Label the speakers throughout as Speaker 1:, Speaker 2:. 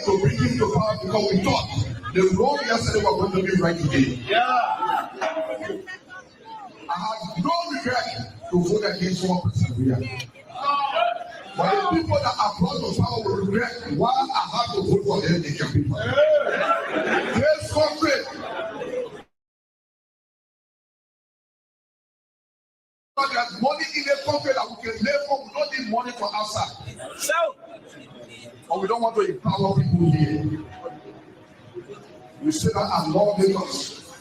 Speaker 1: to bring him to power because we thought the wrong yesterday was going to be right today.
Speaker 2: Yeah.
Speaker 1: I had no regret to vote against one person here. But the people that are brought to power will regret why I had to vote for them in people. This country. There's money in the country that we can live for. We don't need money from outside.
Speaker 2: So,
Speaker 1: but we don't want to empower people here. We say that as lawmakers,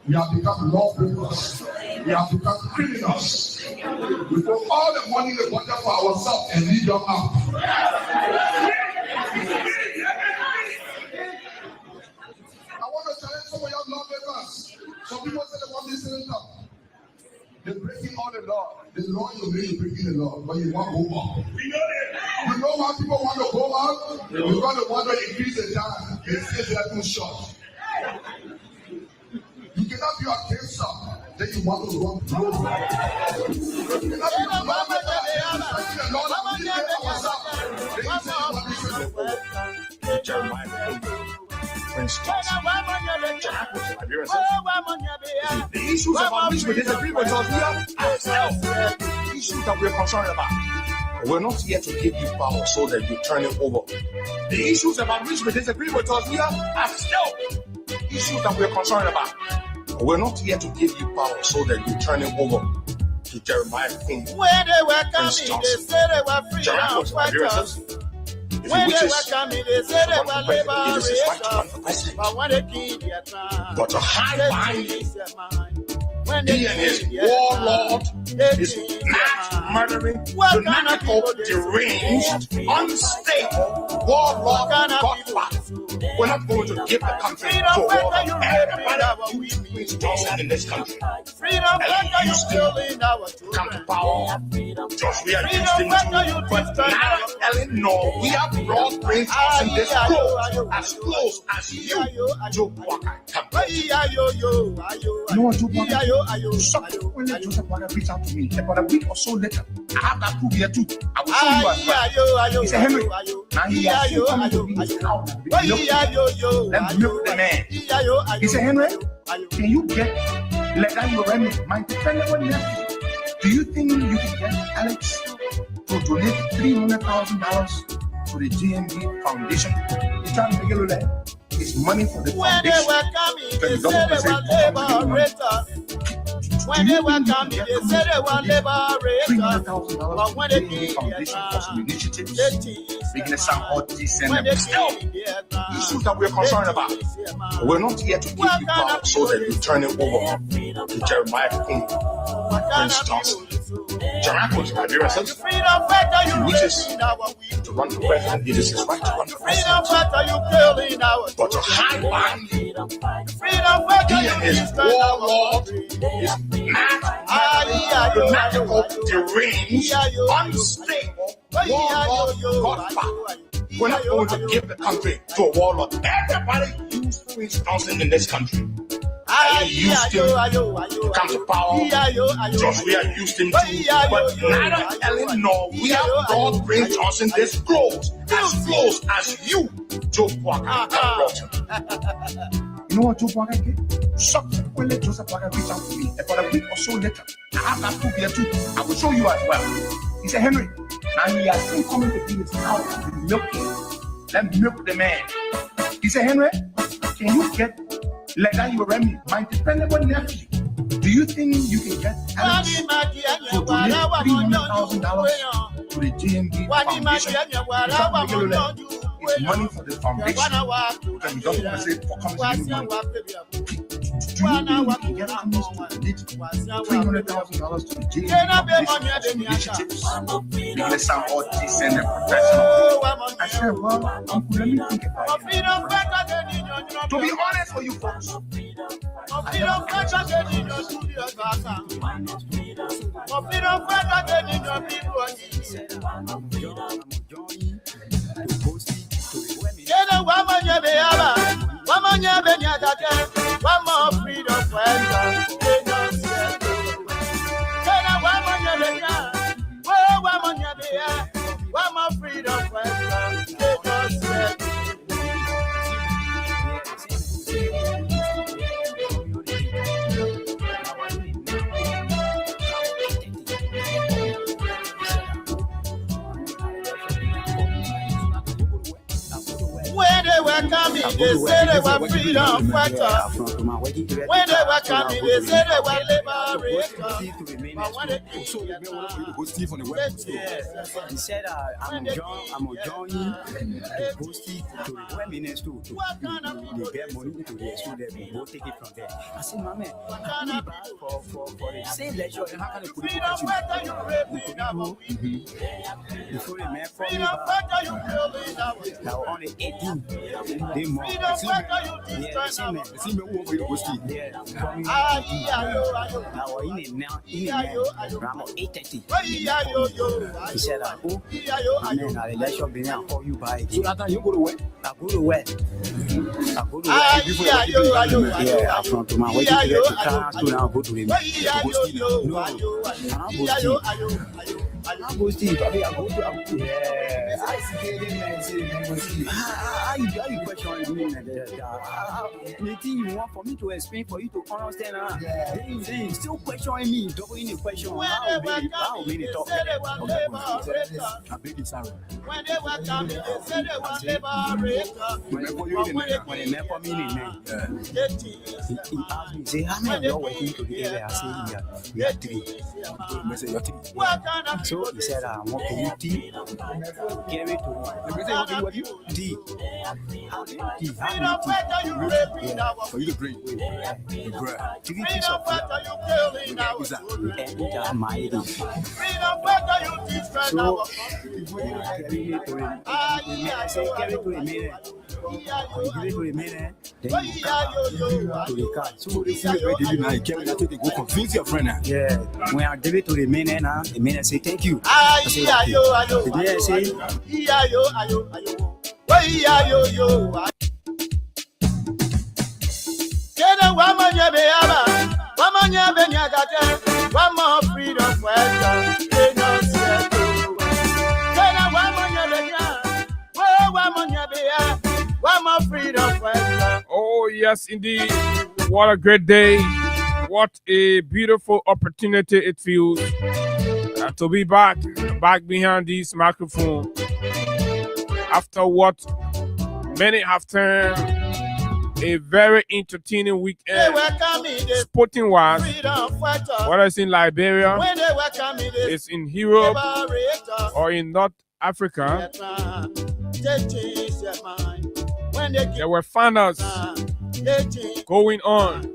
Speaker 1: we have become lawbreakers. We have become criminals. We put all the money in the budget for ourselves and leave them out. I want to challenge some of your lawmakers. Some people say they want this senator. They're breaking all the law. The law is really breaking the law, but you want to go on. You know why people want to go on? Because they want to increase the time. They say they are too short. You cannot be a cancer, then you want to run. You cannot be a lawmaker, the law that we live ourselves.
Speaker 2: Jeremiah, for instance, the issues of our which we disagree with us here are still issues that we're concerned about. We're not here to give you power so that you turn it over. The issues about which we disagree with us here are still issues that we're concerned about. We're not here to give you power so that you turn it over to Jeremiah King.
Speaker 3: When they were coming, they said they were free and fighters. When they were coming, they said they were liberators. But when they killed their time,
Speaker 2: but to hide behind he and his warlord, his mass murdering, fanatical, deranged, unstable warlord godfather. We're not going to give the country to everybody who's tossing in this country. Houston come to power. Joshua Houston too, but neither Ellen nor we have brought brains in this close as you, Joe Walker, come.
Speaker 4: No, Joe Walker. When Joseph Walker reached out to me about a week or so later, I have that proof here too. I will show you as well. He said, Henry, now he has to come to be his house. Let me milk the man. He said, Henry, can you get Ledai Yoremi, my dependable nephew? Do you think you can get Alex to donate $300,000 to the GMB Foundation? He's trying to make it look like it's money for the
Speaker 3: when
Speaker 4: foundation.
Speaker 3: They were coming, they said they were liberators. When they were coming, they said they were liberators. But when they did
Speaker 4: some initiatives, making it sound all decent
Speaker 3: when
Speaker 4: and
Speaker 3: they
Speaker 4: still issues that we're concerned about. We're not here to give you power so that you turn it over to Jeremiah King, Prince Johnson. Jeremiah was Liberian citizen. He wishes to run for president. It is his right to run for president. But to hide behind he and his warlord, his mad, fanatical, deranged, unstable warlord godfather. We're not going to give the country to a warlord. Everybody used Prince Johnson in this country. Used him to come to power. Joshua used him too. But neither Ellen nor we have brought Prince Johnson this close as you, Joe Walker, brought him. You know what Joe Walker did? When Joseph Walker reached out to me about a week or so later, I have that proof here too. I will show you as well. He said, Henry, now he has still coming to be his house with milking. Let me milk the man. He said, Henry, can you get Ledai Yoremi, my dependable nephew? Do you think you can get Alex to donate $300,000 to the GMB Foundation? It's money for the foundation. Because you don't want to say for coming to you money. Do you think you can get Alex to donate $300,000 to the GMB Foundation initiatives? Making it sound all decent and professional. I said, well, Uncle, let me think about it. To be honest for you folks,
Speaker 3: were coming, they said they were freedom fighters. When they were coming, they said they were liberators. But when they came,
Speaker 5: he said, I'm going to join you to host it to the women's to get money to the student. We go take it from there. I said, my man, I'm going back for the same lecture. And how can I put it before the man for me now on the 18th day more. Yeah, the same man. The same man who over the host it. Yeah, now in it now, around 8:30. He said, oh, man, I'll let you be now call you by again. So that time you go to work? I go to work. Yeah, from to my way to the car to now go to him. No, I'm going to Steve. I go to yeah. I see him. How you question me? The thing you want for me to explain for you to understand. Then still questioning me, doubling the question. How many talk? I beg you, sorry.
Speaker 3: When they were coming, they said they were liberators.
Speaker 5: When they met for me, he asked me, say, how many of you working together? I say, we are 3. So he said, I want to tea. Carry to D.
Speaker 1: For you to bring.
Speaker 5: 3 pieces of flour. And my so, carry to a minute. Give it to a minute. Then you come to the car. So,
Speaker 1: they go convince your friend.
Speaker 5: Yeah. When I give it to the minute now, the minute say thank you. I say, the day I say,
Speaker 3: one more freedom fighter.
Speaker 6: Oh, yes, indeed. What a great day. What a beautiful opportunity it feels to be back behind this microphone. After what many have turned a very entertaining weekend, sporting wise, whether it's in Liberia, it's in Europe, or in North Africa. There were finals going on.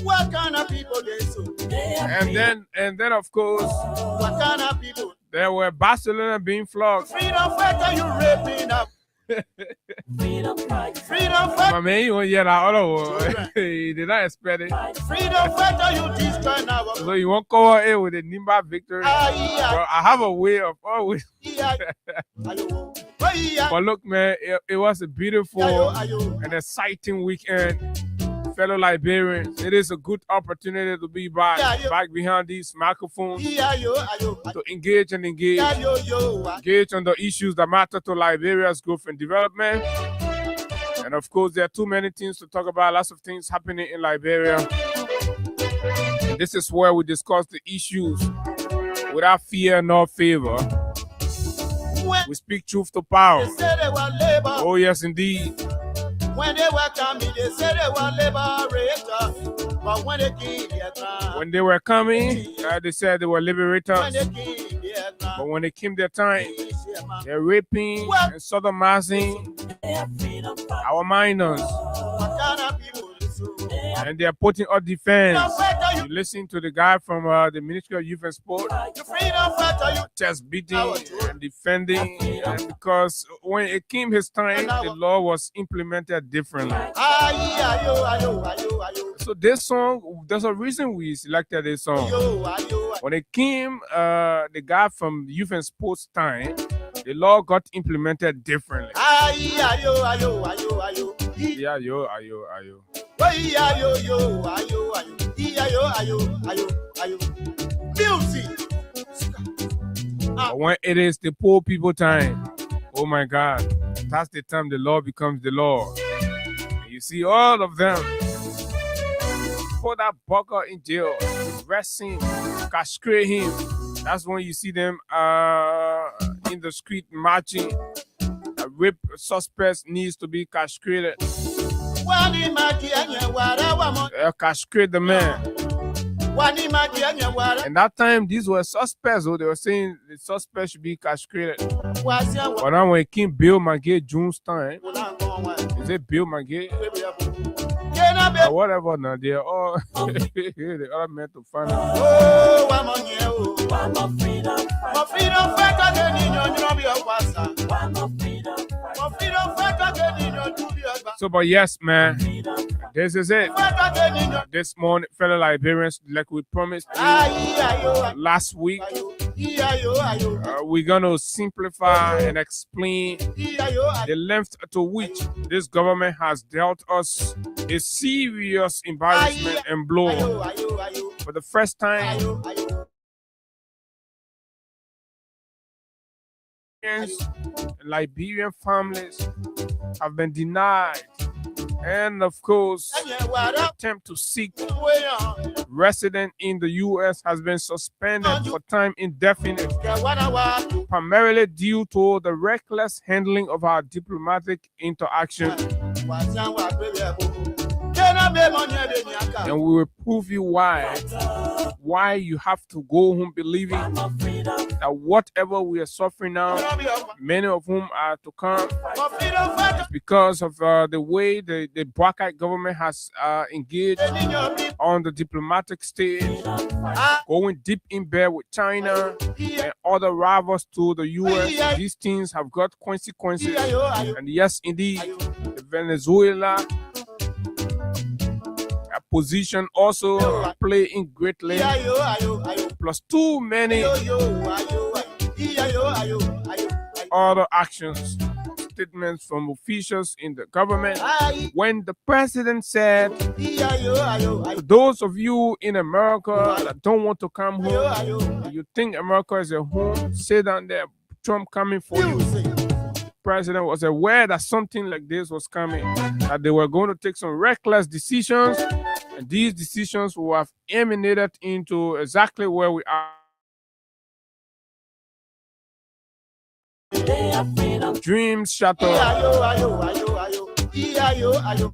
Speaker 3: What kind of people they so?
Speaker 6: And then of course,
Speaker 3: what kind of people?
Speaker 6: There were Barcelona being flogged.
Speaker 3: Freedom fighter, you raping up. Freedom fighter.
Speaker 6: My man, you want to yell out all over. He did not expect it.
Speaker 3: Freedom fighter, you destroy now.
Speaker 6: So you won't cover it with a Nimba victory. But I have a way of always. But look, man, it was a beautiful and exciting weekend. Fellow Liberians, it is a good opportunity to be back behind these microphones to engage on the issues that matter to Liberia's growth and development. And of course, there are too many things to talk about, lots of things happening in Liberia. And this is where we discuss the issues without fear nor favor. We speak truth to power. Oh, yes, indeed.
Speaker 3: When they were coming, they said they were liberators. But when they came,
Speaker 6: when they were coming, they said they were liberators. But when it came their time, they're raping and sodomizing our minors. And they're putting on defense. You listen to the guy from the Ministry of Youth and Sport, just beating and defending, because when it came his time, the law was implemented differently. So this song, there's a reason we selected this song. When it came, the guy from Youth and Sports time, the law got implemented differently.
Speaker 3: Music.
Speaker 6: But when it is the poor people time, oh my God, that's the time the law becomes the law. And you see all of them put that bugger in jail, arrest him, castrate him. That's when you see them in the street marching, rape suspects needs to be castrated. Castrate the man. And that time, these were suspects, so they were saying the suspect should be castrated. But now when it came Bill McGay June's time, is it Bill McGay? Or whatever, now they're all they all meant to find out. So, but yes, man, this is it. This morning, fellow Liberians, like we promised you last week, we're going to simplify and explain the length to which this government has dealt us a serious embarrassment and blow. For the first time, Liberian families have been denied, and of course, the attempt to seek residence in the U.S. has been suspended for time indefinite, primarily due to the reckless handling of our diplomatic interaction. And we will prove you why you have to go home believing that whatever we are suffering now, many of whom are to come, is because of the way the Brakite government has engaged on the diplomatic stage, going deep in bed with China and other rivals to the U.S. These things have got consequences. And yes, indeed, the Venezuela position also playing greatly, plus too many other actions, statements from officials in the government. When the president said, to those of you in America that don't want to come home, you think America is a home, sit down there, Trump coming for you. President was aware that something like this was coming, that they were going to take some reckless decisions, and these decisions will have emanated into exactly where we are. Dreams shattered,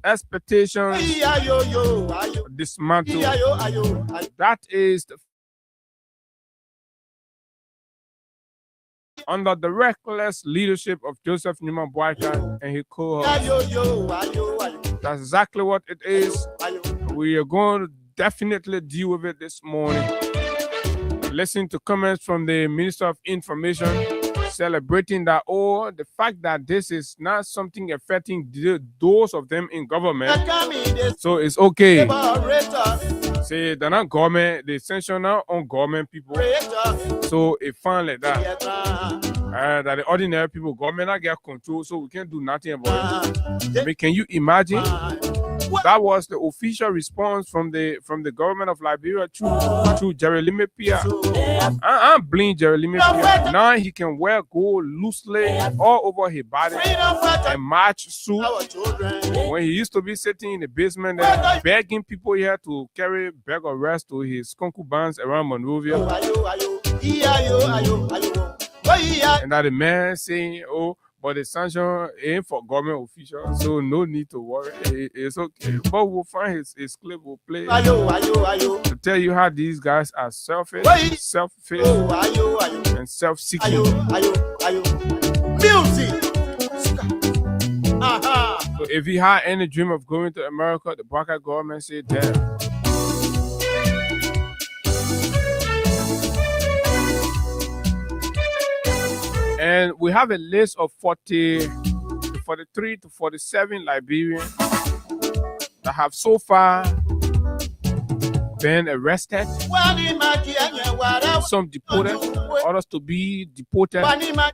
Speaker 6: expectations dismantled. That is the under the reckless leadership of Joseph Newman Boyka and his co-host. That's exactly what it is. We are going to definitely deal with it this morning. Listen to comments from the Minister of Information celebrating that, the fact that this is not something affecting those of them in government, so it's okay. Say they're not government, they sanction now on government people. So it's fine like that. That the ordinary people, government not get control, so we can't do nothing about it. I mean, can you imagine? That was the official response from the government of Liberia to Jeremy Pia. I'm blaming Jeremy Pia. Now he can wear gold loosely all over his body and match suit. When he used to be sitting in the basement there, begging people here to carry bag of rice to his concubines around Monrovia. And that the man saying, but the sanction ain't for government officials, so no need to worry. It's okay. But we'll find his clip, we'll play to tell you how these guys are selfish, and self-seeking. Music. So if you had any dream of going to America, the Brakite government said, damn. And we have a list of 40 to 43 to 47 Liberians that have so far been arrested, some deported, others to be deported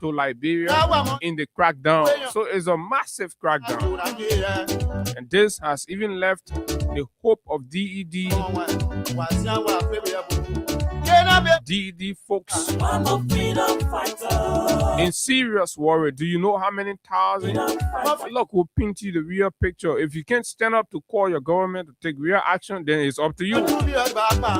Speaker 6: to Liberia in the crackdown. So it's a massive crackdown. And this has even left the hope of DED DD folks in serious worry. Do you know how many thousand? Look, we'll paint you the real picture. If you can't stand up to call your government to take real action, then it's up to you.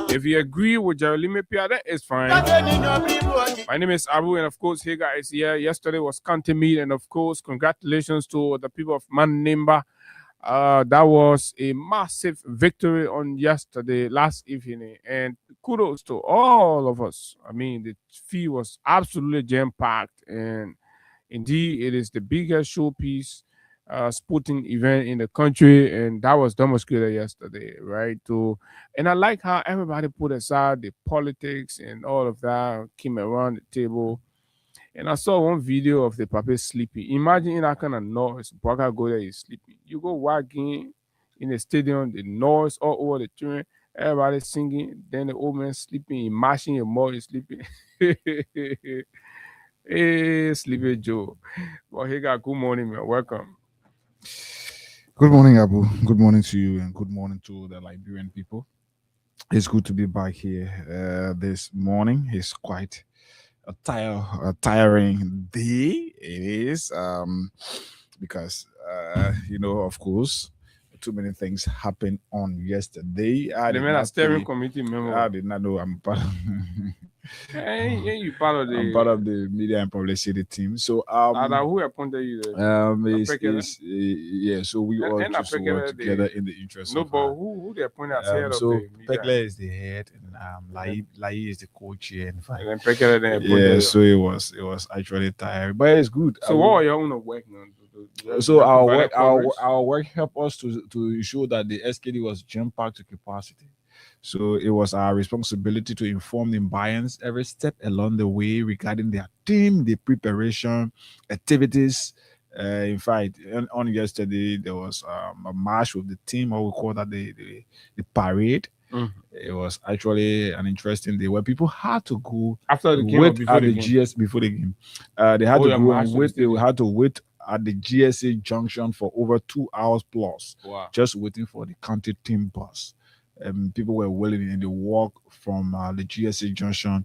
Speaker 6: If you agree with Jeremy Pia, then it's fine. My name is Abu, and of course, here guys here. Yesterday was County Meet, and of course, congratulations to the people of Manimba. That was a massive victory on last evening, and kudos to all of us. I mean, the field was absolutely jam-packed, and indeed, it is the biggest showpiece sporting event in the country, and that was demonstrated yesterday, right? And I like how everybody put aside the politics and all of that, came around the table. And I saw one video of the papa sleeping. Imagine in that kind of noise, Baka go there, he's sleeping. You go walking in the stadium, the noise all over the train, everybody singing, then the old man sleeping, he mashing your mouth, he's sleeping. Hey, Sleepy Joe. Well, hey, God, good morning, man. Welcome.
Speaker 7: Good morning, Abu. Good morning to you, and good morning to the Liberian people. It's good to be back here this morning. It's quite a tiring day. It is because of course, too many things happened on yesterday.
Speaker 6: The steering committee member.
Speaker 7: I did not know I'm part of.
Speaker 6: You part of the.
Speaker 7: I'm part of the media and publicity team. So
Speaker 6: who appointed you there?
Speaker 7: So we all just work together in the interest.
Speaker 6: No, but who they appointed as head of the media?
Speaker 7: Pekle is the head, and Lai is the co-chair.
Speaker 6: And then Pekle then
Speaker 7: appointed. So it was actually tiring, but it's good.
Speaker 6: So what are your own work now?
Speaker 7: So our work helped us to ensure that the SKD was jam-packed to capacity. So it was our responsibility to inform the Imbians every step along the way regarding their team, the preparation, activities. In fact, on yesterday there was a march with the team, or we call that the parade. Mm-hmm. It was actually an interesting day where people had to go
Speaker 6: after the game
Speaker 7: before the GS before the game. They had to go and wait. They had to wait at the GSA junction for over 2 hours plus, just waiting for the county team bus. People were waiting, and they walk from the GSA junction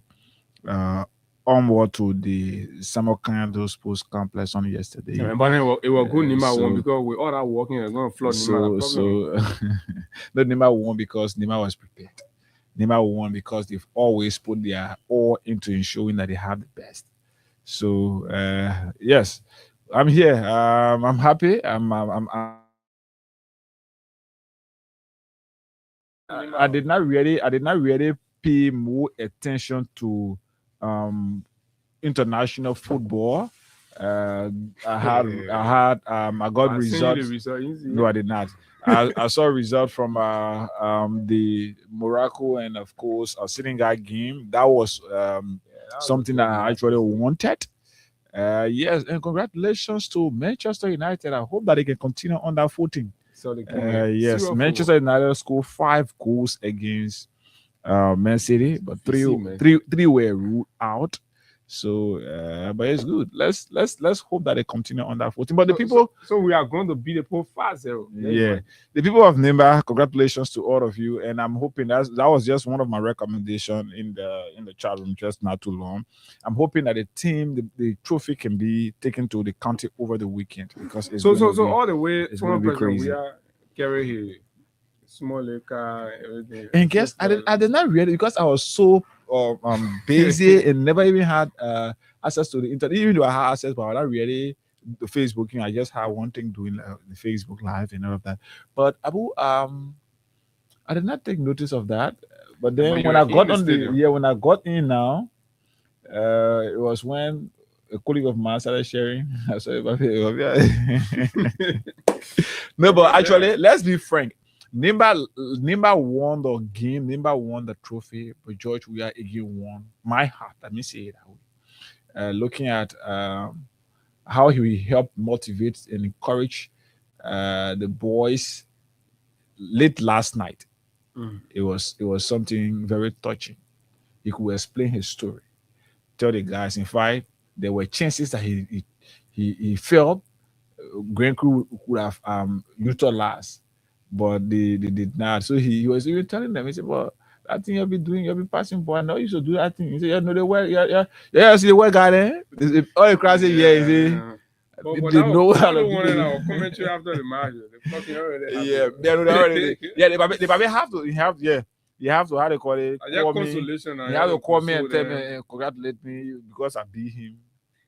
Speaker 7: onward to the Samarkand Sports Complex on yesterday.
Speaker 6: Yeah, but it was good Nima won because we all are walking and going to flood
Speaker 7: Nima. No, Nima won because Nima was prepared. Nima won because they've always put their all into ensuring that they have the best. So yes, I'm here. I'm happy. I did not really pay more attention to international football. I got results. No, I did not. I saw a result from the Morocco and of course Senegal game. That was something that I actually wanted. Yes, and congratulations to Manchester United. I hope that they can continue on that footing.
Speaker 6: So
Speaker 7: yes, Manchester United scored 5 goals against Man City, but three were ruled out. So, but it's good. Let's hope that they continue on that footing. But the people,
Speaker 6: so we are going to beat the Pope 5-0.
Speaker 7: Yeah, the people of Nimba, congratulations to all of you, and I'm hoping that was just one of my recommendations in the chat room just not too long. I'm hoping that the team, the trophy can be taken to the county over the weekend because it's
Speaker 6: so all the way to one person we are carrying here. Small car, everything.
Speaker 7: And guess I did not really because I was so busy and never even had access to the internet. Even though I had access, but I not really the Facebook. I just had one thing doing the Facebook Live and all of that. But Abu, I did not take notice of that. But then when I got when I got in now, it was when a colleague of mine started sharing. No, but actually, let's be frank. Nimba won the game. Nimba won the trophy, but George Weah again won my heart. Let me say it that way. Looking at how he helped motivate and encourage the boys late last night. It was something very touching. He could explain his story, tell the guys. In fact, there were chances that he felt Grand Crew would have utilized. But they did not. So he was even telling them, he said, well, that thing you'll be passing for. I know you should do that thing. You say, yeah, no, they work, yeah, see the work guy there. All the crowd say, yeah, you see.
Speaker 6: But
Speaker 7: They know how
Speaker 6: to
Speaker 7: to
Speaker 6: one in our
Speaker 7: do
Speaker 6: commentary after the match. They fucking already have
Speaker 7: yeah,
Speaker 6: it.
Speaker 7: they already. Yeah, they probably have to. You have to how they call it.
Speaker 6: I just
Speaker 7: Call me.
Speaker 6: consolation.
Speaker 7: You have to call me and tell me, congratulate me because I beat him.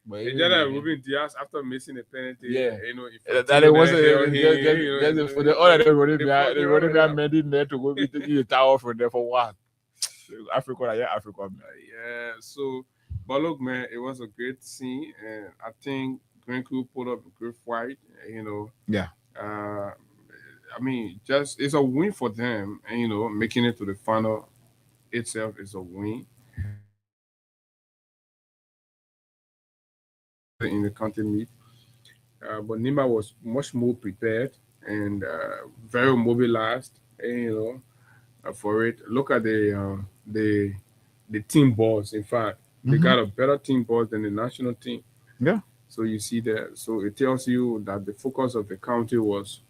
Speaker 7: But
Speaker 6: It's just that Ruben Diaz after missing a penalty.
Speaker 7: Yeah.
Speaker 6: You know, if
Speaker 7: that it wasn't
Speaker 6: just
Speaker 7: for the all of them running behind. They running behind
Speaker 6: man.
Speaker 7: Mendy there to go be taking the tower from there for what? Africa, man.
Speaker 6: Yeah. So, but look, man, it was a great scene, and I think Green Crew put up a great fight. You know.
Speaker 7: Yeah.
Speaker 6: I mean, just it's a win for them, and you know, making it to the final itself is a win. In the county meet, but Nima was much more prepared and very mobilized, and, you know, for it. Look at the team balls. In fact, they got a better team balls than the national team.
Speaker 7: Yeah.
Speaker 6: So you see that. So it tells you that the focus of the county was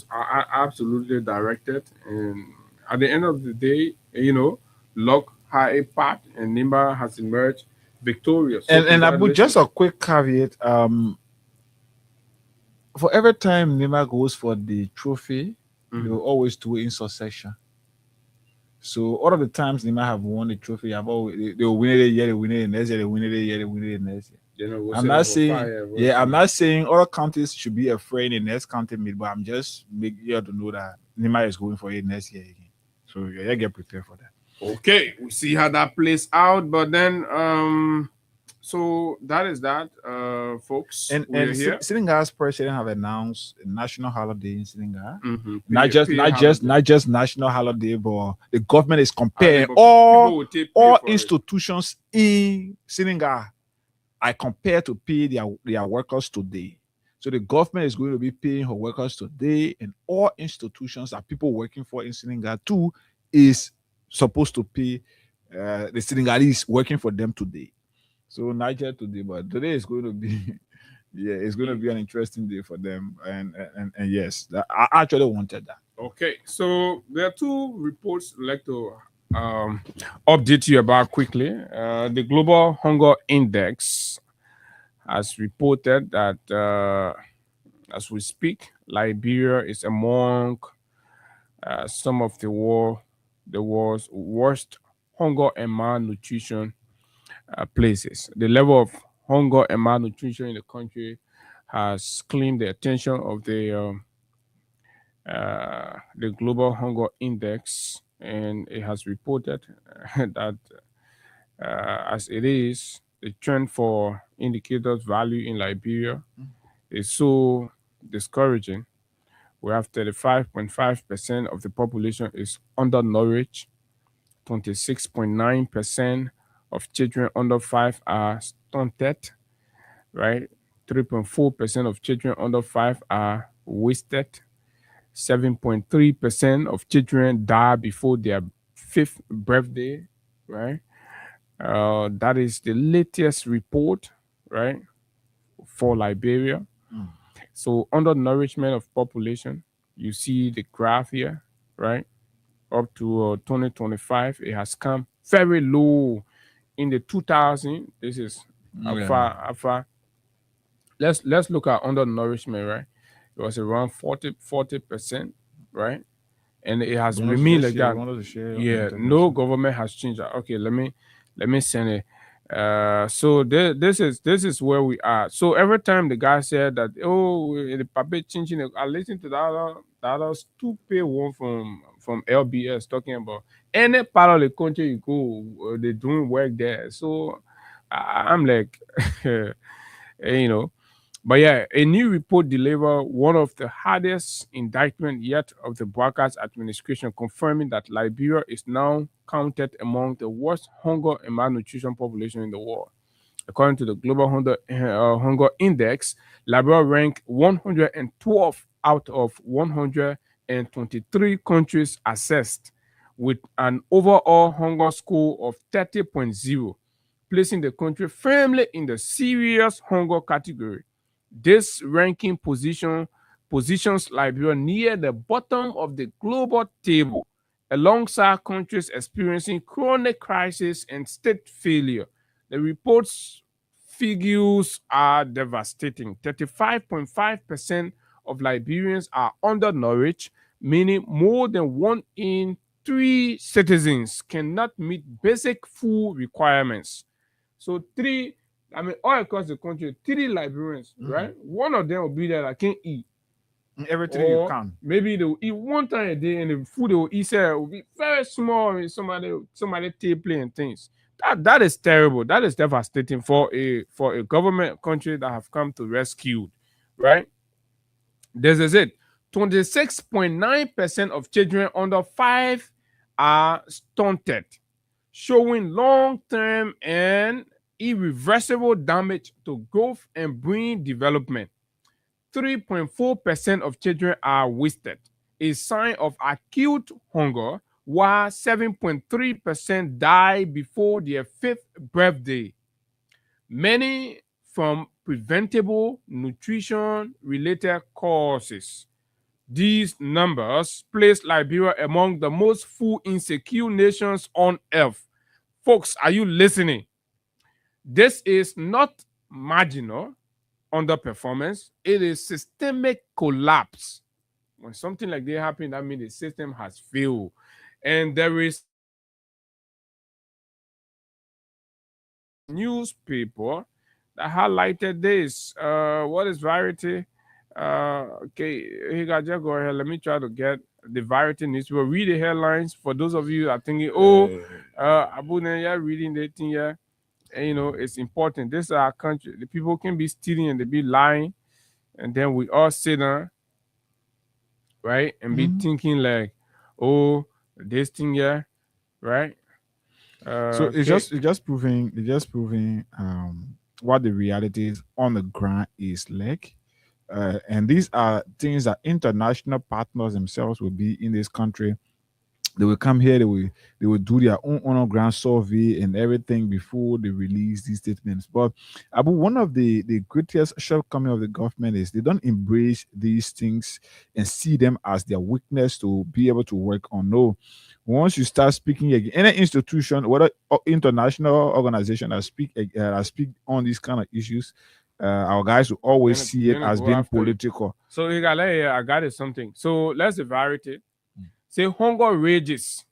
Speaker 6: absolutely directed, and at the end of the day, you know, luck had a part, and Nimba has emerged victorious. So
Speaker 7: And Abu, just a quick caveat. For every time Nima goes for the trophy, they will always do it in succession. So all of the times Nima have won the trophy, they will win it a year, they win it the next year, they win it a year, they win it the next year.
Speaker 6: You know,
Speaker 7: I'm not saying, I'm not saying other counties should be afraid in the next county meet, but I'm just making you to know that Nima is going for it next year again. So yeah, get prepared for that.
Speaker 6: Okay, we'll see how that plays out. But then, so that is that, folks.
Speaker 7: And
Speaker 6: here.
Speaker 7: Senegal's president have announced a national holiday in Senegal.
Speaker 6: Mm-hmm.
Speaker 7: Not just national holiday, but the government is comparing
Speaker 6: People
Speaker 7: all
Speaker 6: will pay for it.
Speaker 7: institutions in Senegal. I compare to pay their workers today. So the government is going to be paying her workers today, and all institutions that people working for in Senegal too is supposed to pay the Senegalese working for them today. So Niger today, but today is going to be it's going to be an interesting day for them. And yes, I actually wanted that.
Speaker 6: Okay, so there are two reports I'd like to update you about quickly. The Global Hunger Index has reported that as we speak, Liberia is among some of the world's worst hunger and malnutrition places. The level of hunger and malnutrition in the country has claimed the attention of the Global Hunger Index, and it has reported that as it is, the trend for indicators value in Liberia is so discouraging. We have 35.5% of the population is undernourished, 26.9% of children under 5 are stunted, right? 3.4% of children under 5 are wasted. 7.3% of children die before their 5th birthday, right? That is the latest report, right, for Liberia. So undernourishment of population, you see the graph here, right? Up to 2025, it has come very low. In the 2000, this is how far. Let's look at undernourishment, right? It was around 40%, right? And it has remained like that. Yeah, no government has changed that. Okay, let me send it. So this is where we are. So every time the guy said that, oh, the puppet changing, I listened to the other stupid one from LBS talking about any part of the country you go, they're doing work there. So I'm like, you know. But yeah, a new report delivered one of the hardest indictment yet of the broadcast administration, confirming that Liberia is now counted among the worst hunger and malnutrition population in the world. According to the Global Hunger Index, Liberia ranked 112 out of 123 countries assessed, with an overall hunger score of 30.0, placing the country firmly in the serious hunger category. This ranking positions Liberia near the bottom of the global table alongside countries experiencing chronic crisis and state failure. The report's figures are devastating. 35.5% of Liberians are undernourished, meaning more than 1 in 3 citizens cannot meet basic food requirements. So all across the country, 3 Liberians, right? One of them will be there that can't eat.
Speaker 7: Every 3 you can.
Speaker 6: Maybe they'll eat 1 time a day, and the food they will eat will be very small, and somebody table and things. That is terrible. That is devastating for a government country that have come to rescue, right? This is it. 26.9% of children under 5 are stunted, showing long-term and irreversible damage to growth and brain development. 3.4% of children are wasted, a sign of acute hunger, while 7.3% die before their 5th birthday. Many from preventable nutrition-related causes. These numbers place Liberia among the most food insecure nations on earth. Folks, are you listening? This is not marginal underperformance. It is systemic collapse. When something like that happens, that means the system has failed. And there is newspaper that highlighted this. What is Variety? Okay, here, just go ahead. Let me try to get the Variety newspaper. Read the headlines. For those of you that are thinking, Abu Naya reading the thing here, and, it's important. This is our country. The people can be stealing and they be lying, and then we all sit down, right, and be thinking like, this thing here, right?
Speaker 7: So it's just proving what the reality is on the ground is like. And these are things that international partners themselves will be in this country. They will come here, they will do their own on-ground survey and everything before they release these statements. But Abu, one of the greatest shortcoming of the government is they don't embrace these things and see them as their weakness to be able to work on. No. Once you start speaking again, any institution, whether international organization that speak on these kind of issues, our guys will always see it as being political.
Speaker 6: So I got it something. So let's evaluate it. Say hunger rages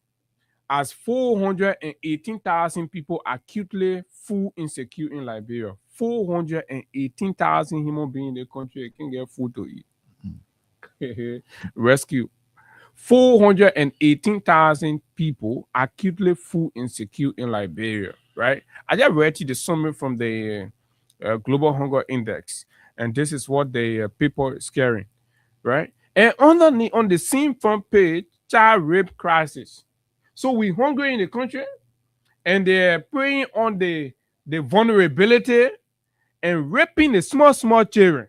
Speaker 6: as 418,000 people acutely food insecure in Liberia. 418,000 human beings in the country can get food to eat. Rescue. 418,000 people acutely food insecure in Liberia, right? I just read you the summary from the Global Hunger Index, and this is what the paper is carrying, right? And on the same front page, child rape crisis. So we hungry in the country, and they're preying on the vulnerability and raping the small children.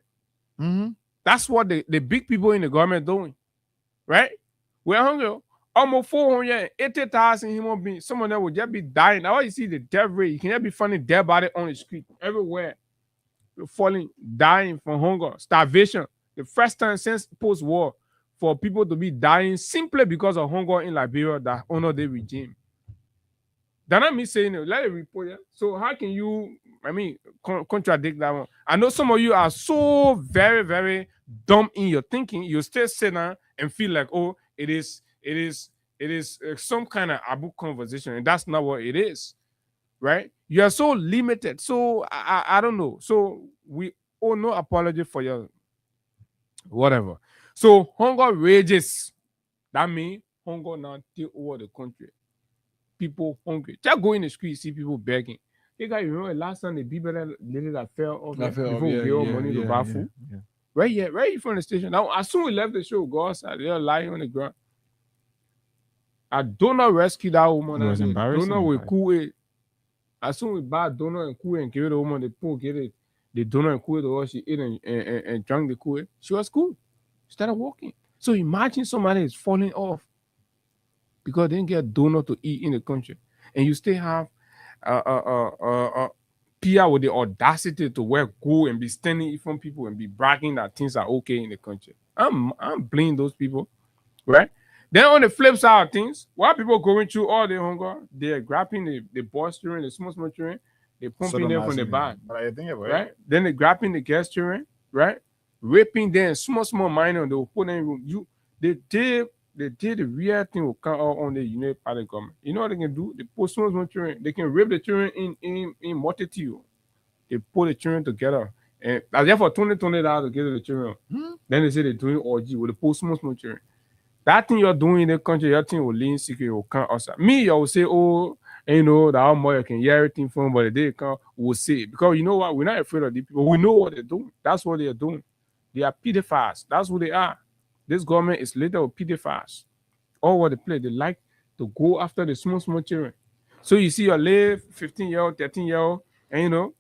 Speaker 6: That's what the big people in the government doing, right? We're hungry. Almost 480,000 human beings. Some of them will just be dying. Now you see the death rate. You can just be finding dead body on the street everywhere. You're falling, dying from hunger, starvation. The first time since post-war for people to be dying simply because of hunger in Liberia that honor the regime. That's not me saying it. Let it report. Yeah? So how can you, contradict that one? I know some of you are so very, very dumb in your thinking. You still sit down and feel like, it is some kind of Abu conversation, and that's not what it is, right? You are so limited. So I don't know. So we owe no apology for your whatever. So hunger rages. That means hunger now take over the country. People hungry. Just go in the street, see people begging. You guys remember last time the people lady that fell off before we gave her money to buy food? Yeah. Right here, right from the station. Now, as soon as we left the show, go outside, they're lying on the ground. I do not rescue that woman.
Speaker 7: It was embarrassing.
Speaker 6: Donut with Kool-Aid. As soon as we buy donut and Kool-Aid and give it to the woman, the poor get it. The donut and Kool-Aid, or she ate and drank the Kool-Aid. She was cool. She started walking. So imagine somebody is falling off because they didn't get a donut to eat in the country. And you still have Pia with the audacity to wear gold and be standing in front of people and be bragging that things are okay in the country. I'm blaming those people, right? Then on the flip side of things, while people going through all the hunger, they're grabbing the boys children, the small children, they're pumping them from the back.
Speaker 7: But I think about
Speaker 6: Right? Then they're grabbing the girls children, right? Raping them, small minor, they will put them in room. They did the real thing will come out on the United Party government. You know what they can do? They put small children, they can rape the children in multitude. They put the children together. And therefore $20 to get the children. Then they say they're doing orgy with the post small children. That thing you're doing in the country, your thing will lean secret, will come outside. Me, you will say, oh, you know, that how more you can hear everything from, but they come, will say it. Because you know what? We're not afraid of these people. We know what they're doing. That's what they're doing. They are pedophiles. That's who they are. This government is little pedophiles. All what they play, they like to go after the small children. So you see your little 15-year-old, 13-year-old, and you know,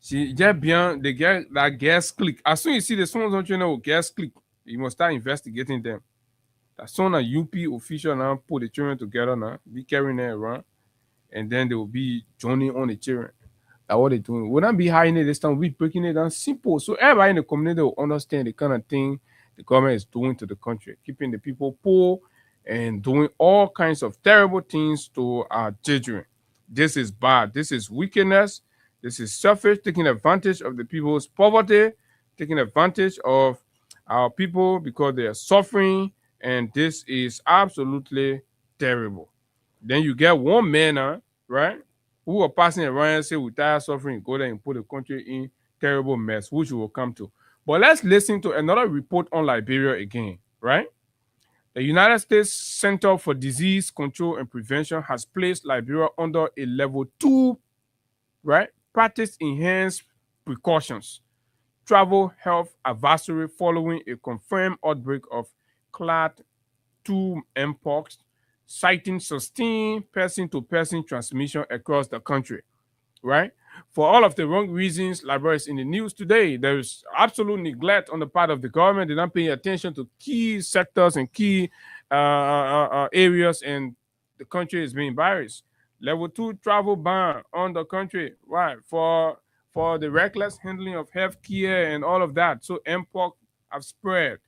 Speaker 6: she just beyond they get that gas click. As soon as you see the small children with gas click, you must start investigating them. As soon as UP official now put the children together now, be carrying them around, and then they will be joining on the children. That's what they're doing. We'll not be hiding it this time, we'll be breaking it down simple. So everybody in the community will understand the kind of thing the government is doing to the country, keeping the people poor and doing all kinds of terrible things to our children. This is bad. This is wickedness. This is selfish, taking advantage of the people's poverty, taking advantage of our people because they are suffering, and this is absolutely terrible. Then you get one man, right, who are passing around and say we tired suffering, go there and put the country in terrible mess, which we will come to. But let's listen to another report on Liberia again, right? The United States Center for Disease Control and Prevention has placed Liberia under a level 2, right, practice enhanced precautions travel health advisory following a confirmed outbreak of Clade 2 mpox, citing sustained person-to-person transmission across the country, right? For all of the wrong reasons, Liberia is in the news today. There is absolute neglect on the part of the government. They're not paying attention to key sectors and key areas, and the country is being virus. Level 2 travel ban on the country, right? For the reckless handling of health care and all of that. So mpox have spread,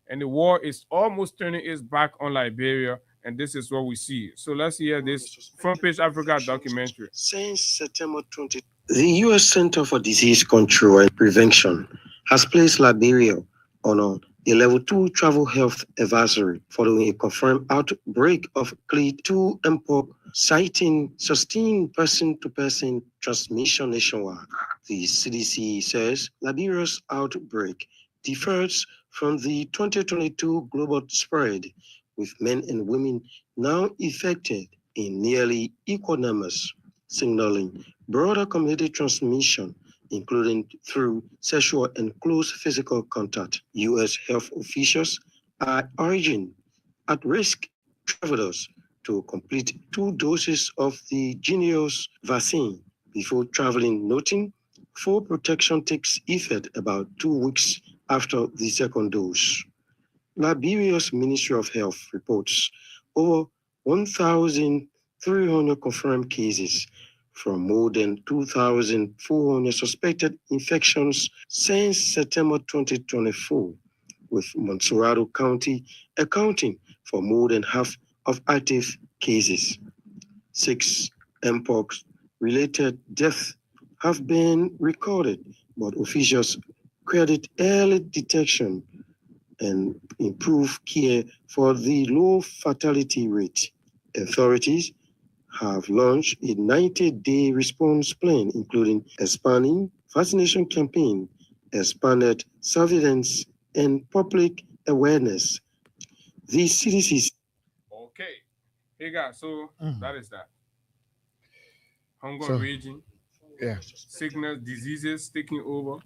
Speaker 6: and the war is almost turning its back on Liberia, and this is what we see. So let's hear this Front Page Africa documentary.
Speaker 8: Since September 20, the U.S. Center for Disease Control and Prevention has placed Liberia on a level 2 travel health advisory following a confirmed outbreak of Clade 2 mpox, citing sustained person-to-person transmission nationwide. The CDC says Liberia's outbreak differs from the 2022 global spread, with men and women now infected in nearly equal numbers, signaling broader community transmission, including through sexual and close physical contact. U.S. health officials are urging at-risk travelers to complete 2 doses of the Jynneos vaccine before traveling, noting full protection takes effect about 2 weeks after the second dose. Liberia's Ministry of Health reports over 1,300 confirmed cases from more than 2,400 suspected infections since September 2024, with Montserrado County accounting for more than half of active cases. 6 mpox-related deaths have been recorded, but officials credit early detection and improve care for the low fatality rate. Authorities have launched a 90-day response plan, including expanding vaccination campaign, expanded surveillance, and public awareness. The CDC.
Speaker 6: Okay. Hey guys, so that is that. Hunger raging.
Speaker 7: Yeah.
Speaker 6: Sickness, diseases taking over.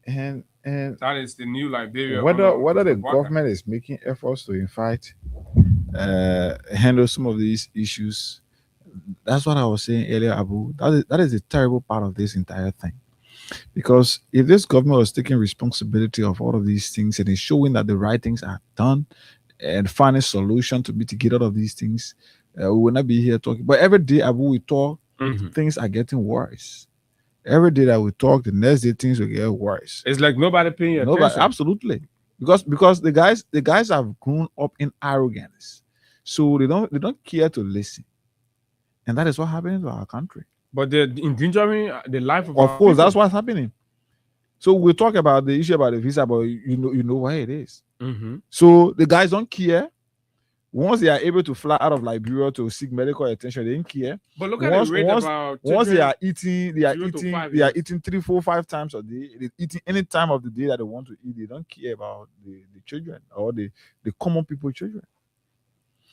Speaker 7: And
Speaker 6: that is the new Liberia.
Speaker 7: Whether the government is making efforts to in fact handle some of these issues, that's what I was saying earlier, Abu. That is the terrible part of this entire thing. Because if this government was taking responsibility of all of these things and is showing that the right things are done and finding solution to mitigate all of these things, we will not be here talking. But every day, Abu, we talk, things are getting worse. Every day that we talk, the next day things will get worse.
Speaker 6: It's like nobody paying attention.
Speaker 7: Absolutely. because the guys have grown up in arrogance, so they don't care to listen, and that is what happened to our country.
Speaker 6: But they're endangering the life of
Speaker 7: Of course, that's what's happening. So we talk about the issue about the visa, but you know why it is.
Speaker 6: Mm-hmm.
Speaker 7: So the guys don't care. Once they are able to fly out of Liberia to seek medical attention, they don't care.
Speaker 6: But look at the rate about
Speaker 7: once they are eating 3, 4, 5 times a day. They're eating any time of the day that they want to eat. They don't care about the children or the common people children.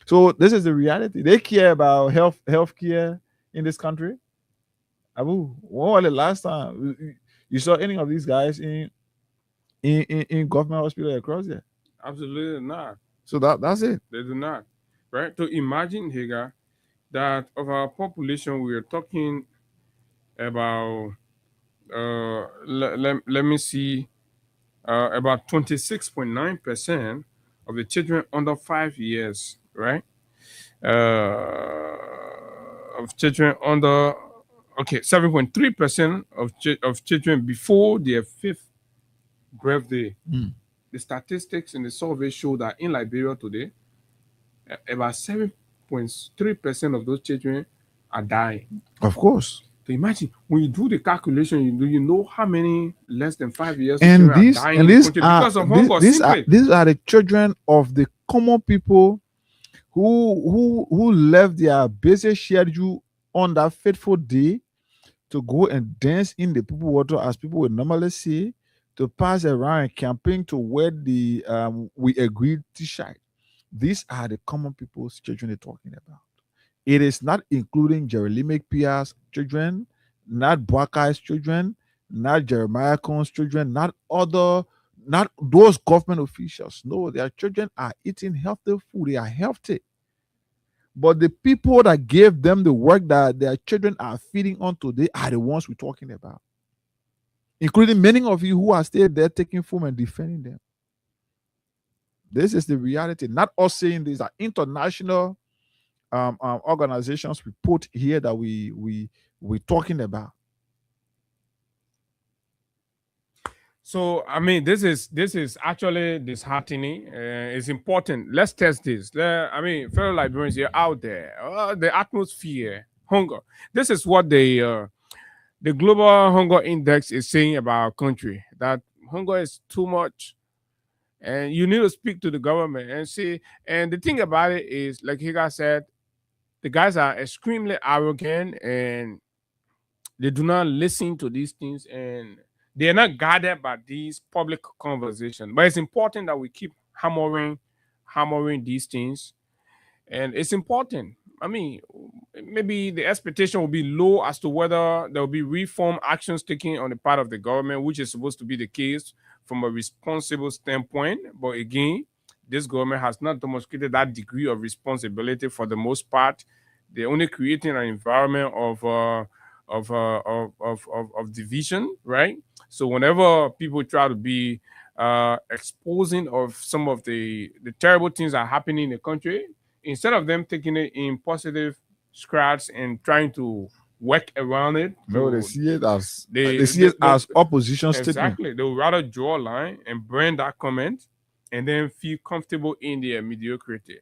Speaker 7: So this is the reality. They care about health care in this country. Abu, when was the last time you saw any of these guys in government hospital across there?
Speaker 6: Absolutely not.
Speaker 7: So that's it.
Speaker 6: They do not. Right? So imagine, Hagar, that of our population, we are talking about, let me see, about 26.9% of the children under 5 years, right? Of children under, 7.3% of children before their 5th birthday. The statistics in the survey show that in Liberia today, about 7.3% of those children are dying.
Speaker 7: Of course.
Speaker 6: So imagine when you do the calculation, you know how many less than 5 years
Speaker 7: and
Speaker 6: are dying because of hunger.
Speaker 7: These are the children of the common people who left their busy schedule on that fateful day to go and dance in the people water, as people would normally say, to pass around and campaign to wear the we agreed t-shirt. These are the common people's children they're talking about. It is not including Jeremiah Pia's children, not Buakai's children, not Jeremiah Cohn's children, not those government officials. No, their children are eating healthy food. They are healthy. But the people that gave them the work that their children are feeding on today are the ones we're talking about, including many of you who are still there taking food and defending them. This is the reality. Not us saying these are international organizations we put here that we're talking about.
Speaker 6: So I mean, this is actually disheartening. It's important. Let's test this. Fellow Liberians, you're out there. The atmosphere, hunger. This is what the Global Hunger Index is saying about our country. That hunger is too much, and you need to speak to the government and see. And the thing about it is, like Higa said, the guys are extremely arrogant and they do not listen to these things, and they are not guided by these public conversations. But it's important that we keep hammering these things. And it's important. I mean, maybe the expectation will be low as to whether there will be reform actions taken on the part of the government, which is supposed to be the case from a responsible standpoint. But again, this government has not demonstrated that degree of responsibility for the most part. They're only creating an environment of division, right? So whenever people try to be exposing of some of the terrible things that are happening in the country, instead of them taking it in positive strides and trying to work around it,
Speaker 7: no, they see it as opposition statement.
Speaker 6: Exactly. They would rather draw a line and burn that comment and then feel comfortable in their mediocrity.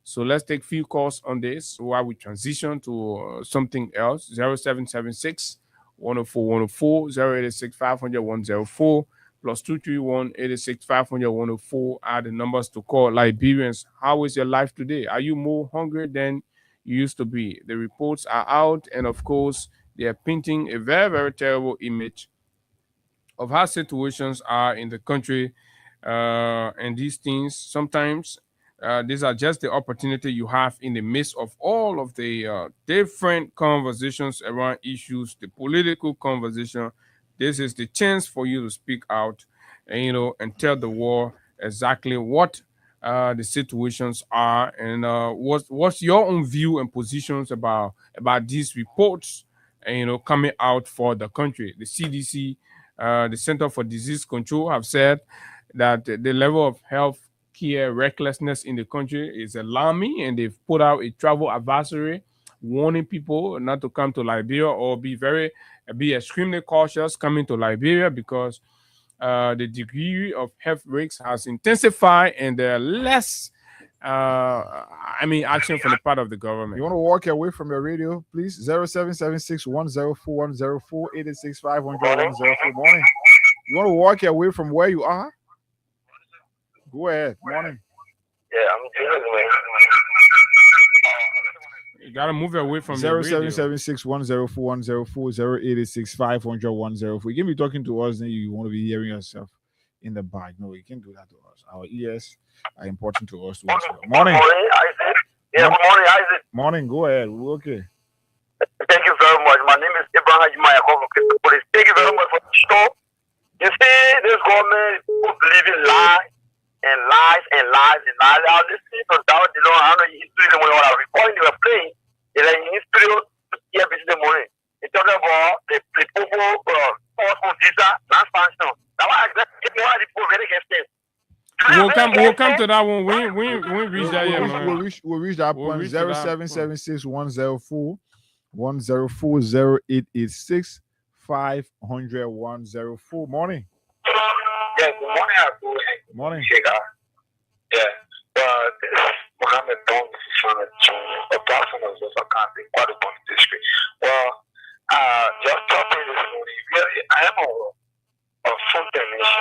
Speaker 6: So let's take few calls on this while we transition to something else. 0776 104 104 086 500 104 plus 231 86 500 104 are the numbers to call. Liberians, how is your life today? Are you more hungry than you used to be? The reports are out, and of course, they are painting a very, very terrible image of how situations are in the country. And these things, sometimes these are just the opportunity you have in the midst of all of the different conversations around issues, the political conversation. This is the chance for you to speak out and tell the world exactly what the situations are and what's your own view and positions about these reports coming out for the country. The CDC, the Center for Disease Control, have said that the level of health care recklessness in the country is alarming, and they've put out a travel advisory warning people not to come to Liberia or be extremely cautious coming to Liberia, because the degree of health risks has intensified, and there are less, action from the part of the government.
Speaker 7: You want to walk away from your radio, please? 0776 104 104 886 500 104. Morning. You want to walk away from where you are? Go ahead. Morning.
Speaker 9: Yeah, I'm doing.
Speaker 6: You gotta move away from the radio.
Speaker 7: 0776 104 104 0886 500 104. You can be talking to us, then you want to be hearing yourself in the back. No, you can't do that to us. Our ears are important to us. Morning.
Speaker 9: Good morning, Isaac. Yeah, good morning, Isaac.
Speaker 7: Morning. Go ahead. We're okay.
Speaker 9: Thank you very much. My name is Abraham Jumaya from Police. Thank you very much for the show. You see, this government who believe in lies and lies and lies and lies. I was listening to that, I don't know history when I was recording, they were playing. It's like history here this morning. They're talking about the people forceful visa, non-function. That's why I said, why the people very against them.
Speaker 6: We'll come to that one. We reach that yet, man.
Speaker 7: We'll reach that point. 0776 104 104 0886 500 104. Morning.
Speaker 9: Yeah, good morning, Abu.
Speaker 7: Morning.
Speaker 9: Yeah. This is Mohammed Don, a person of the country, quite a point district. Well, just talking this morning, really, I am a full technician.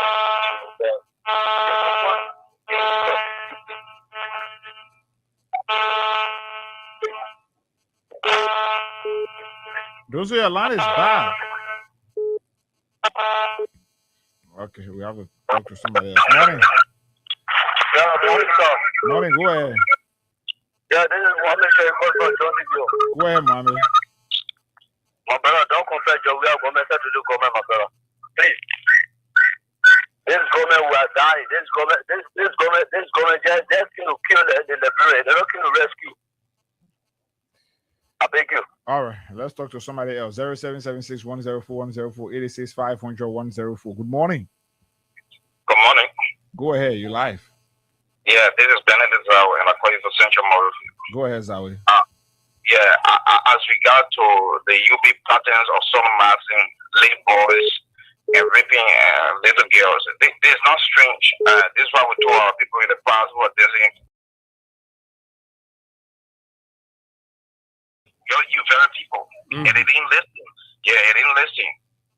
Speaker 7: Those are your line is bad. Okay, we have to talk to somebody else. Morning.
Speaker 9: Yeah, morning, sir.
Speaker 7: Morning, go ahead.
Speaker 9: Yeah, this is Mohammed from Jonesville.
Speaker 7: Go ahead, mommy.
Speaker 9: My brother, don't compare your real government to the government, my brother. Please. This government will die. This government just to kill the liberate. They're not going to rescue. I beg you.
Speaker 7: All right, let's talk to somebody else. 0776 104 104 886 500 104. Good morning.
Speaker 9: Good morning.
Speaker 7: Go ahead, you're live.
Speaker 9: Yeah, this is Benedict Zawi, and I call you for Central Morphy.
Speaker 7: Go ahead, Zawi.
Speaker 9: Yeah, as regard to the UB patterns of sodomizing late boys and raping little girls, this is not strange. This is what we told our people in the past who are dealing. You very people. And they didn't listen. Yeah, they didn't listen.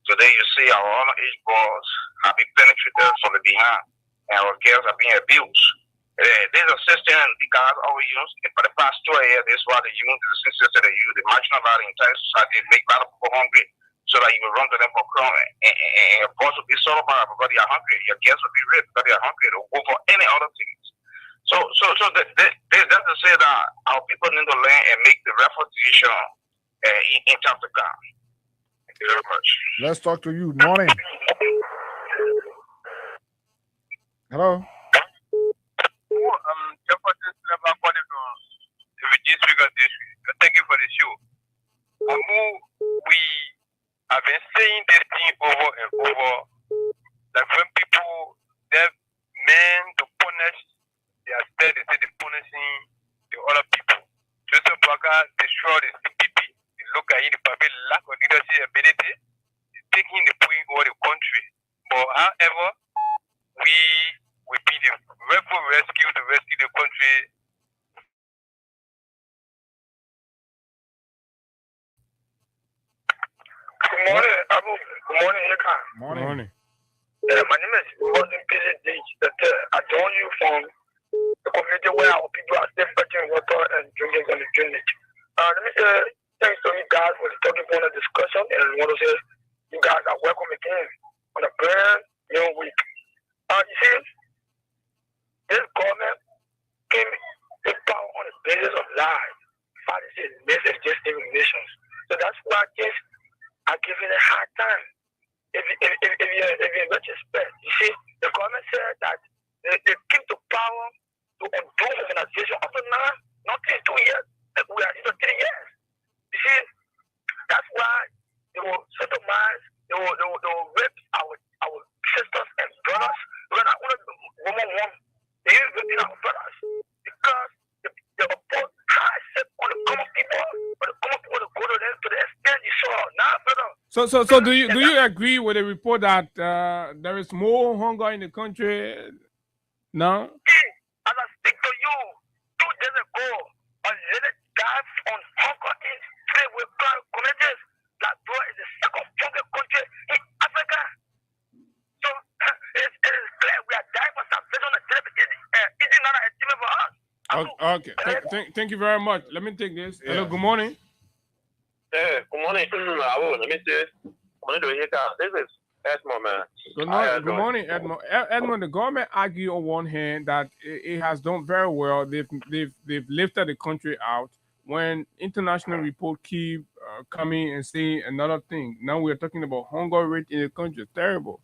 Speaker 9: Today you see our underage boys have been penetrated from the behind, and our girls are being abused. There's a system the guys always use. For the past 2 years, this is what they use. This is the system they use. They marginalize the entire society, make a lot of people hungry, so that you will run to them for crime. And your boys will be sold about because they are hungry. Your girls will be raped because they are hungry. They'll go for any other things. So that's to say that our people need to learn and make the refutation in Africa. Thank you very much.
Speaker 7: Let's talk to you. Morning. Hello.
Speaker 9: Thank you for the show. We have been saying this thing over and over. That when people, they're meant to punish, they are said they say they're punishing the other people. Joseph Baka destroyed the CPP. They look at it, the public lack of leadership ability. It's taking the point over the country. But however, we will be the rightful rescue to rescue the country. Good morning, Abu. Good morning, Eka.
Speaker 6: Morning.
Speaker 9: My name is Wasn't PhD. I join you from the community where our people are still fetching water and drinking on the drainage. Let me say thanks to you guys for the talking point of discussion, and I want to say you guys are welcome again on a brand new week. You see, this government came to power on the basis of lies, fallacies, myths, and discriminations. So that's why things are giving a hard time. If you retrospect, you see, the government said that they came to power to undo organization up to now, not in 2 years, we are into 3 years. You see, that's why they will sodomize, they will rape our sisters and brothers. When I want to woman one, they use raping our brothers because they oppose high set on the common people, but the common people go to them to the extent you saw. Now, brother.
Speaker 6: So do you agree with the report that there is more hunger in the country now?
Speaker 9: As I speak to you, 2 days ago, a lady died on hunger in three communities. That is the second strongest country in Africa. So it is clear we are dying for salvation on television. It is not an achievement for us.
Speaker 6: Okay. Thank you very much. Let me take this. Yeah. Hello, good morning.
Speaker 10: Hey, good morning. Let me see. This is Edmond, man.
Speaker 6: Good morning, Edmond. Edmond, the government argue on one hand that it has done very well. They've lifted the country out. When international report keep coming and saying another thing. Now we're talking about hunger rate in the country. Terrible.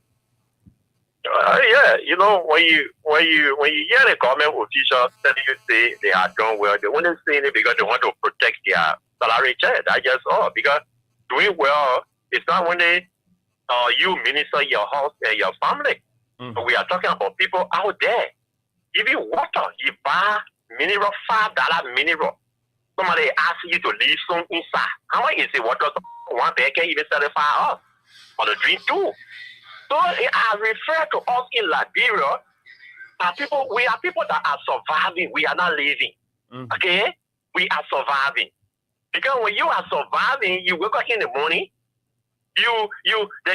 Speaker 10: Yeah, you know, when you hear the government officials telling you say they are doing well, they want to say it because they want to protect their salary check. I guess because doing well is not only you minister your house and your family. But we are talking about people out there. Give you water, you buy mineral $5 mineral. Somebody ask you to leave some inside. How much is it? Water? One bag can even satisfy us for the drink too. So I refer to us in Liberia. We are people that are surviving. We are not living. Okay? We are surviving. Because when you are surviving, you wake up in the morning, there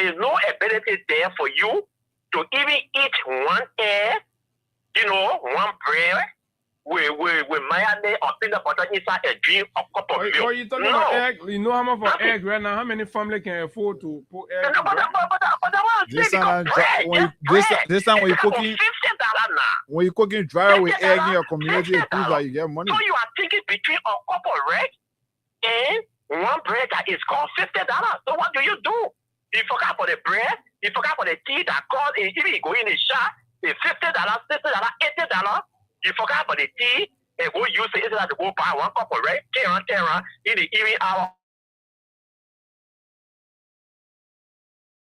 Speaker 10: is no ability there for you to even eat one egg, one bread with mayonnaise or peanut butter inside a drink or cup of milk.
Speaker 6: Are you talking about egg? You know how much for egg right now? How many family can afford to put egg?
Speaker 7: This time when you're cooking dry with egg in your community, it proves that you get money.
Speaker 9: So you are thinking between a cup of egg and one bread that is called $50. So what do? You forgot for the bread, you forgot for the tea that cost, even you go in the shop, it's $50, $60, $80. You forgot for the tea and go use it to go buy one cup of rice, Terra, in the evening hour.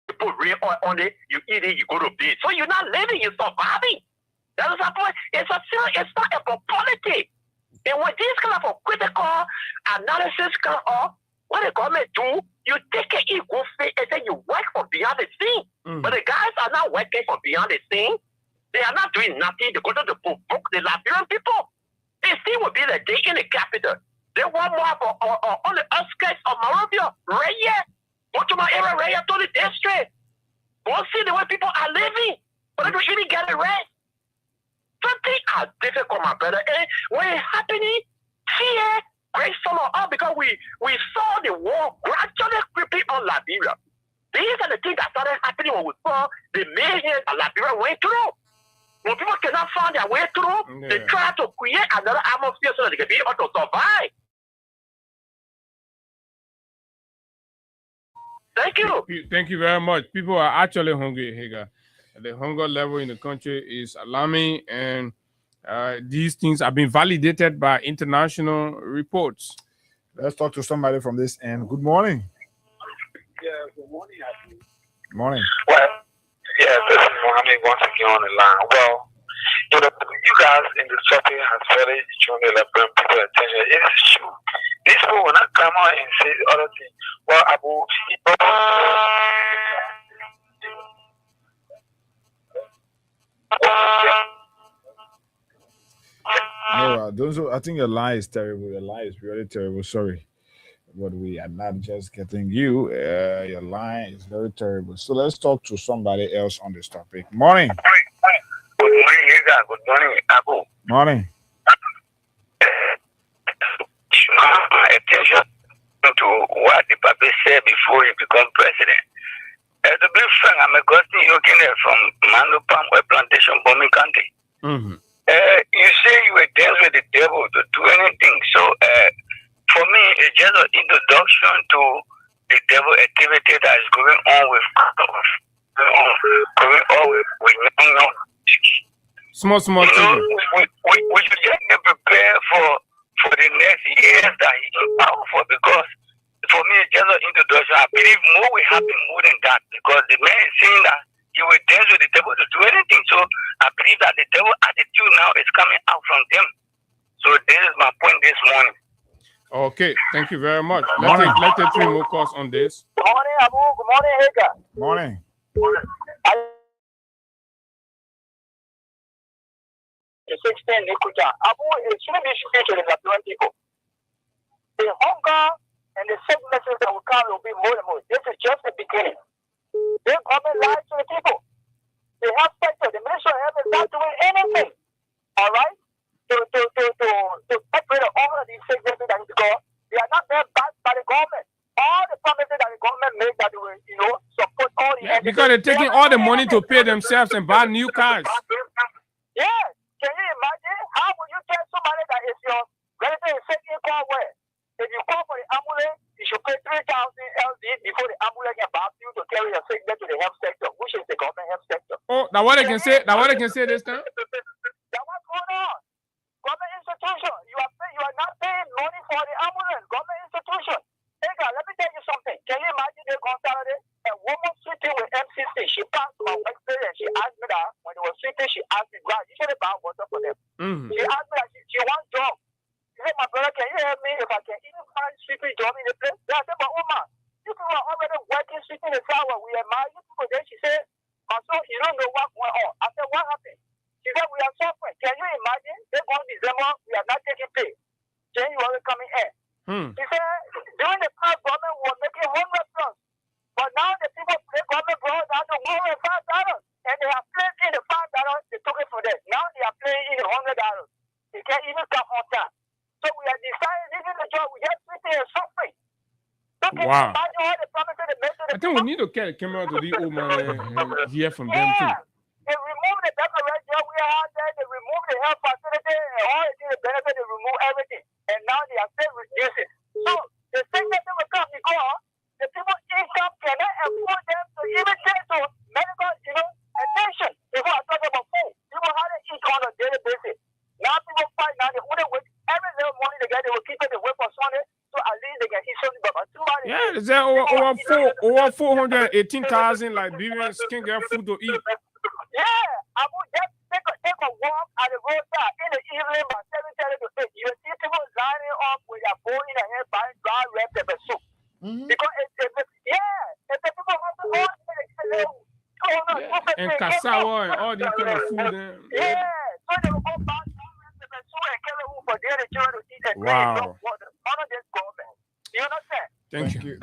Speaker 9: You put real oil on it, you eat it, you go to bed. So you're not living, you're surviving. That is the point. It's not about politics. And when this kind of critical analysis come up, what the government do, you take it, you go fit, and then you work for beyond the scene. But the guys are not working for beyond the scene. They are not doing nothing. They go to the book, the Liberian people. It still will be the day in the capital. They want more for on the outskirts of Monrovia, right here. Go to my area, right here, to the district. Go see the way people are living. But they don't even get it right. Something are difficult, my brother. And when it's happening, fear great some of us because we saw the war gradually creeping on Liberia. These are the things that started happening when we saw the mayhem that Liberia went through. When people cannot find their way through, they try to create another atmosphere so that they can be able to survive. Thank you.
Speaker 6: Thank you very much. People are actually hungry, Hagar. The hunger level in the country is alarming, and these things have been validated by international reports.
Speaker 7: Let's talk to somebody from this end. Good morning.
Speaker 11: Yeah, good morning.
Speaker 7: Morning.
Speaker 11: Well, yeah, this is Mohammed once again on the line. Well, you guys in the topic has really shown the Liberian people attention. It is true. These people will not come out and say other things. Well,
Speaker 7: I think your line is terrible. Your line is really terrible. Sorry. But we are not just getting you. Your line is very terrible. So let's talk to somebody else on this topic. Morning.
Speaker 11: Good morning, you guys. Good morning, Abu.
Speaker 7: Morning.
Speaker 11: Attention to what the Papa said before he become president. As a brief friend, I'm a Gustin Yokine from Mando Palm Oil Plantation, Bombing County. You say you were dancing with the devil to do anything. So, for me, it's just an introduction to the devil activity that is going on with young.
Speaker 6: Small children.
Speaker 11: We should just get prepared for the next years that he is powerful, because for me, it's just an introduction. I believe more will happen more than that, because the man is saying that you will dance with the devil to do anything. So I believe that the devil attitude now is coming out from them. So this is my point this morning.
Speaker 6: Okay, thank you very much. Let's take 3 more calls on this.
Speaker 9: Good morning, Abu. Good morning, Hager.
Speaker 7: Morning.
Speaker 9: The 16 Nikuja. Abu is really speaking to the Black people. The hunger and the sicknesses that will come will be more and more. This is just the beginning. The government lies to the people. The health sector, the Ministry of Health is not doing anything. All right? To get rid of all of these sicknesses that is gone. They are not there backed by the government. All the promises that the government made that they will, support all the
Speaker 6: because they're taking all the money to pay themselves and buy new cars.
Speaker 9: Yes. Can you imagine? How will you tell somebody that if your relative is sick in call where? If you call for the ambulance, you should pay 3,000 LD before the ambulance can back you to carry your sickness to the health sector, which is the government health sector.
Speaker 6: Oh, now what they can say? Now what they can say this time?
Speaker 9: That's what's going on. Government institution, you are not paying money for the ambulance. Government institution. Hey God, let me tell you something. Can you imagine they on Saturday? A woman sitting with MCC. She passed my experience. She asked me that when they were sitting, she asked me, God, you should have bought water for them.
Speaker 6: Mm-hmm.
Speaker 9: She asked me that she wants job. She said, my brother, can you help me if I can even find sweeping job in the place? I said, but woman, you people are already working sweeping the flower. We admire you people. Then she said, my son, you don't know what's going on. I said, what happened? She said, we are suffering. Can you imagine? They go in December, we are not taking pay. January coming in. She said, during the past, government was making 100 plus. But now the people, the government brought down to $105. And they are paying in the $5, they took it from them. Now they are paying in the $100. They can't even come on time. So we are deciding this is the job. We just sitting and suffering. So can you imagine all the promises they made to the
Speaker 6: I think we need to carry the camera to the old man and hear from them too.
Speaker 9: They remove the decoration job we had there, they remove the health facility, and all the benefit, they remove everything. And now they are still reducing. So the thing that they will come because the people's income cannot afford them to even take to medical, attention. Before I talk about food, people have to eat on a daily basis. Now people fight now, they only wait every little money they get, they will keep it away from Sunday, so at least they can eat something. But somebody,
Speaker 6: is there over 418,000 Liberians can get food to eat?
Speaker 9: Yeah, I would just take a walk at the roadside in the evening by 7:30 to 8. You see people lining up with their bowl in their hand buying dry red pepper soup. Because if the people want to go
Speaker 6: and cassava and all these kind of food.
Speaker 9: So they will go buy dry red pepper soup and carry home for their children to eat and drink honor this government. You understand?
Speaker 6: Thank you.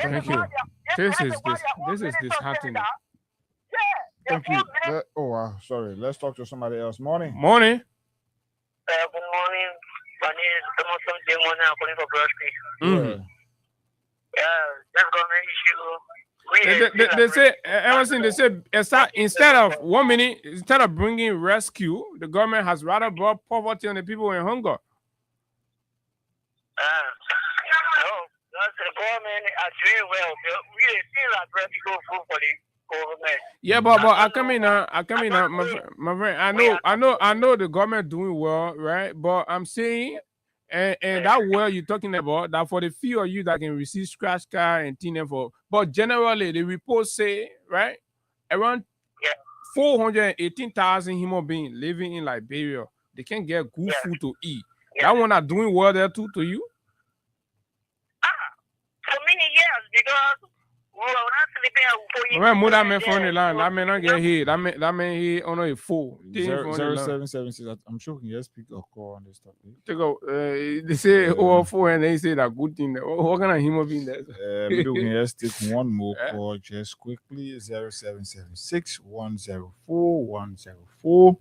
Speaker 6: This is disheartening.
Speaker 7: Thank you. Sorry. Let's talk to somebody else. Morning.
Speaker 9: Good morning. My name is Emerson Demon. I'm calling for Brush Creek. That's government issue.
Speaker 6: They say everything. They say instead of 1 minute, instead of bringing rescue, the government has rather brought poverty on the people in hunger.
Speaker 9: No, that's the government are doing well. We feel like people food for the government.
Speaker 6: Yeah, but I come in now, my friend. I know the government doing well, right? But I'm saying, and that well you're talking about, that for the few of you that can receive scratch card and thing for, but generally the reports say, right, around 418,000 human beings living in Liberia, they can't get good food to eat. That one are doing well there too to you?
Speaker 9: For many years, because we were not sleeping.
Speaker 6: When move that man from the line, that man not get hit. That man he on a full.
Speaker 7: 0776. I'm sure we can just pick a call on this topic.
Speaker 6: They say over 4 and they say that good thing. What kind of human being that?
Speaker 7: We can just take one more call just quickly. 0776 104 104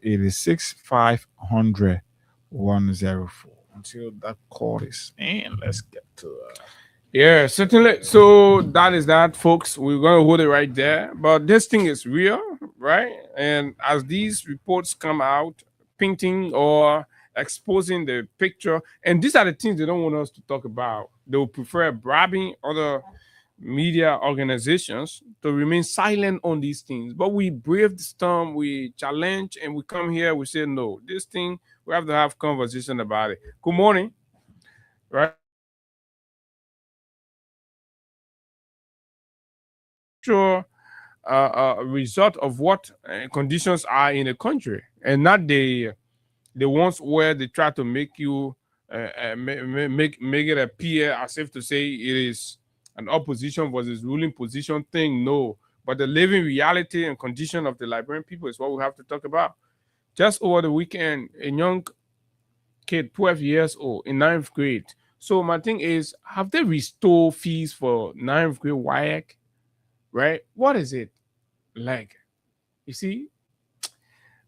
Speaker 7: 086 500 104. Until that call is in, let's get to
Speaker 6: yeah, certainly. So that is that, folks. We're gonna hold it right there. But this thing is real, right? And as these reports come out, painting or exposing the picture, and these are the things they don't want us to talk about. They will prefer bribing other media organizations to remain silent on these things. But we brave the storm, we challenge, and we come here, we say no. This thing, we have to have conversation about it. Good morning. Right? Sure, a result of what conditions are in the country, and not the ones where they try to make you make it appear as if to say it is an opposition versus ruling position thing. No, but the living reality and condition of the Liberian people is what we have to talk about. Just over the weekend, a young kid, 12 years old, in 9th grade. So my thing is, have they restored fees for 9th grade WAEC? Right? What is it like? You see?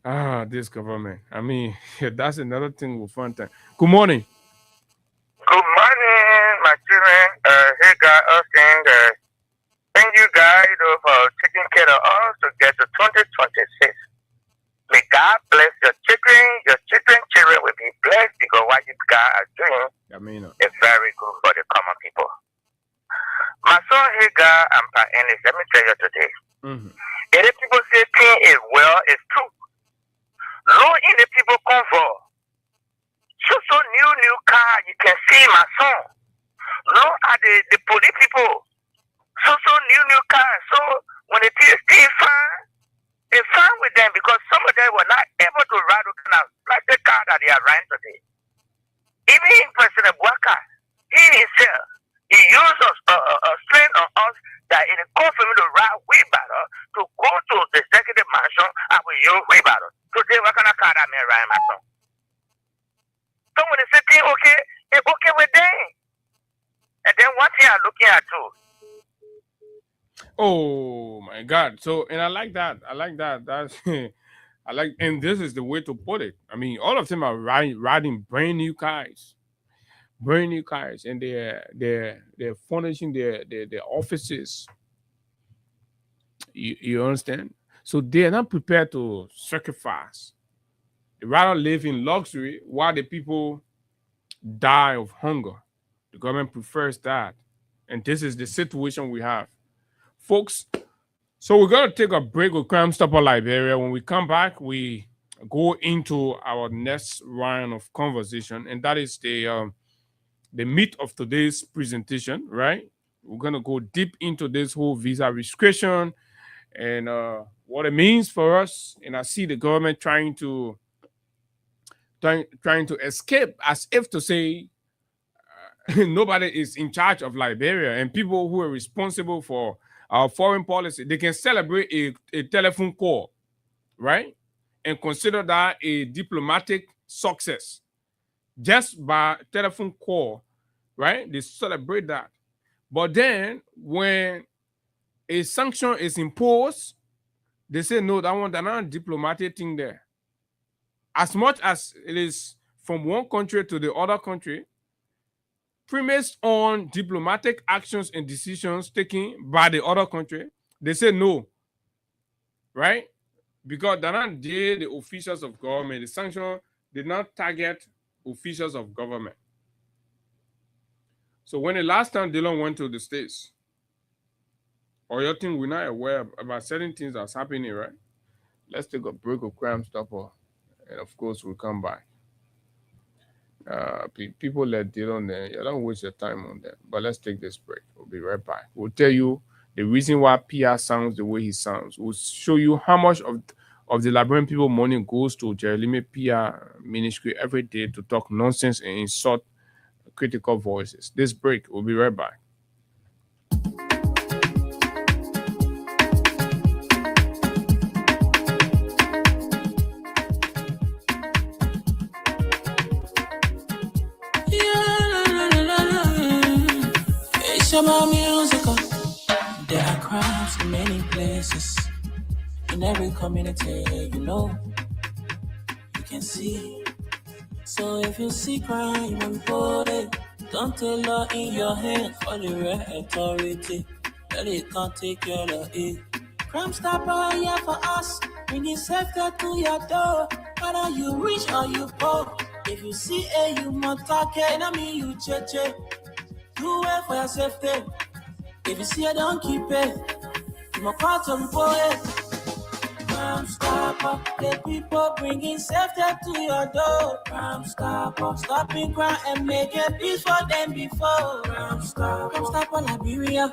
Speaker 6: This government. I mean, that's another thing we'll find time. Good morning.
Speaker 9: Good morning, my children. Hey, guys, thank you guys for taking care of us to get to 2026. May God bless your children. Your children will be blessed because what you guys are doing is very good for the common people. My son Hagar and Pa Ennis, let me tell you today. If people say thing is well, it's true. Low in the people convoy. So new car, you can see my son. Low at the police people. So new car. So when it is still fine, it's fine with them because some of them were not able to ride like the car that they are riding today. Even President Bouaka, he himself, he used a strain on us that it is good for me to ride wheelbarrow to go to the executive mansion and we use wheelbarrow. Today, what kind of car that man riding my son? So when they say thing okay, it's okay with them. And then what they are looking at too.
Speaker 6: Oh my God! So, and I like that. That's I like, and this is the way to put it. I mean, all of them are riding brand new cars, and they're furnishing their offices. You understand? So they are not prepared to sacrifice. They rather live in luxury while the people die of hunger. The government prefers that, and this is the situation we have. Folks, so we're going to take a break with Crime Stopper Liberia. When we come back, we go into our next round of conversation, and that is the meat of today's presentation, right? We're going to go deep into this whole visa restriction and what it means for us. And I see the government trying to escape as if to say nobody is in charge of Liberia, and people who are responsible for our foreign policy, they can celebrate a telephone call, right? And consider that a diplomatic success. Just by telephone call, right? They celebrate that. But then when a sanction is imposed, they say, no, that one, they're not a diplomatic thing there. As much as it is from one country to the other country, premised on diplomatic actions and decisions taken by the other country, they say no, right? Because they're not the officials of government. The sanction did not target officials of government. So when the last time Dylan went to the States, or you think we're not aware about certain things that's happening, right? Let's take a break of Crime Stopper, and of course we'll come back. People let Dylan there. You don't waste your time on that. But let's take this break. We'll be right back. We'll tell you the reason why PR sounds the way he sounds. We'll show you how much of the Liberian people money goes to Jeremy PR ministry every day to talk nonsense and insult critical voices. This break. We'll be right back.
Speaker 12: About musical. There are crimes in many places, in every community, you can see. So if you see crime, report it. Don't take law in your hand for the right authority. That it can't take care of it. Crime Stopper here for us. Bring it safety to your door. Whether you rich or you poor. If you see you must talk it. I mean you cheche. Do it for your safety. If you see it, don't keep it. You must call to report it. Crime Stopper, the people bringing safety to your door. Crime Stopper, stopping crime and making peace for them before. Crime Stopper, Liberia,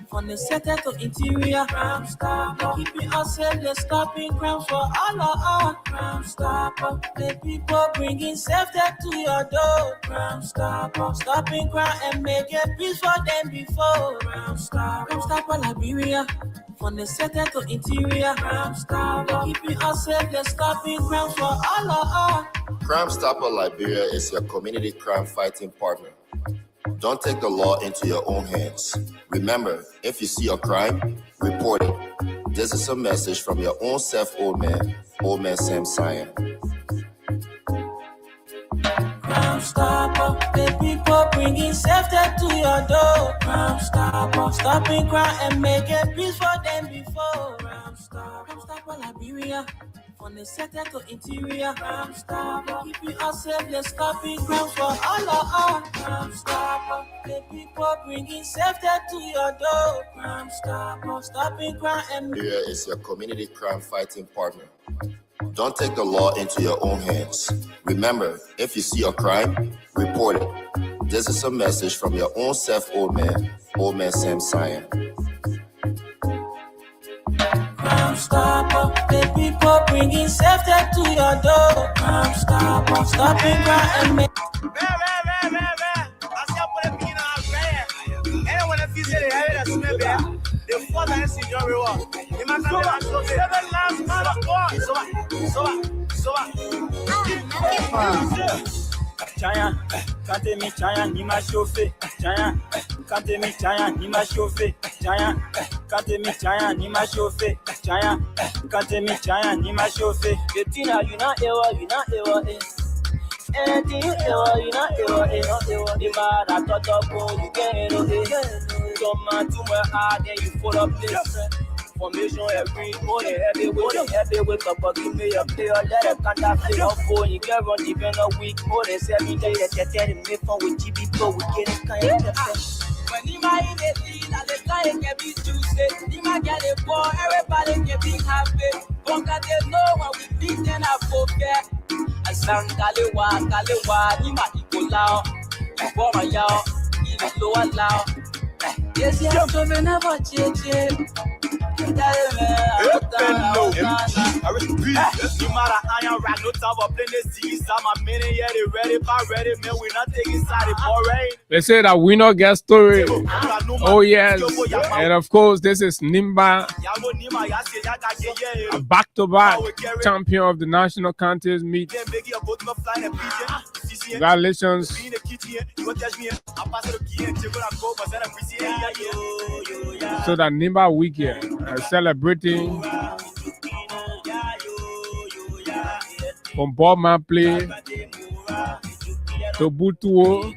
Speaker 12: from the center to interior. Crime Stopper, keeping us safe, they're stopping crime for all of us. Crime Stopper, the people bringing safety to your door. Crime Stopper, stopping crime and making peace for them before. Crime Stopper, Liberia, from the center to interior. Crime Stopper, keeping us safe, they're stopping crime for all of us.
Speaker 13: Crime Stopper Liberia is your community crime fighting partner. Don't take the law into your own hands. Remember, if you see a crime, report it. This is a message from your own self, Old Man Sam Cyan.
Speaker 12: Crime Stopper, the people bringing safety to your door. Crime Stopper, stopping crime and making peace for them before. Crime Stopper, Liberia, from the center to interior. Crime Stopper, keeping us safe, they're stopping crime for all of us. Crime Stopper, the people bringing safety to your door. Crime Stopper, stopping crime and
Speaker 13: Liberia is your community crime fighting partner. Don't take the law into your own hands. Remember, if you see a crime, report it. This is a message from your own self, Old Man Sam Cyan.
Speaker 12: Crime Stopper, the people bringing safety to your door. Crime Stopper, stopping crime and making.
Speaker 5: Chaya, kante mi chaya ni ma chauffer. Chaya, kante mi chaya ni ma chauffer. Chaya, kante mi chaya ni ma chauffer. Chaya, kante mi chaya ni ma chauffer. Betina, you not ever, anything you not ever, the man I thought of, you get it, come on to my heart, then you full of this. Formation every morning, every wake up, but give me a player, let a contact play on phone. You can run even a week, more than 7 days, that you're telling me from with GB Pro, we get it kind of when you might in the lead, and the client can be Tuesday, you might get it for everybody can be happy. Bunga they know when we beat then I forget. I sang Kalewa, you might equal loud, you for my y'all, even lower loud. Yes, yes, so we never change it. No matter iron rack, no time for playing this disease. I'm a minute, yeah, they ready, man. We're not taking side of already.
Speaker 6: They say that we not get story. Oh yes, and of course this is Nimba, a back-to-back champion of the national contest meet. Congratulations. So that Nimba weekend celebrating from Bob Marley to Butuo,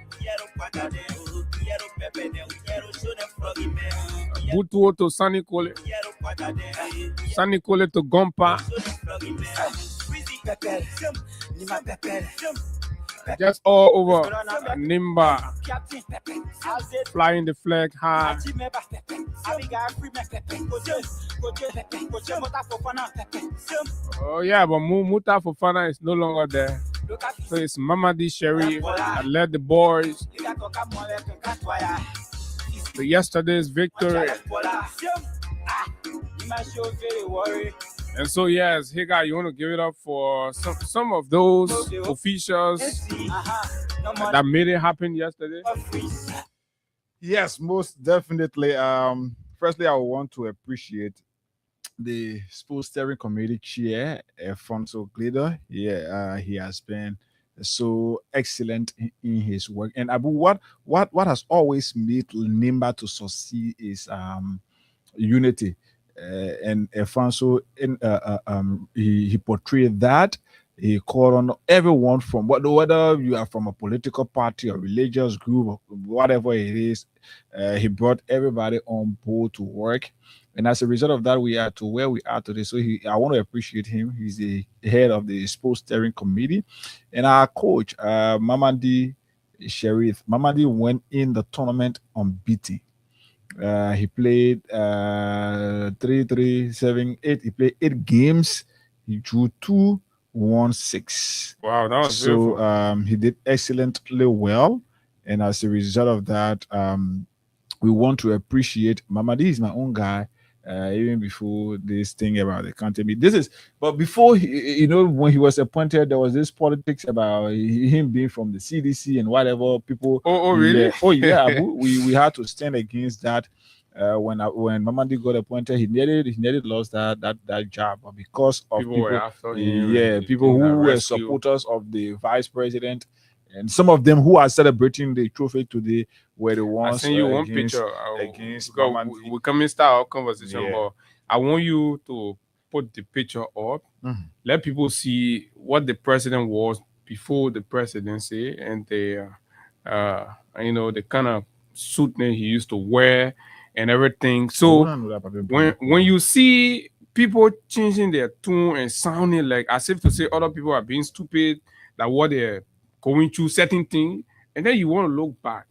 Speaker 6: Butuo to Sunny Kole to Gompa. Just all over Nimba, flying the flag high. Oh yeah, but Muta Fofana is no longer there. So it's Mamadi Sherif that led the boys to yesterday's victory. And so yes, hey guy, you want to give it up for some of those officials that made it happen yesterday?
Speaker 7: Yes, most definitely. Firstly, I want to appreciate the sports steering committee chair, Alfonso Glider. Yeah, he has been so excellent in his work. And Abu, what has always made Nimba to succeed is unity. And Alfonso, he portrayed that. He called on everyone from whether you are from a political party or religious group or whatever it is. He brought everybody on board to work, and as a result of that, we are to where we are today. So I want to appreciate him. He's the head of the sports steering committee, and our coach, Mamadi Sherif. Mamadi went in the tournament unbeaten. He played 3, 3, 7, 8. He played 8 games. He drew 2, won 6.
Speaker 6: Wow, that was
Speaker 7: so
Speaker 6: beautiful.
Speaker 7: he did excellently well, and as a result of that, we want to appreciate Mamadi is my own guy. Even before this thing about the county, but before when he was appointed, there was this politics about him being from the CDC and whatever. People,
Speaker 6: really?
Speaker 7: Yeah, Abu, we had to stand against that. When Mamadi got appointed, he nearly lost that job, but because of
Speaker 6: People were after him,
Speaker 7: people who were supporters of the vice president. And some of them who are celebrating the trophy today were the ones.
Speaker 6: I sent you one picture against. We coming start our conversation, but I want you to put the picture up. Let people see what the president was before the presidency, and the the kind of suit that he used to wear and everything. So when you see people changing their tone and sounding like as if to say other people are being stupid, like what they're going through certain things, and then you want to look back.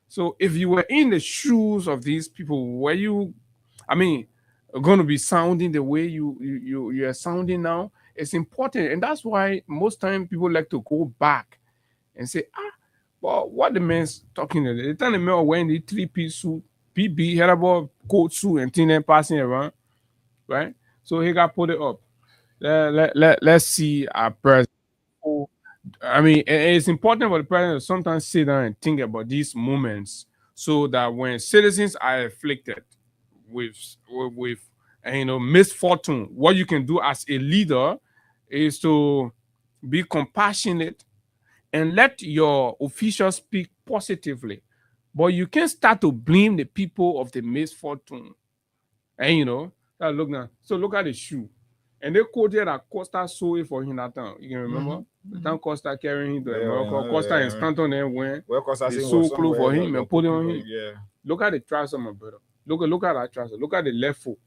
Speaker 6: So if you were in the shoes of these people, were you, going to be sounding the way you are sounding now? It's important, and that's why most time people like to go back and say, well, what the man's talking about? The time the man wearing the 3-piece suit, PB, had about coat suit and thing, passing around, right? So he got put it up. Let's see our president. It's important for the president to sometimes sit down and think about these moments, so that when citizens are afflicted with misfortune, what you can do as a leader is to be compassionate and let your officials speak positively. But you can't start to blame the people of the misfortune. And look now. So look at the shoe. And they quoted that Costa sold it for him that time. You can remember? The time Costa carrying him to America. Costa and Stanton then went. They sold clothes for him and put it on him. Yeah. Look at the trouser, my brother. Look at that trouser. Look at the left foot.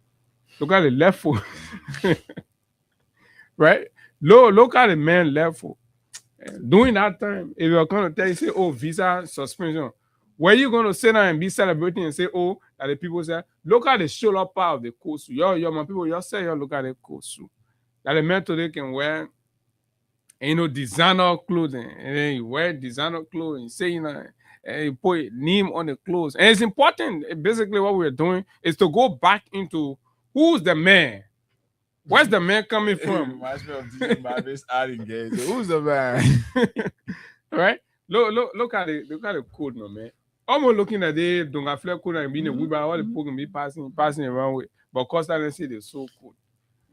Speaker 6: Look at the left foot. Right? Look at the man left foot. During that time, if you're going to tell you, say, visa suspension, were you going to sit down and be celebrating and say, that the people say, look at the shoulder part of the coat suit. Yo, my people, you say, look at the coat suit. That the man today can wear, designer clothing. And then you wear designer clothing. Say, and you put name on the clothes. And it's important. Basically, what we're doing is to go back into who's the man. Where's the man coming from?
Speaker 7: Reminds me of DJ Marvis adding gays. Who's the man?
Speaker 6: Right? Look at the code, my man. Almost looking at the Dunga Flare code and being a weaver, all the program be passing around with. But Costa didn't say they're so cool.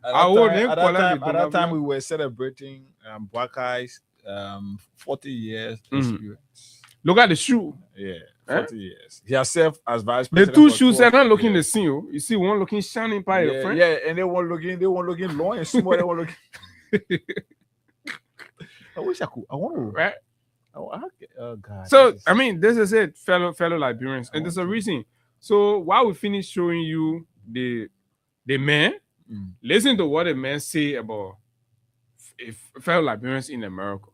Speaker 7: At that time, we were celebrating Buakai's 40 years experience.
Speaker 6: Look at the shoe.
Speaker 7: Yeah, 40 years. He has served as vice
Speaker 6: president. The two shoes are not looking the same. You see one looking shining by your friend.
Speaker 7: Yeah, and they weren't looking long and small. They weren't looking. I wish I could. I want to.
Speaker 6: Right.
Speaker 7: God.
Speaker 6: So this is it, fellow Liberians, and there's a reason. So while we finish showing you the man, listen to what the man say about fellow Liberians in America.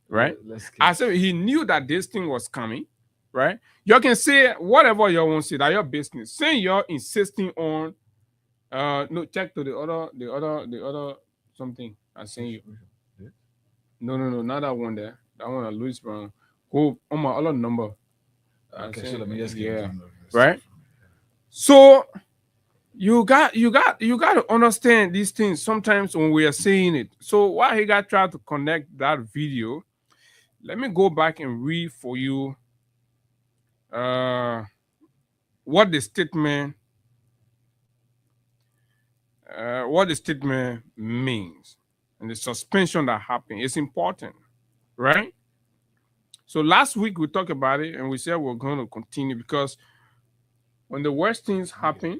Speaker 6: Right? I said he knew that this thing was coming, right? You can say whatever you want to say, that your business. Say you're insisting on check to the other something I sent you. No, not that one there. That one Louis Brown. Go on my other number.
Speaker 7: Okay, so let me just get
Speaker 6: right. So you got to understand these things sometimes when we are saying it. So while he got tried to connect that video, let me go back and read for you what the statement means and the suspension that happened. It's important, right? So last week we talked about it and we said we're going to continue because when the worst things happen,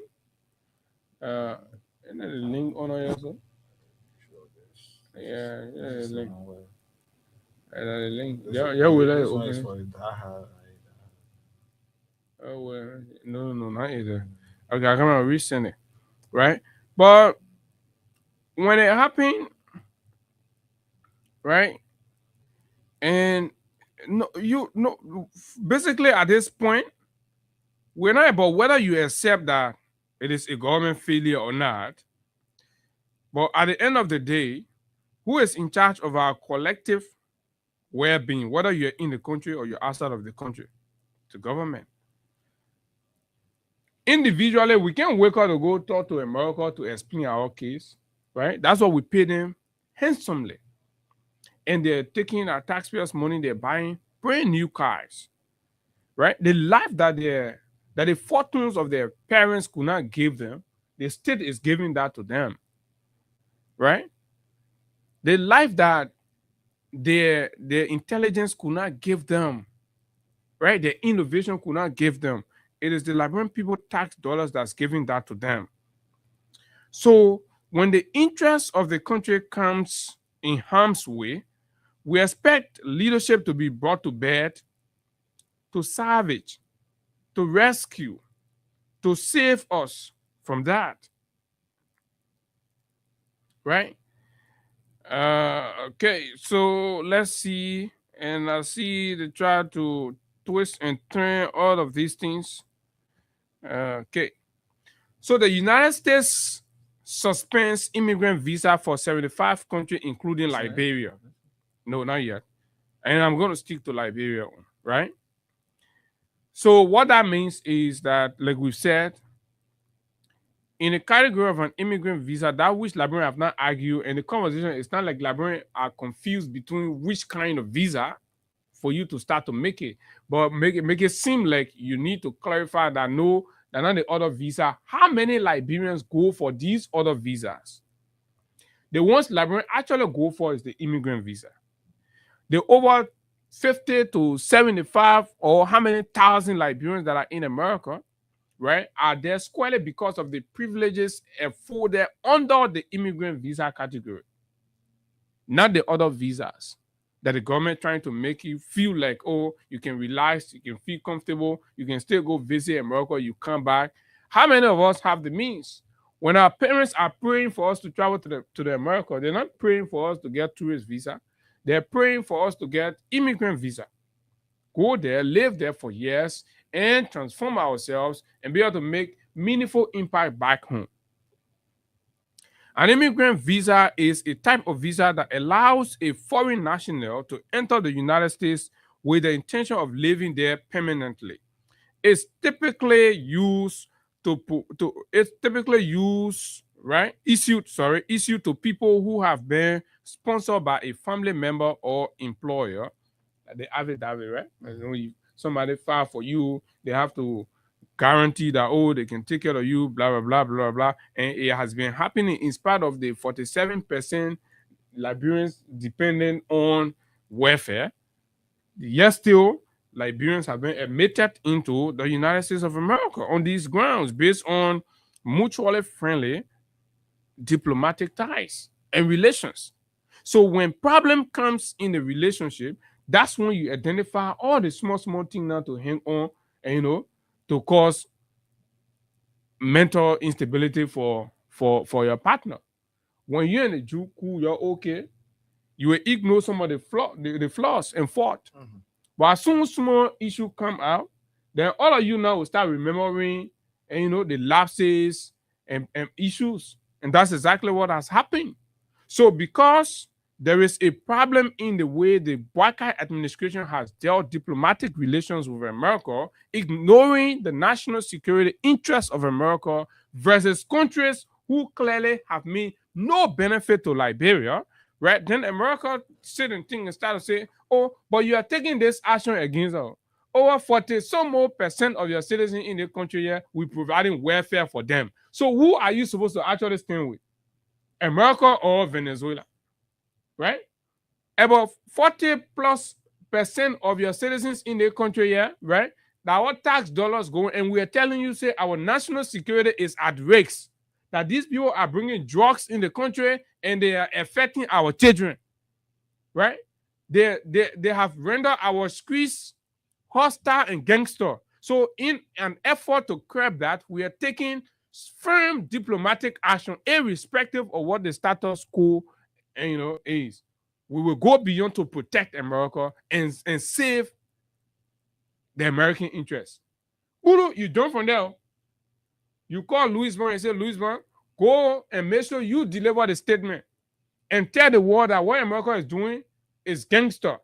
Speaker 6: isn't there a link on our also? Yeah, link. Link. Yeah, we like okay. Oh well, no, not either. Okay, I come and resend it, right? But when it happened, right, and basically at this point, we're not about whether you accept that it is a government failure or not. But at the end of the day, who is in charge of our collective well-being, whether you're in the country or you're outside of the country? The government. Individually, we can't wake up to go talk to America to explain our case, right? That's what we pay them handsomely. And they're taking our taxpayers' money, they're buying brand new cars, right? The life that the fortunes of their parents could not give them, the state is giving that to them, right? The life that their intelligence could not give them, right? Their innovation could not give them. It is the Liberian people tax dollars that's giving that to them. So when the interest of the country comes in harm's way, we expect leadership to be brought to bed to salvage, to rescue, to save us from that. Right? Okay, so let's see. And I see they try to twist and turn all of these things. Okay. So the United States suspends immigrant visa for 75 countries, including Liberia. No, not yet. And I'm going to stick to Liberia, right? So what that means is that, like we've said, in the category of an immigrant visa, that which Liberians have not argued, and the conversation, it's not like Liberians are confused between which kind of visa for you to start to make it, but make it seem like you need to clarify that no, they're not the other visa. How many Liberians go for these other visas? The ones Liberians actually go for is the immigrant visa. The over 50 to 75 or how many thousand Liberians that are in America, right, are there squarely because of the privileges afforded under the immigrant visa category, not the other visas that the government trying to make you feel like, oh, you can relax, you can feel comfortable, you can still go visit America, you come back. How many of us have the means? When our parents are praying for us to travel to the America, they're not praying for us to get tourist visa. They're praying for us to get immigrant visa. Go there, live there for years, and transform ourselves and be able to make meaningful impact back home. An immigrant visa is a type of visa that allows a foreign national to enter the United States with the intention of living there permanently. It's typically used issued to people who have been sponsored by a family member or employer. They have it that way, right? If somebody file for you, they have to guarantee that, oh, they can take care of you, blah, blah, blah, blah, blah. And it has been happening in spite of the 47% Liberians dependent on welfare. Yet still, Liberians have been admitted into the United States of America on these grounds based on mutually friendly diplomatic ties and relations. So when problem comes in the relationship, that's when you identify all the small things now to hang on and, to cause mental instability for your partner. When you're in the juku, you're okay. You will ignore some of the flaws and fault. Mm-hmm. But as soon as small issue come out, then all of you now will start remembering and the lapses and issues. And that's exactly what has happened. So because there is a problem in the way the Boakai administration has dealt diplomatic relations with America, ignoring the national security interests of America versus countries who clearly have made no benefit to Liberia, right? Then America sit and think and start to say, oh, but you are taking this action against us. Over 40 some more % of your citizens in the country here, we're providing welfare for them. So who are you supposed to actually stand with? America or Venezuela? Right? About 40+% of your citizens in the country here, right? Now our tax dollars going, and we are telling you, say, our national security is at risk. That these people are bringing drugs in the country and they are affecting our children, right? They have rendered our streets hostile and gangster. So in an effort to curb that, we are taking firm diplomatic action, irrespective of what the status quo is. We will go beyond to protect America and save the American interests. Uno, you jump from there. You call Louis Vuitton and say, Louis Vuitton, go and make sure you deliver the statement and tell the world that what America is doing is gangster.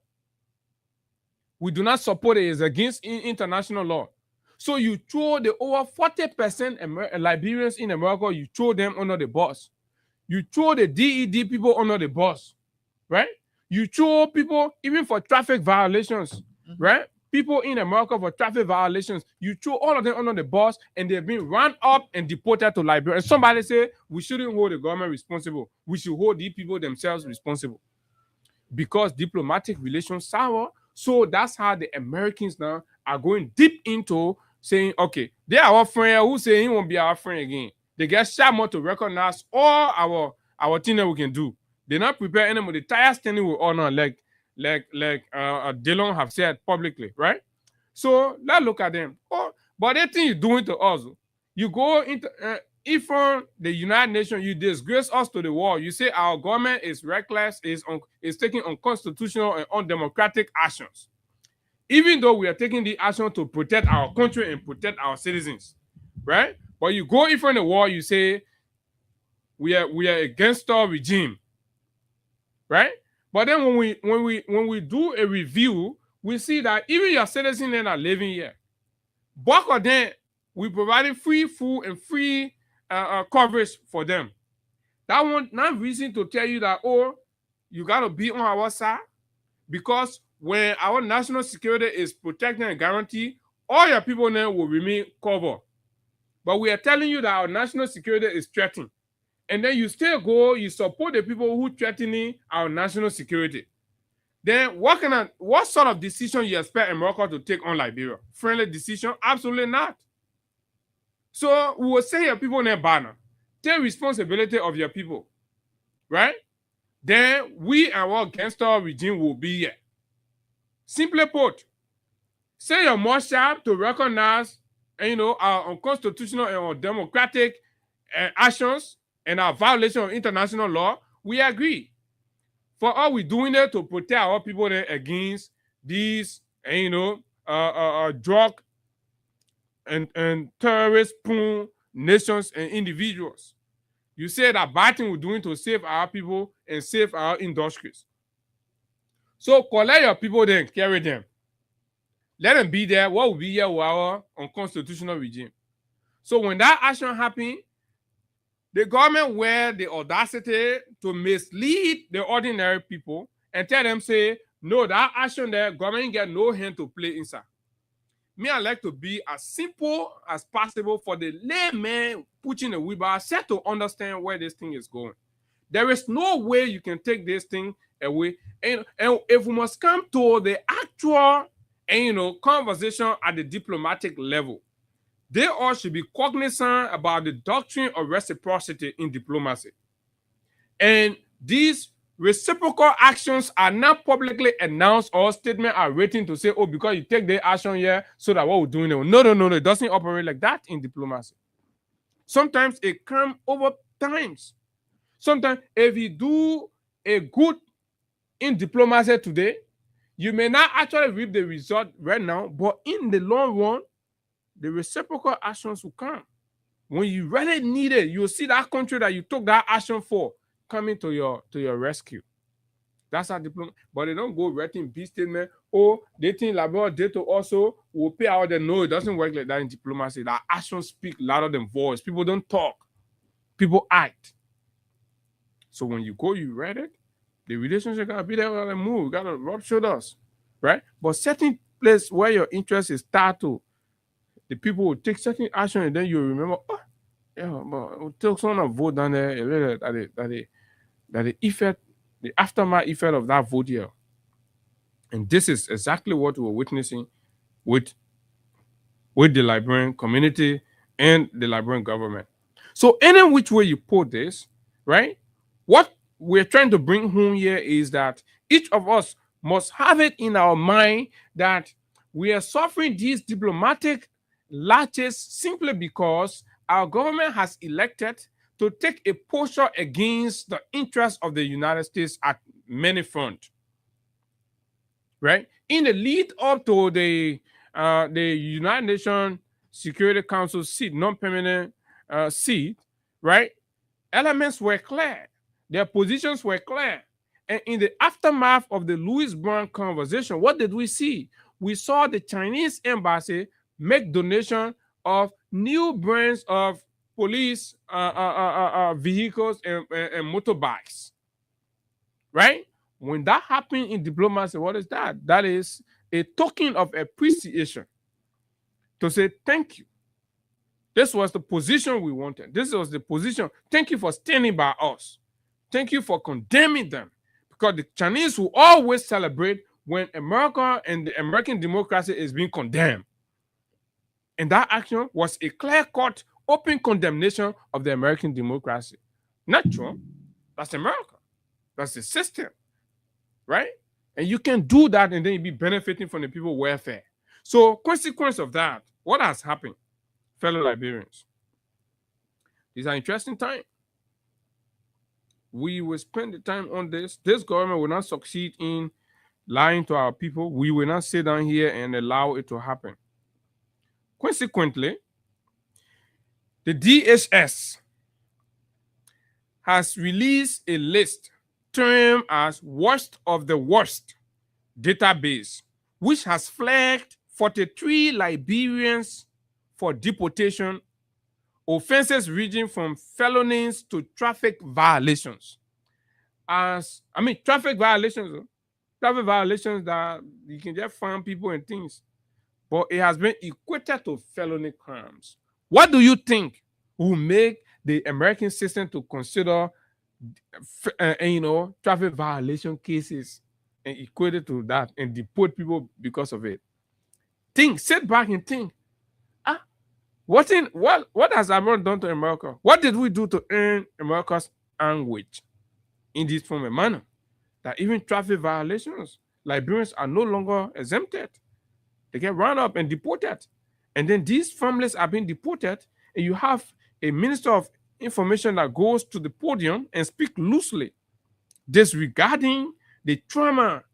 Speaker 6: We do not support it. It's against international law. So you throw the over 40% Liberians in America, you throw them under the bus. You throw the DED people under the bus, right? You throw people even for traffic violations, right? People in America for traffic violations, you throw all of them under the bus and they've been run up and deported to Liberia. And somebody say, we shouldn't hold the government responsible. We should hold these people themselves responsible. Because diplomatic relations sour. So that's how the Americans now are going deep into saying, okay, they are our friend who say he won't be our friend again. They get shot more to recognize all our thing that we can do. They're not prepared anymore. The tire standing with honor, like Dillon have said publicly, right? So let's look at them. Oh, but they think you're doing to us. You go into if from the United Nations, you disgrace us to the world. You say our government is reckless, is taking unconstitutional and undemocratic actions. Even though we are taking the action to protect our country and protect our citizens, right? But you go in front of the wall, you say we are against our regime, right? But then when we do a review, we see that even your citizens that are living here, back of them, we provided free food and free coverage for them. That one not reason to tell you that, oh, you got to be on our side, because when our national security is protected and guaranteed, all your people now will remain covered. But we are telling you that our national security is threatened. And then you still go, you support the people who threatening our national security. Then what sort of decision you expect America to take on Liberia? Friendly decision? Absolutely not. So we will say your people in a banner. Take responsibility of your people. Right? Then we and our gangster regime will be here. Simply put, say you're more sharp to recognize our unconstitutional and undemocratic actions and our violation of international law. We agree. For all we're doing it to protect our people against these, drug and terrorist nations and individuals. You say that bad thing we're doing to save our people and save our industries. So collect your people then, carry them. Let them be there. What will be here with our unconstitutional regime? So when that action happens, the government wear the audacity to mislead the ordinary people and tell them, say, no, that action there, government get no hand to play inside. Me, I like to be as simple as possible for the layman pushing the wheelbarrow set to understand where this thing is going. There is no way you can take this thing away. And if we must come to the actual conversation at the diplomatic level, they all should be cognizant about the doctrine of reciprocity in diplomacy. And these reciprocal actions are not publicly announced or statements are written to say, oh, because you take the action here, so that what we're doing. No. It doesn't operate like that in diplomacy. Sometimes it comes over times. Sometimes if you do a good in diplomacy today, you may not actually reap the result right now, but in the long run, the reciprocal actions will come. When you really need it, you'll see that country that you took that action for coming to your rescue. That's how diplomacy. But they don't go writing big statement. Oh, they think Liberia did to also will pay out. No, it doesn't work like that in diplomacy. That actions speak louder than voice. People don't talk. People act. So when you go, you read it. The relationship gotta be there. We gotta move. We gotta rub shoulders, right? But certain place where your interest is start to, the people will take certain action, and then you remember, oh, yeah, but we'll take some of vote down there, that the effect, the aftermath effect of that vote here. And this is exactly what we're witnessing with the Liberian community and the Liberian government. So any which way you put this, right? What we're trying to bring home here is that each of us must have it in our mind that we are suffering these diplomatic latches simply because our government has elected to take a posture against the interests of the United States at many fronts. Right? In the lead up to the United Nations Security Council seat, non-permanent seat, right? Elements were clear. Their positions were clear. And in the aftermath of the Louis Brown conversation, what did we see? We saw the Chinese embassy make donation of new brands of police vehicles and motorbikes, right? When that happened in diplomacy, what is that? That is a token of appreciation to say thank you. This was the position we wanted. This was the position. Thank you for standing by us. Thank you for condemning them. Because the Chinese will always celebrate when America and the American democracy is being condemned. And that action was a clear-cut, open condemnation of the American democracy. Not Trump. That's America. That's the system. Right? And you can do that and then you'll be benefiting from the people's welfare. So, consequence of that, what has happened, fellow Liberians? These are interesting times. We will spend the time on this. This government will not succeed in lying to our people. We will not sit down here and allow it to happen. Consequently, the DHS has released a list termed as worst of the worst database, which has flagged 43 Liberians for deportation, offenses ranging from felonies to traffic violations. Traffic violations that you can just find people and things, but it has been equated to felony crimes. What do you think will make the American system to consider, traffic violation cases and equate it to that and deport people because of it? Sit back and think. What has America done to America? What did we do to earn America's language in this form of manner? That even traffic violations, Liberians are no longer exempted. They get run up and deported. And then these families are being deported, and you have a minister of information that goes to the podium and speaks loosely, disregarding the trauma,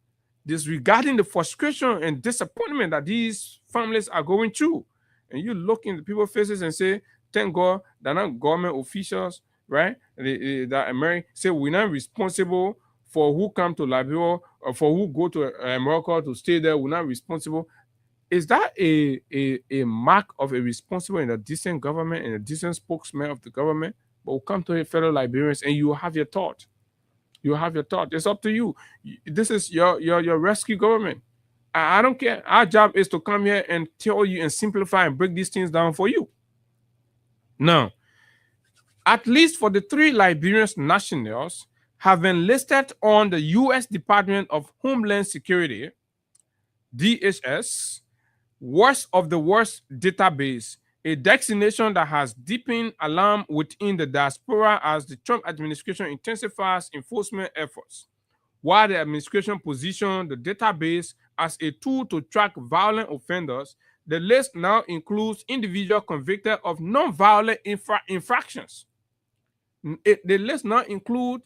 Speaker 6: disregarding the frustration and disappointment that these families are going through. And you look in the people's faces and say, thank God they're not government officials, right? That America say we're not responsible for who come to Liberia or for who go to America to stay there. We're not responsible. Is that a mark of a responsible and a decent government and a decent spokesman of the government? But we'll come to it, fellow Liberians, and you will have your thought. You will have your thought. It's up to you. This is your rescue government. I don't care. Our job is to come here and tell you and simplify and break these things down for you. Now, at least for the 3 Liberian nationals have been listed on the U.S. Department of Homeland Security, DHS, worst of the worst database, a designation that has deepened alarm within the diaspora as the Trump administration intensifies enforcement efforts. While the administration positioned the database as a tool to track violent offenders, the list now includes individuals convicted of non-violent infractions. The list now includes,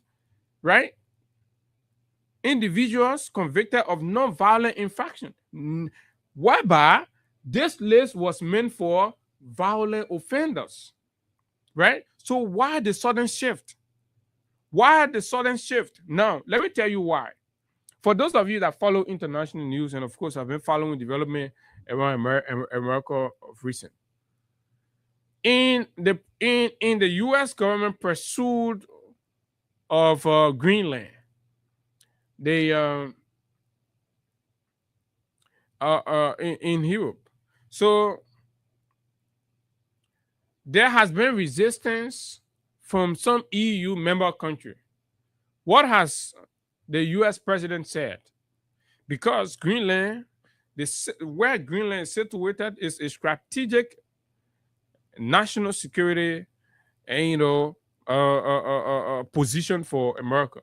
Speaker 6: right, individuals convicted of non-violent infraction, whereby this list was meant for violent offenders, right? So why the sudden shift? Why the sudden shift? Now, let me tell you why. For those of you that follow international news and, of course, have been following development around America of recent, in the U.S. government pursuit of Greenland, they in Europe, so there has been resistance from some EU member country. What has the U.S. president said? Because Greenland, where Greenland is situated, is a strategic national security and position for America.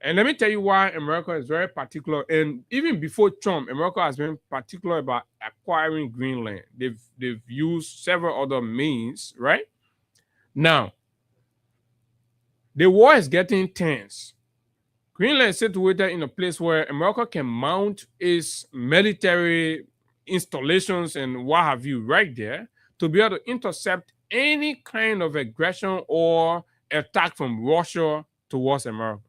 Speaker 6: And let me tell you why America is very particular. And even before Trump, America has been particular about acquiring Greenland. They've used several other means, right? Now, the war is getting tense. Greenland is situated in a place where America can mount its military installations and what have you right there to be able to intercept any kind of aggression or attack from Russia towards America.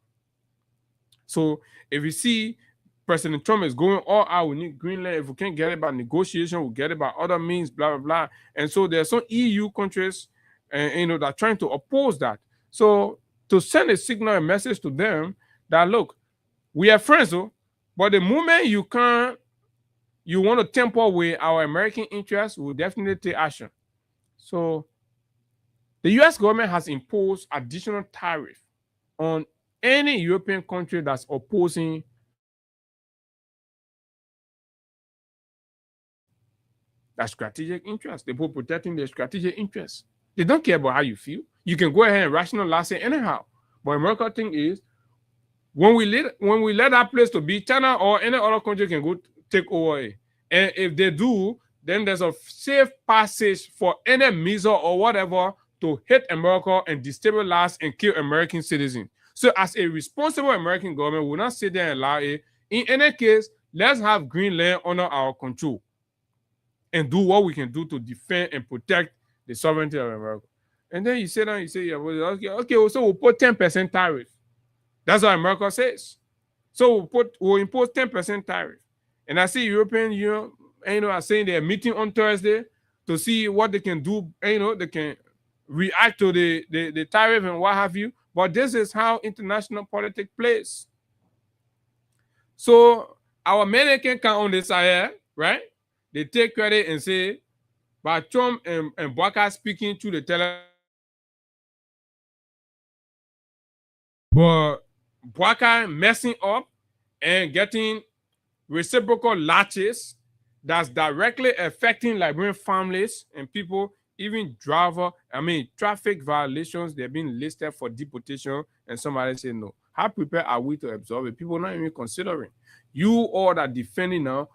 Speaker 6: So if you see President Trump is going all out, we need Greenland. If we can't get it by negotiation, we'll get it by other means, blah, blah, blah. And so there's some EU countries, that are trying to oppose that. So to send a signal, a message to them that, look, we are friends, but the moment you want to tamper with our American interests, we'll definitely take action. So the U.S. government has imposed additional tariff on any European country that's opposing that strategic interest. They're protecting their strategic interests. They don't care about how you feel. You can go ahead and rationalize it anyhow. But America thing is, when we let that place to be, China or any other country can go take over it. And if they do, then there's a safe passage for any missile or whatever to hit America and destabilize and kill American citizens. So as a responsible American government, we will not sit there and allow it. In any case, let's have Greenland under our control and do what we can do to defend and protect the sovereignty of America. And then you sit down, you say, yeah, well, okay, so we'll put 10% tariff. That's what America says. So we'll impose 10% tariff. And I see European Union, are saying they're meeting on Thursday to see what they can do. They can react to the tariff and what have you. But this is how international politics plays. So our men can count on this side, right? They take credit and say, but Trump and Bwaka speaking to the tele. But Bwaka messing up and getting reciprocal latches that's directly affecting Liberian families and people, even traffic violations, they're being listed for deportation, and somebody say no. How prepared are we to absorb it? People not even considering. You all that defending now,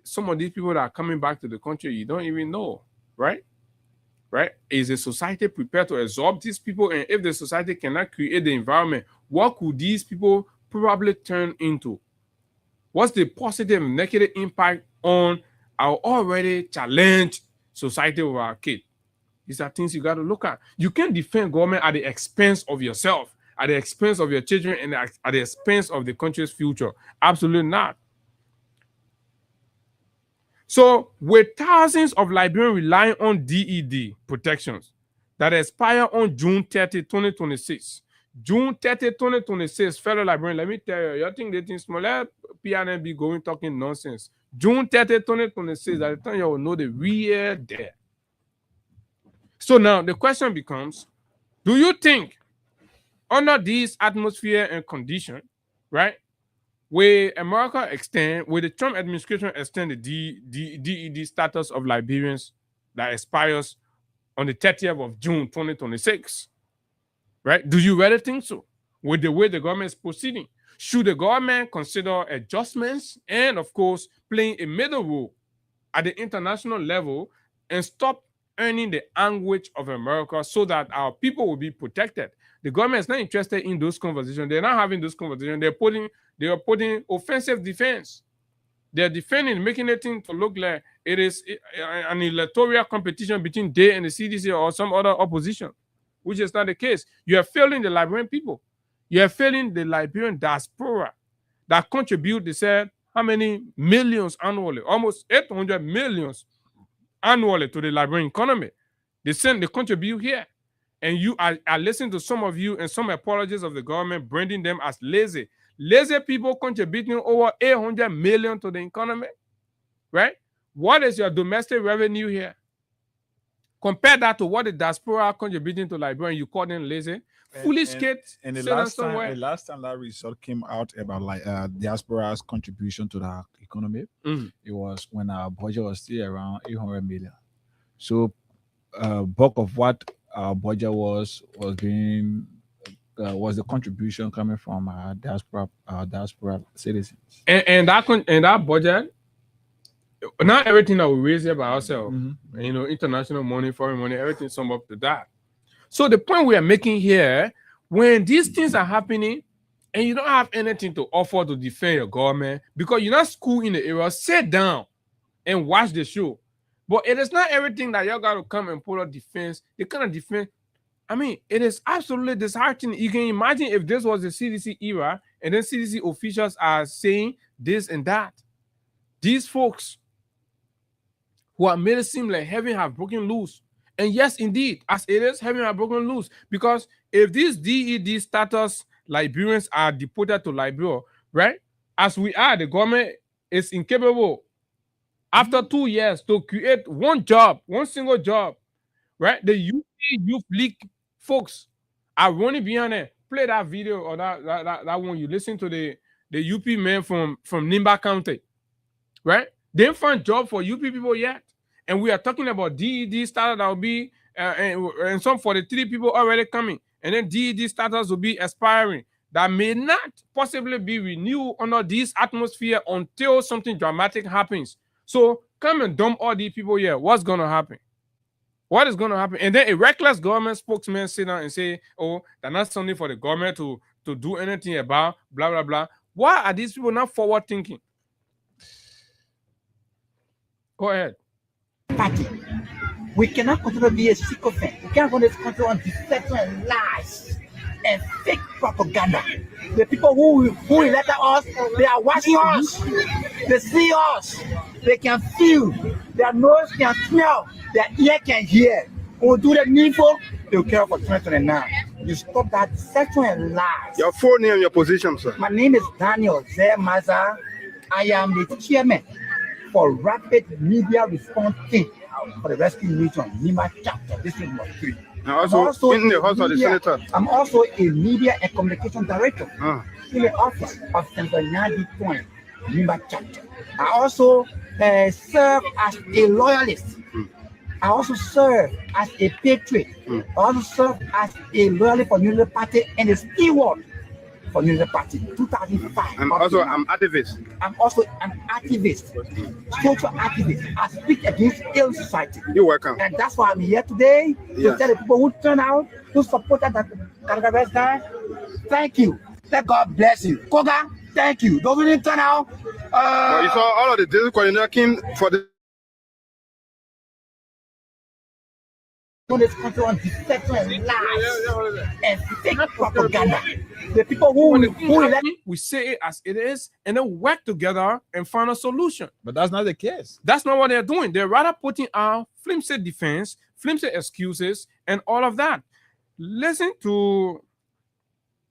Speaker 6: some of these people that are coming back to the country, you don't even know, right? Right? Is the society prepared to absorb these people? And if the society cannot create the environment, what could these people probably turn into? What's the positive and negative impact on our already challenged society of our kids? These are things you got to look at. You can't defend government at the expense of yourself, at the expense of your children, and at the expense of the country's future. Absolutely not. So, with thousands of Liberians relying on DED protections that expire on June 30, 2026, June 30, 2026, fellow Liberians, let me tell you think they think small, let PNB going talking nonsense. June 30, 2026, at the time you will know the real there. So now the question becomes, do you think under this atmosphere and condition, right, will America extend, will the Trump administration extend the DED status of Liberians that expires on the 30th of June, 2026? Right? Do you really think so? With the way the government is proceeding? Should the government consider adjustments and, of course, playing a middle role at the international level and stop earning the anguish of America so that our people will be protected? The government is not interested in those conversations. They're not having those conversations. They are putting offensive defense. They're defending, making it to look like it is an electoral competition between they and the CDC or some other opposition, which is not the case. You are failing the Liberian people. You are failing the Liberian diaspora that contribute, they said, how many millions annually? Almost 800 millions annually to the Liberian economy. They contribute here. And I listened to some of you and some apologies of the government branding them as lazy. Lazy people contributing over 800 million to the economy, right? What is your domestic revenue here? Compare that to what the diaspora are contributing to Liberia, and you call them lazy. Foolish kids.
Speaker 7: And the last time that result came out about diaspora's contribution to the economy, it was when our budget was still around 800 million. So bulk of what our budget was the contribution coming from our diaspora citizens. And
Speaker 6: that budget, not everything that we raise here by ourselves, international money, foreign money, everything sum up to that. So the point we are making here, when these things are happening and you don't have anything to offer to defend your government because you're not school in the area, sit down and watch the show. But it is not everything that y'all got to come and put up defense. The kind of defense, I mean, it is absolutely disheartening. You can imagine if this was the CDC era and then CDC officials are saying this and that. These folks who are made it seem like heaven have broken loose. And yes, indeed, as it is, heaven have broken loose. Because if these DED status Liberians are deported to Liberia, right? As we are, the government is incapable after 2 years to create one single job, right? The Youth League folks are running behind it. Play that video or that one. You listen to the UP man from Nimba County, right? They didn't find job for UP people yet. And we are talking about DED starters that will be, and some 43 people already coming. And then DED starters will be expiring. That may not possibly be renewed under this atmosphere until something dramatic happens. So come and dump all these people here. What's going to happen? What is going to happen? And then a reckless government spokesman sit down and say, oh, that's not something for the government to do anything about, blah, blah, blah. Why are these people not forward thinking? Go ahead.
Speaker 14: Party. We cannot continue to be a sycophant. We cannot run this country on deception and lies and fake propaganda. The people who elected us, they are watching us. They see us. They can feel. Their nose can smell. Their ear can hear. When we do the needful, they will care for 2029. You stop that deception and lies.
Speaker 15: Your full name and your position, sir.
Speaker 14: My name is Daniel Zemaza. I am the chairman for Rapid Media Response Team for the Rescue Mission, Nima Chapter, District Number 3.
Speaker 15: Also in the House of the Senator.
Speaker 14: I'm also a media and communication director in the office of Senator Nadi Point, Nima Chapter. I also serve as a loyalist. I also serve as a patriot. I also serve as a loyalist for Unity Party and a steward for Unity Party 2005.
Speaker 15: I'm activist.
Speaker 14: I'm also an activist, social activist. I speak against ill society.
Speaker 15: You're welcome.
Speaker 14: And that's why I'm here today to tell the people who turn out, who supported that Canada guy, thank you. Let God bless you. Koga, thank you. Those who didn't turn out.
Speaker 15: Well, you saw all of the district coordinator came for the.
Speaker 14: This country on deception and lies and fake propaganda. The people
Speaker 6: we say it as it is and then work together and find a solution.
Speaker 7: But that's not the case.
Speaker 6: That's not what they're doing. They're rather putting out flimsy defense, flimsy excuses, and all of that. Listen to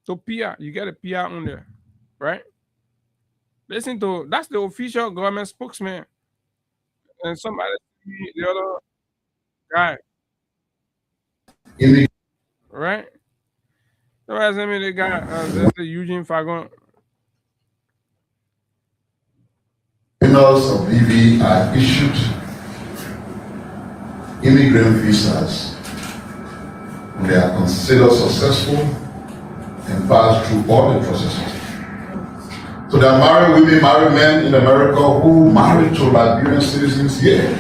Speaker 6: PR. You get a PR on there, right? Listen to that's the official government spokesman, and somebody the other guy. Right? Somebody sent me the guy, that's the Eugene Fagon.
Speaker 16: Criminals of BV are issued immigrant visas when they are considered successful and pass through all the processes. So there are married women, married men in America who marry to Liberian citizens here.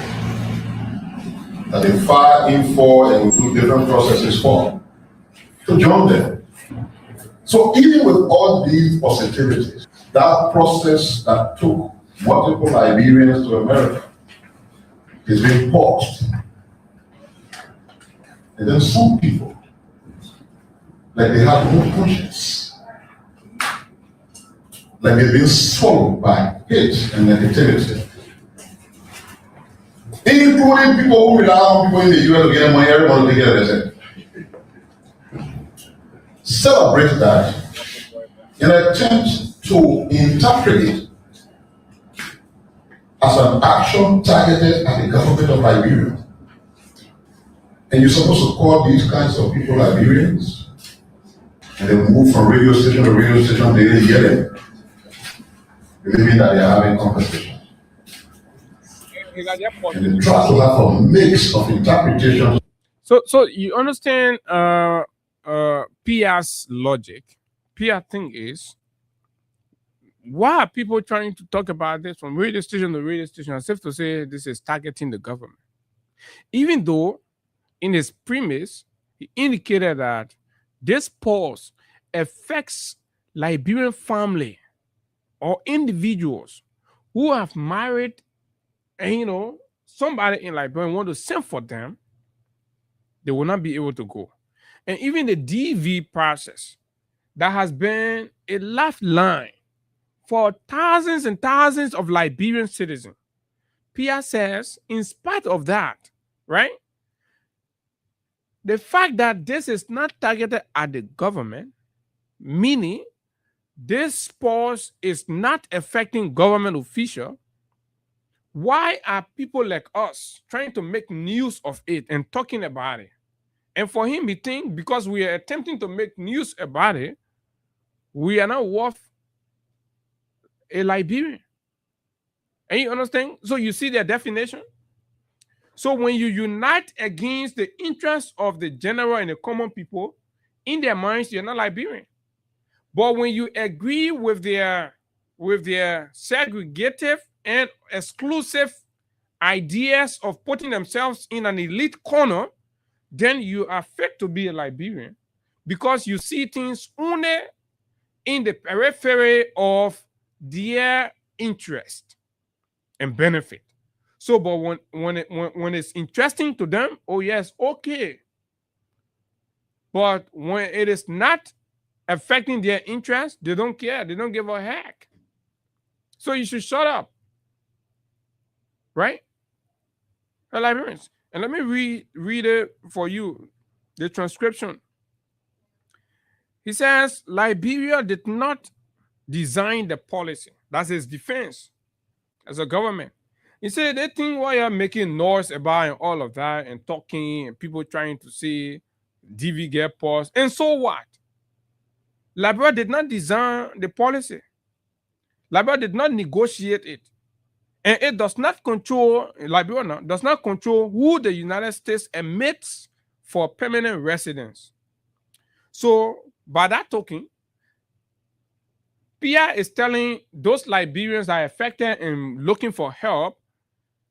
Speaker 16: That they file in for and do different processes for to join them. So even with all these positivities, that process that took multiple Liberians to America is being paused. And then some people, like they have no conscience, like they've been swallowed by hate and negativity. Including people who rely on people in the US to get money, everyone will get it. Celebrate that in an attempt to interpret it as an action targeted at the government of Liberia. And you're supposed to call these kinds of people Liberians, and they move from radio station to radio station, they didn't hear them, believing that they are having conversations. And they try to have a mix of interpretations.
Speaker 6: So you understand PR's logic. PR thing is, why are people trying to talk about this from radio station to radio station as if to say this is targeting the government? Even though in his premise, he indicated that this pause affects Liberian family or individuals who have married and, somebody in Liberia want to send for them, they will not be able to go. And even the DV process that has been a lifeline for thousands and thousands of Liberian citizens. Pia says, in spite of that, right? The fact that this is not targeted at the government, meaning this pause is not affecting government officials, why are people like us trying to make news of it and talking about it? And for him, he thinks because we are attempting to make news about it, we are not worth a Liberian. And you understand? So you see their definition? So when you unite against the interests of the general and the common people, in their minds, you're not Liberian. But when you agree with their segregative and exclusive ideas of putting themselves in an elite corner, then you are fit to be a Liberian because you see things only in the periphery of their interest and benefit. So, but when it's interesting to them, oh yes, okay. But when it is not affecting their interest, they don't care. They don't give a heck. So you should shut up, right? Liberians. And let me read it for you, the transcription. He says, Liberia did not design the policy. That's his defense as a government. He said, they think why you're making noise about and all of that and talking and people trying to see DV get paused. And so what? Liberia did not design the policy. Liberia did not negotiate it. And it does not control, Liberia now, does not control who the United States admits for permanent residence. So, by that token, Pia is telling those Liberians that are affected and looking for help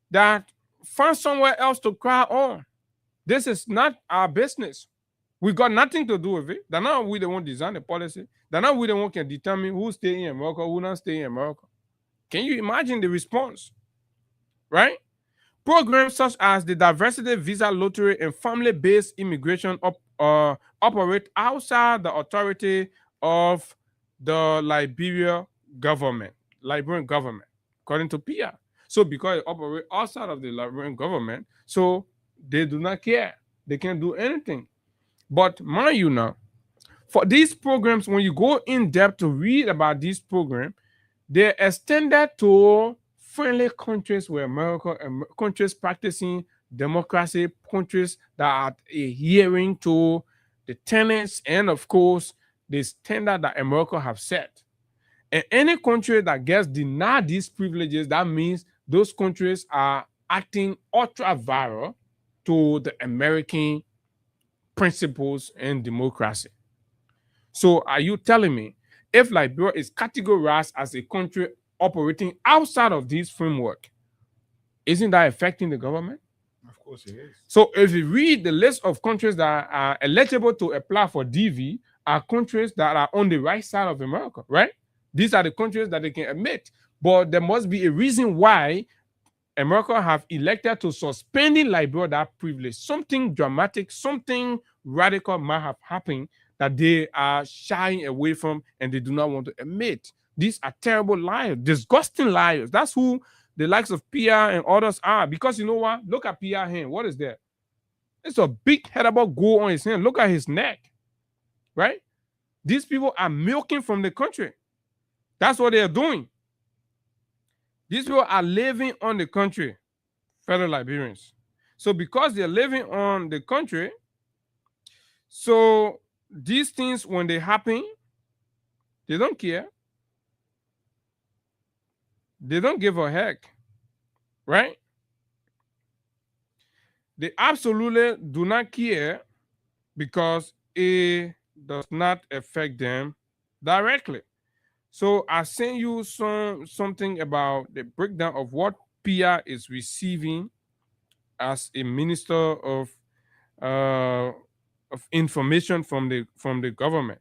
Speaker 6: that find somewhere else to cry on. This is not our business. We got nothing to do with it. They're not we the one design the policy. They're not we the one can determine who stay in America, who not stay in America. Can you imagine the response? Right? Programs such as the diversity visa lottery and family-based immigration operate outside the authority of the Liberian government, according to Pia. So because it operates outside of the Liberian government, so they do not care. They can't do anything. But mind you now, for these programs, when you go in depth to read about these programs, they're extended to friendly countries where America and countries practicing democracy, countries that are adhering to the tenets and, of course, the standard that America have set. And any country that gets denied these privileges, that means those countries are acting ultra-viral to the American principles and democracy. So are you telling me if Liberia is categorized as a country operating outside of this framework, isn't that affecting the government?
Speaker 7: Of course it is.
Speaker 6: So if you read the list of countries that are eligible to apply for DV, are countries that are on the right side of America, right? These are the countries that they can admit. But there must be a reason why America have elected to suspending Liberia that privilege. Something dramatic, something radical might have happened that they are shying away from and they do not want to admit. These are terrible liars, disgusting liars. That's who the likes of Pia and others are. Because you know what? Look at Pia's hand. What is that? It's a big headable gold on his hand. Look at his neck. Right? These people are milking from the country. That's what they are doing. These people are living on the country, fellow Liberians. So because they're living on the country, so these things, when they happen, they don't care. They don't give a heck, right? They absolutely do not care because it does not affect them directly. So I sent you something about the breakdown of what Pia is receiving as a minister of information from the government.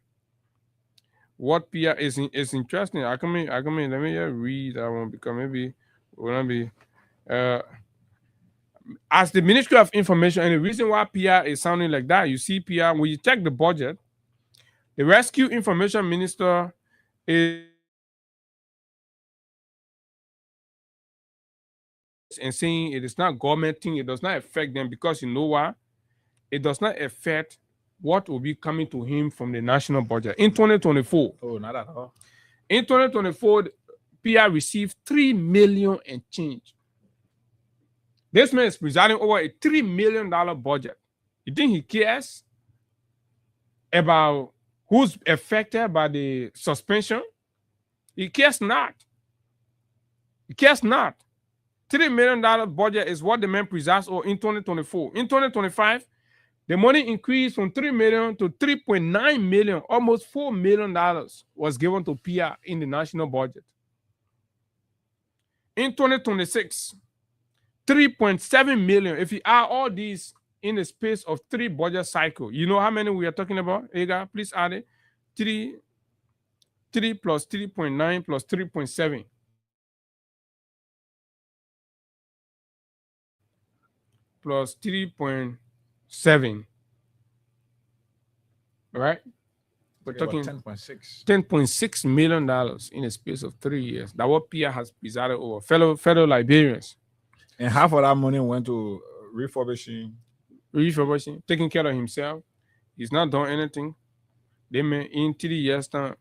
Speaker 6: What Pia is interesting. I come in. Let me read that one because maybe it will not be. as the Ministry of Information, and the reason why PR is sounding like that, you see PR, when you check the budget, the Rescue Information Minister is and saying it is not government thing, it does not affect them because you know why? It does not affect what will be coming to him from the national budget. In 2024,
Speaker 7: not at all.
Speaker 6: In 2024, PR received 3 million and change. This man is presiding over a $3 million budget. You think he cares about who's affected by the suspension? He cares not. He cares not. $3 million budget is what the man presides over in 2024. In 2025, the money increased from 3 million to 3.9 million. Almost $4 million was given to PR in the national budget. In 2026, 3.7 million. If you add all these in the space of 3 budget cycles, you know how many we are talking about? Ega, please add it. 3 plus 3.9 plus 3.7. Plus 3.7. Right? We're talking $10.6 million in a space of 3 years. That's what PR has presided over. Fellow Liberians.
Speaker 7: And half of that money went to refurbishing,
Speaker 6: taking care of himself. He's not done anything. They may in 3 years time.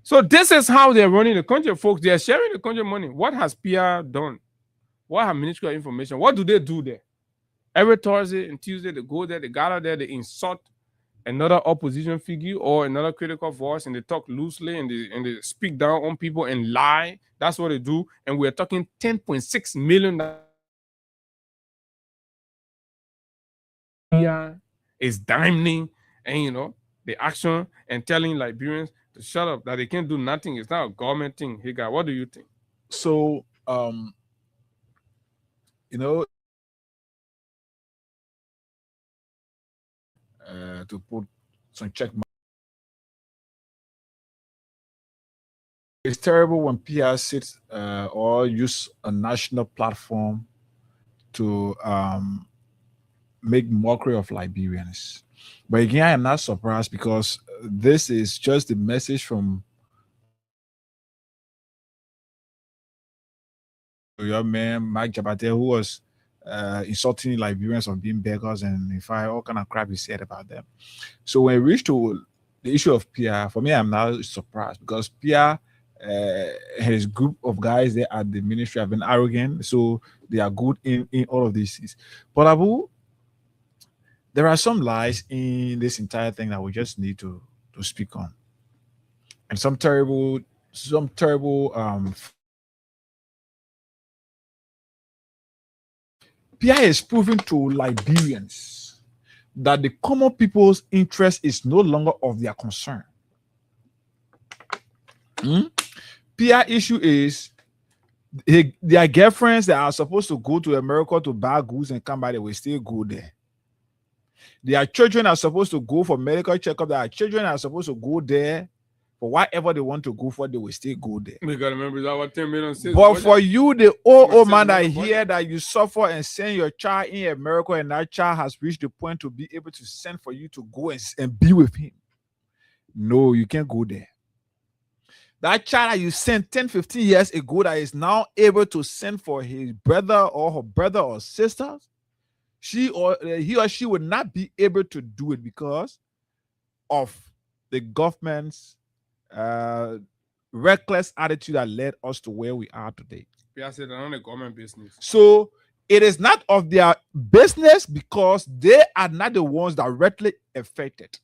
Speaker 6: So this is how they're running the country, folks. They are sharing the country money. What has PR done? What have Ministry of Information? What do they do there? Every Thursday and Tuesday, they go there, they gather there, they insult another opposition figure or another critical voice, and they talk loosely and they speak down on people and lie. That's what they do. And we're talking $10.6 million. Is diamonding and the action and telling Liberians to shut up, that they can't do nothing. It's not a government thing. Hey guy, what do you think?
Speaker 7: So to put some check mark. It's terrible when PR sits or use a national platform to make mockery of Liberians. But again, I am not surprised because this is just the message from your man Mike Jabate, who was insulting Liberians of being beggars and in fact all kind of crap he said about them. So when it reached to the issue of PR, for me, I'm not surprised because PR his group of guys there at the ministry have been arrogant, so they are good in all of these things. But Abu, there are some lies in this entire thing that we just need to speak on, and some terrible PR is proving to Liberians that the common people's interest is no longer of their concern. PR issue is their girlfriends that are supposed to go to America to buy goods and come back, they will still go there. Their children are supposed to go for medical checkup. Their children are supposed to go there for whatever they want to go for, they will still go there.
Speaker 6: We gotta remember that what 10 million says.
Speaker 7: But for you, the old man that hear that you suffer and send your child in America, and that child has reached the point to be able to send for you to go and be with him. No, you can't go there. That child that you sent 10, 15 years ago that is now able to send for his brother or her brother or sisters, he or she would not be able to do it because of the government's reckless attitude that led us to where we are today.
Speaker 6: Yeah, I said they're not a government business.
Speaker 7: So it is not of their business because they are not the ones directly affected.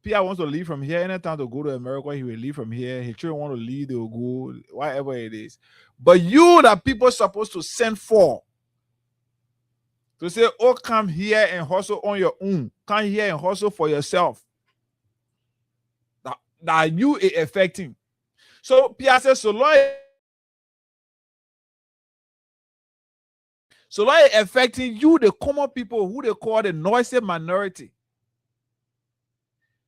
Speaker 7: PR wants to leave from here. Anytime to go to America, he will leave from here. His children want to leave, they will go, whatever it is. But you that people are supposed to send for, to say, oh, come here and hustle on your own. Come here and hustle for yourself. That you are affecting. So PR says, so long it's affecting you, the common people who they call the noisy minority.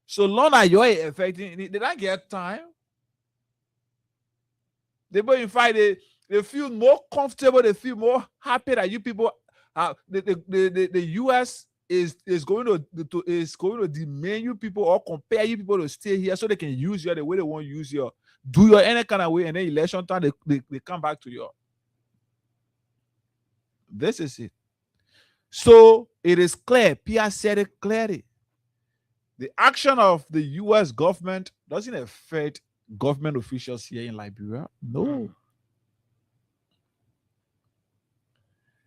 Speaker 7: So long as you're affecting, they don't get time. They in fact They feel more comfortable. They feel more happy that you people the US is going to demand you people or compare you people to stay here so they can use you the way they want to use you. Do you any kind of way, and then election time they come back to you. This is it. So it is clear. Pierre said it clearly. The action of the US government doesn't affect government officials here in Liberia. No.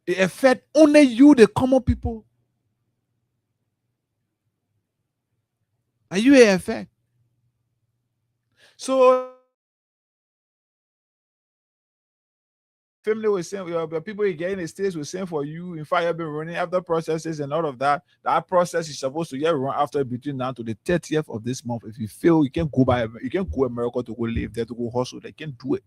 Speaker 7: It affects only you, the common people. Are you a effect? So family was saying, people you get in the States were saying for you. In fact, you've been running after processes and all of that. That process is supposed to get run after between now to the 30th of this month. If you fail, you can go America to go live there, to go hustle. They can do it.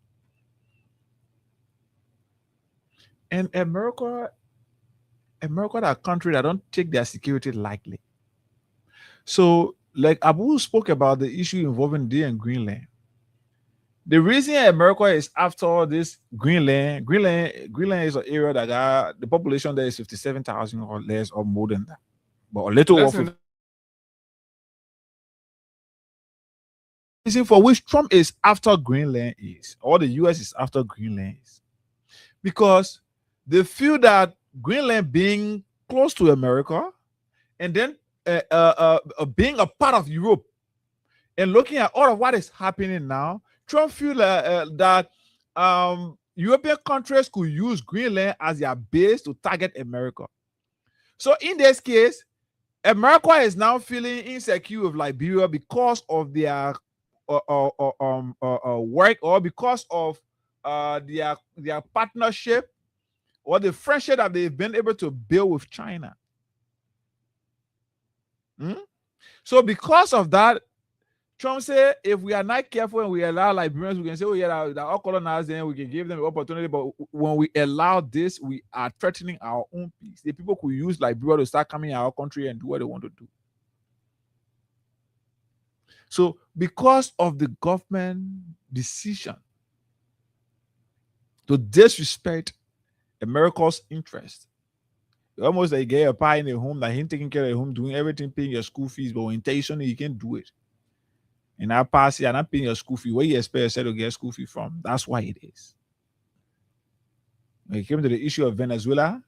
Speaker 7: And America, that country that don't take their security lightly. So, like Abu spoke about the issue involving D and Greenland. The reason America is after this Greenland is an area that got the population there is 57,000 or less or more than that, but a little over. Reason for which Trump is after Greenland is, or the US is after Greenland is, because they feel that Greenland being close to America and then being a part of Europe and looking at all of what is happening now, Trump feel that European countries could use Greenland as their base to target America. So in this case, America is now feeling insecure with Liberia because of their work or because of their partnership or the friendship that they've been able to build with China. So because of that, Trump said, if we are not careful and we allow Liberians, we can say, oh yeah, they're all colonized, then we can give them the opportunity. But when we allow this, we are threatening our own peace. The people could use Liberia to start coming in our country and do what they want to do. So because of the government decision to disrespect America's interest, almost like get a pie in a home that him taking care of the home, doing everything, paying your school fees, but intentionally you can't do it. And I pass it and I'm paying your school fee. Where you expect yourself to get school fee from? That's why it is. When it came to the issue of Venezuela,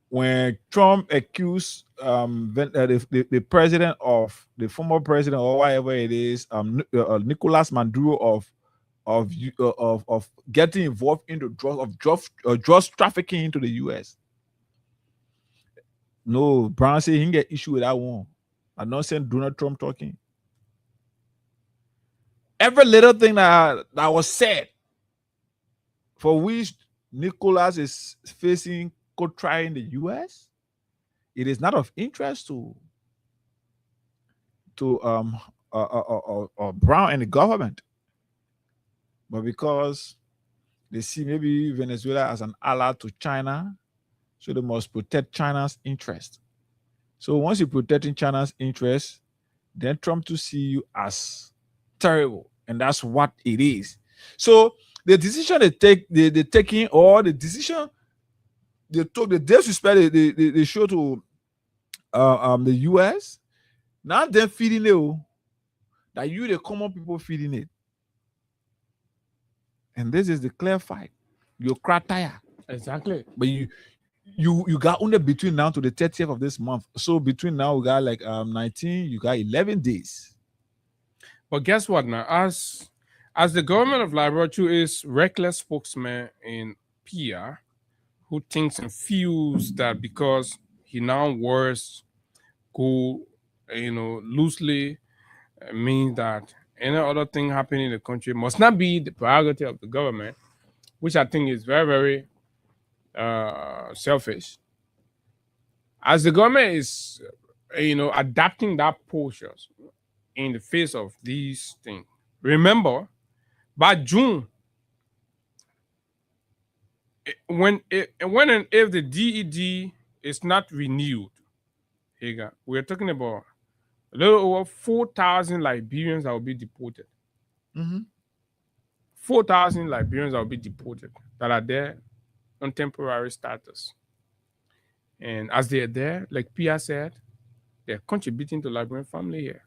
Speaker 7: when Trump accused the president of the former president or whatever it is, Nicolas Maduro of getting involved into drugs trafficking into the U.S. No, Brown said he didn't get issue with that one. I'm not saying Donald Trump talking. Every little thing that was said for which Nicolas is facing court trial in the U.S., it is not of interest to Brown and the government, but because they see maybe Venezuela as an ally to China, so they must protect China's interest. So once you're protecting China's interest, then Trump to see you as terrible, and that's what it is. So the decision they taking, or the decision they took, the disrespect they show to the US, now they're feeding it that you the common people feeding it, and this is the clear fight. You cry tire
Speaker 6: exactly,
Speaker 7: but you got only between now to the 30th of this month. So between now we got like 19, you got 11 days.
Speaker 6: But guess what now? As the government of Liberia is reckless spokesman in PR who thinks and feels that because he now wears gold, loosely means that any other thing happening in the country must not be the prerogative of the government, which I think is very, very selfish. As the government is, adapting that posture in the face of these things. Remember, by June, when and if the DED is not renewed, we're talking about a little over 4,000 Liberians that will be deported. 4,000 4,000 Liberians that will be deported that are there on temporary status. And as they are there, like Pia said, they're contributing to Liberian family here.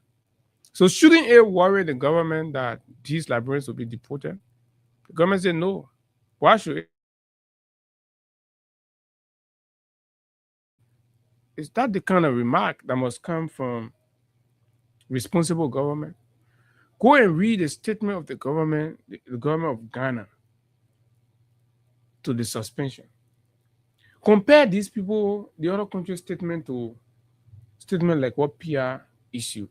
Speaker 6: So shouldn't it worry the government that these Liberians will be deported? The government said no. Why should it? Is that the kind of remark that must come from responsible government? Go and read a statement of the government of Ghana to the suspension. Compare these people, the other country's statement to statement like what PR issued.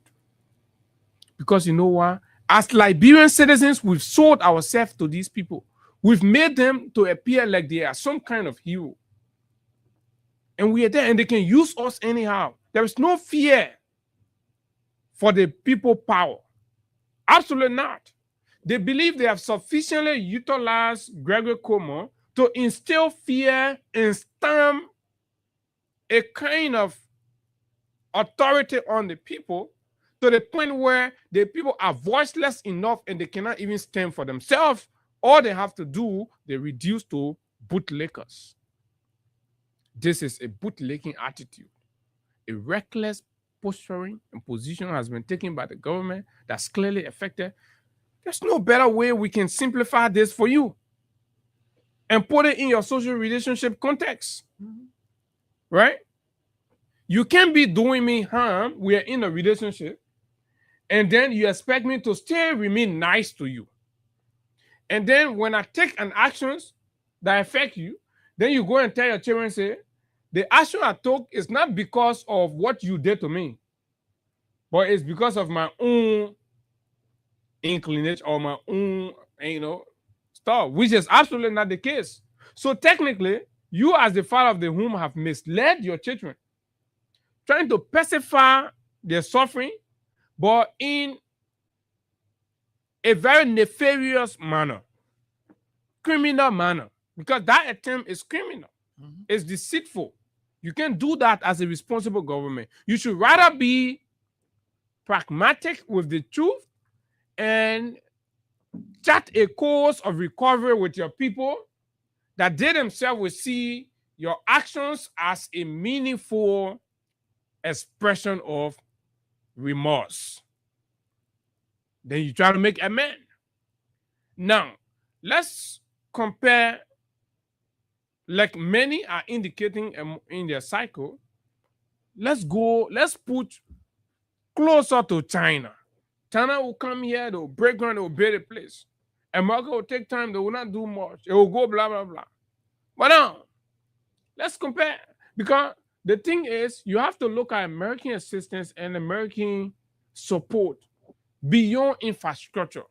Speaker 6: Because you know what? As Liberian citizens, we've sold ourselves to these people. We've made them to appear like they are some kind of hero. And we are there and they can use us anyhow. There is no fear for the people power. Absolutely not. They believe they have sufficiently utilized Gregory Cuomo to instill fear and stamp a kind of authority on the people to the point where the people are voiceless enough and they cannot even stand for themselves. All they have to do, they reduce to bootlickers. This is a bootlicking attitude. A reckless posturing and position has been taken by the government that's clearly affected. There's no better way we can simplify this for you and put it in your social relationship context. Right? You can't be doing me harm. We are in a relationship. And then you expect me to still remain nice to you. And then when I take an actions that affect you, then you go and tell your children, say, the action I took is not because of what you did to me, but it's because of my own inclination or my own, stuff, which is absolutely not the case. So technically, you as the father of the home have misled your children, trying to pacify their suffering, but in a very nefarious manner, criminal manner, because that attempt is criminal. It's deceitful. You can't do that as a responsible government. You should rather be pragmatic with the truth and chart a course of recovery with your people that they themselves will see your actions as a meaningful expression of remorse. Then you try to make amends. Now, let's compare, like many are indicating in their cycle, let's put closer to China. China will come here, they'll break ground, they'll build a place. America will take time, they will not do much. It will go blah, blah, blah. But now, let's compare. Because the thing is, you have to look at American assistance and American support beyond infrastructure.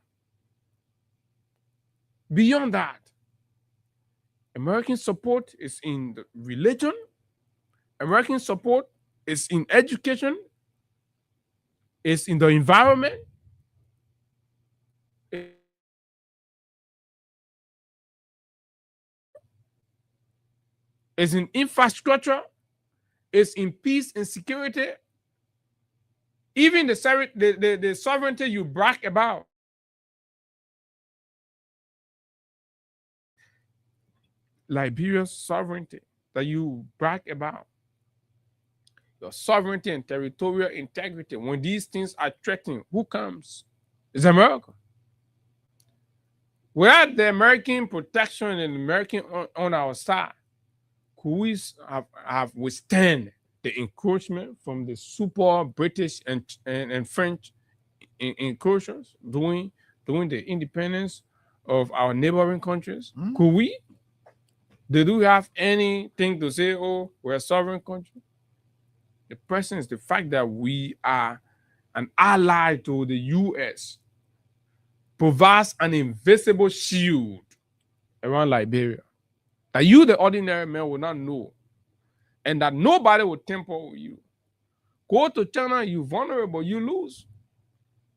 Speaker 6: Beyond that, American support is in the religion. American support is in education. It's in the environment. It's in infrastructure. It's in peace and security. Even the sovereignty you brag about. Liberia's sovereignty that you brag about. Your sovereignty and territorial integrity. When these things are threatened, who comes? It's America. Without the American protection and American on our side, could we have withstand the encroachment from the super British and French incursions during the independence of our neighboring countries? Could we? Did we have anything to say, oh, we're a sovereign country? The present is the fact that we are an ally to the U.S. provides an invisible shield around Liberia that you, the ordinary man, will not know, and that nobody will tamper with you. Go to China, you're vulnerable, you lose.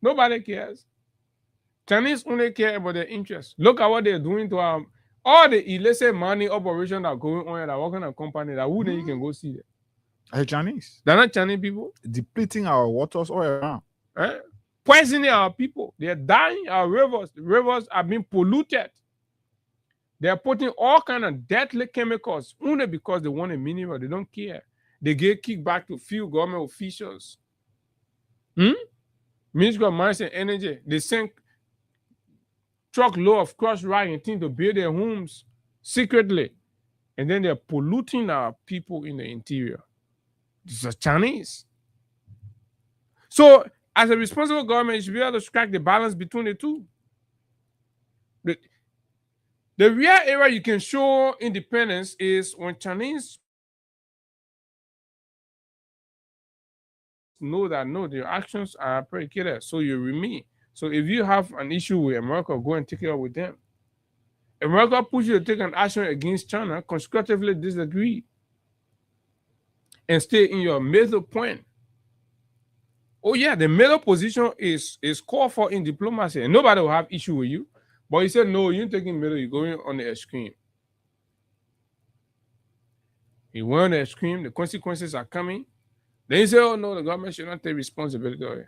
Speaker 6: Nobody cares. Chinese only care about their interests. Look at what they're doing to all the illicit money operations that are going on that working on a company that who then you can go see them.
Speaker 7: Are Chinese?
Speaker 6: They're not Chinese people.
Speaker 7: Depleting our waters all around.
Speaker 6: Eh? poisoning our people. They're dying our rivers. The rivers are being polluted. They're putting all kinds of deadly chemicals only because they want a mineral. They don't care. They get kickback to few government officials. Ministry of Mines and Energy, they send truckload of crushed rock and things to build their homes secretly. And then they're polluting our people in the interior. These are Chinese. So, as a responsible government, you should be able to strike the balance between the two. The real area you can show independence is when Chinese know that their actions are predicated, so you remain. So if you have an issue with America, go and take it up with them. America pushes you to take an action against China, constructively disagree, and stay in your middle point. Oh yeah, the middle position is called for in diplomacy, and nobody will have issue with you. But you said, no, you're taking middle, you're going on the extreme. You went on the extreme, the consequences are coming. Then you say, oh no, the government should not take responsibility of it.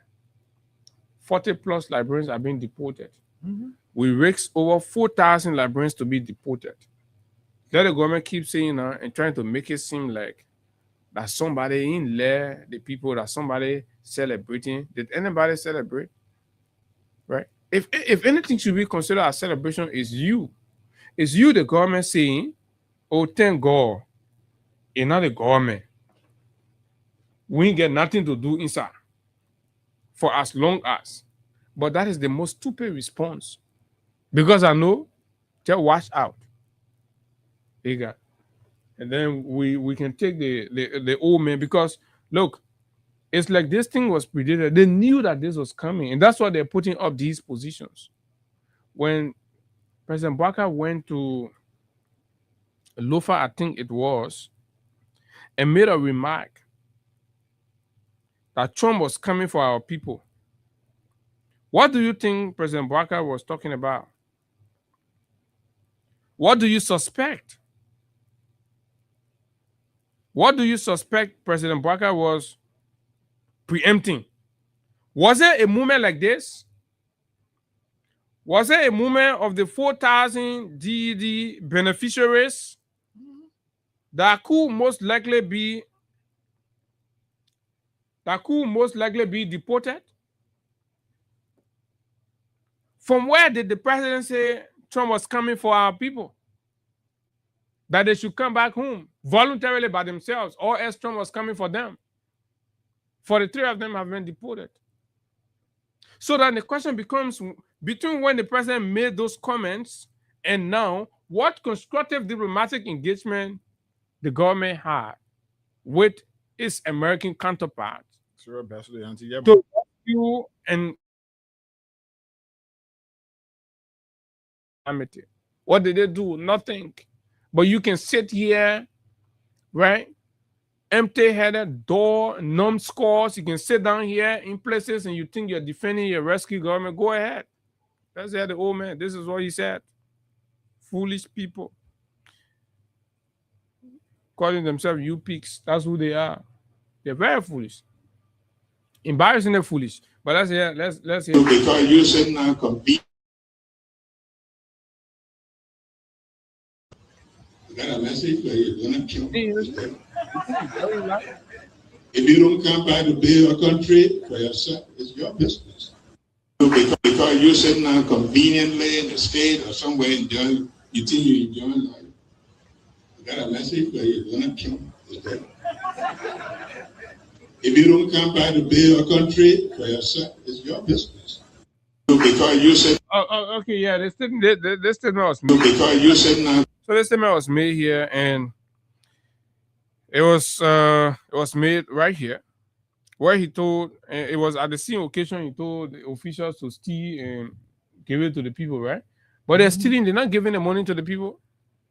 Speaker 6: 40 plus Liberians are being deported. We risk over 4,000 Liberians to be deported. Let the government keep saying that and trying to make it seem like that somebody in there, the people, that somebody celebrating. Did anybody celebrate? Right? If anything should be considered a celebration, is you. It's you, the government, saying, oh, thank God, it's not the government. We ain't get nothing to do inside for as long as. But that is the most stupid response. Because I know, just watch out. And then we can take the old man, because look, it's like this thing was predicted. They knew that this was coming, and that's why they're putting up these positions. When President Bouaka went to Lofa, I think it was, and made a remark that Trump was coming for our people. What do you think President Bouaka was talking about? What do you suspect? What do you suspect President Bouaka was preempting? Was it a movement like this? Was it a movement of the 4,000 DED beneficiaries that could most likely be deported? From where did the president say Trump was coming for our people? That they should come back home voluntarily by themselves, or else Trump was coming for them. For the three of them have been deported. So then the question becomes, between when the president made those comments and now, what constructive diplomatic engagement the government had with its American counterpart to rescue and what did they do? Nothing. But you can sit here, right? Empty-headed, door, numbskulls. You can sit down here in places and you think you're defending your rescue government. Go ahead. That's the old man. This is what he said. Foolish people. Calling themselves U-Peaks. That's who they are. They're very foolish. Embarrassingly foolish. But let's hear.
Speaker 17: Because you said now compete. Got a message where you're gonna kill them. If you don't come by to build a country for yourself, it's your business. Because you're sitting now conveniently in the state or somewhere enjoying, you think you're enjoying life. You got a message where you're gonna kill them. If you don't come by to build a country for yourself, it's your business. Because you said.
Speaker 6: Okay, yeah, this statement was made.
Speaker 17: Because you said now.
Speaker 6: So this statement was made here, and it was made right here, where he told, and it was at the same occasion he told the officials to steal and give it to the people, right? But they're stealing, they're not giving the money to the people.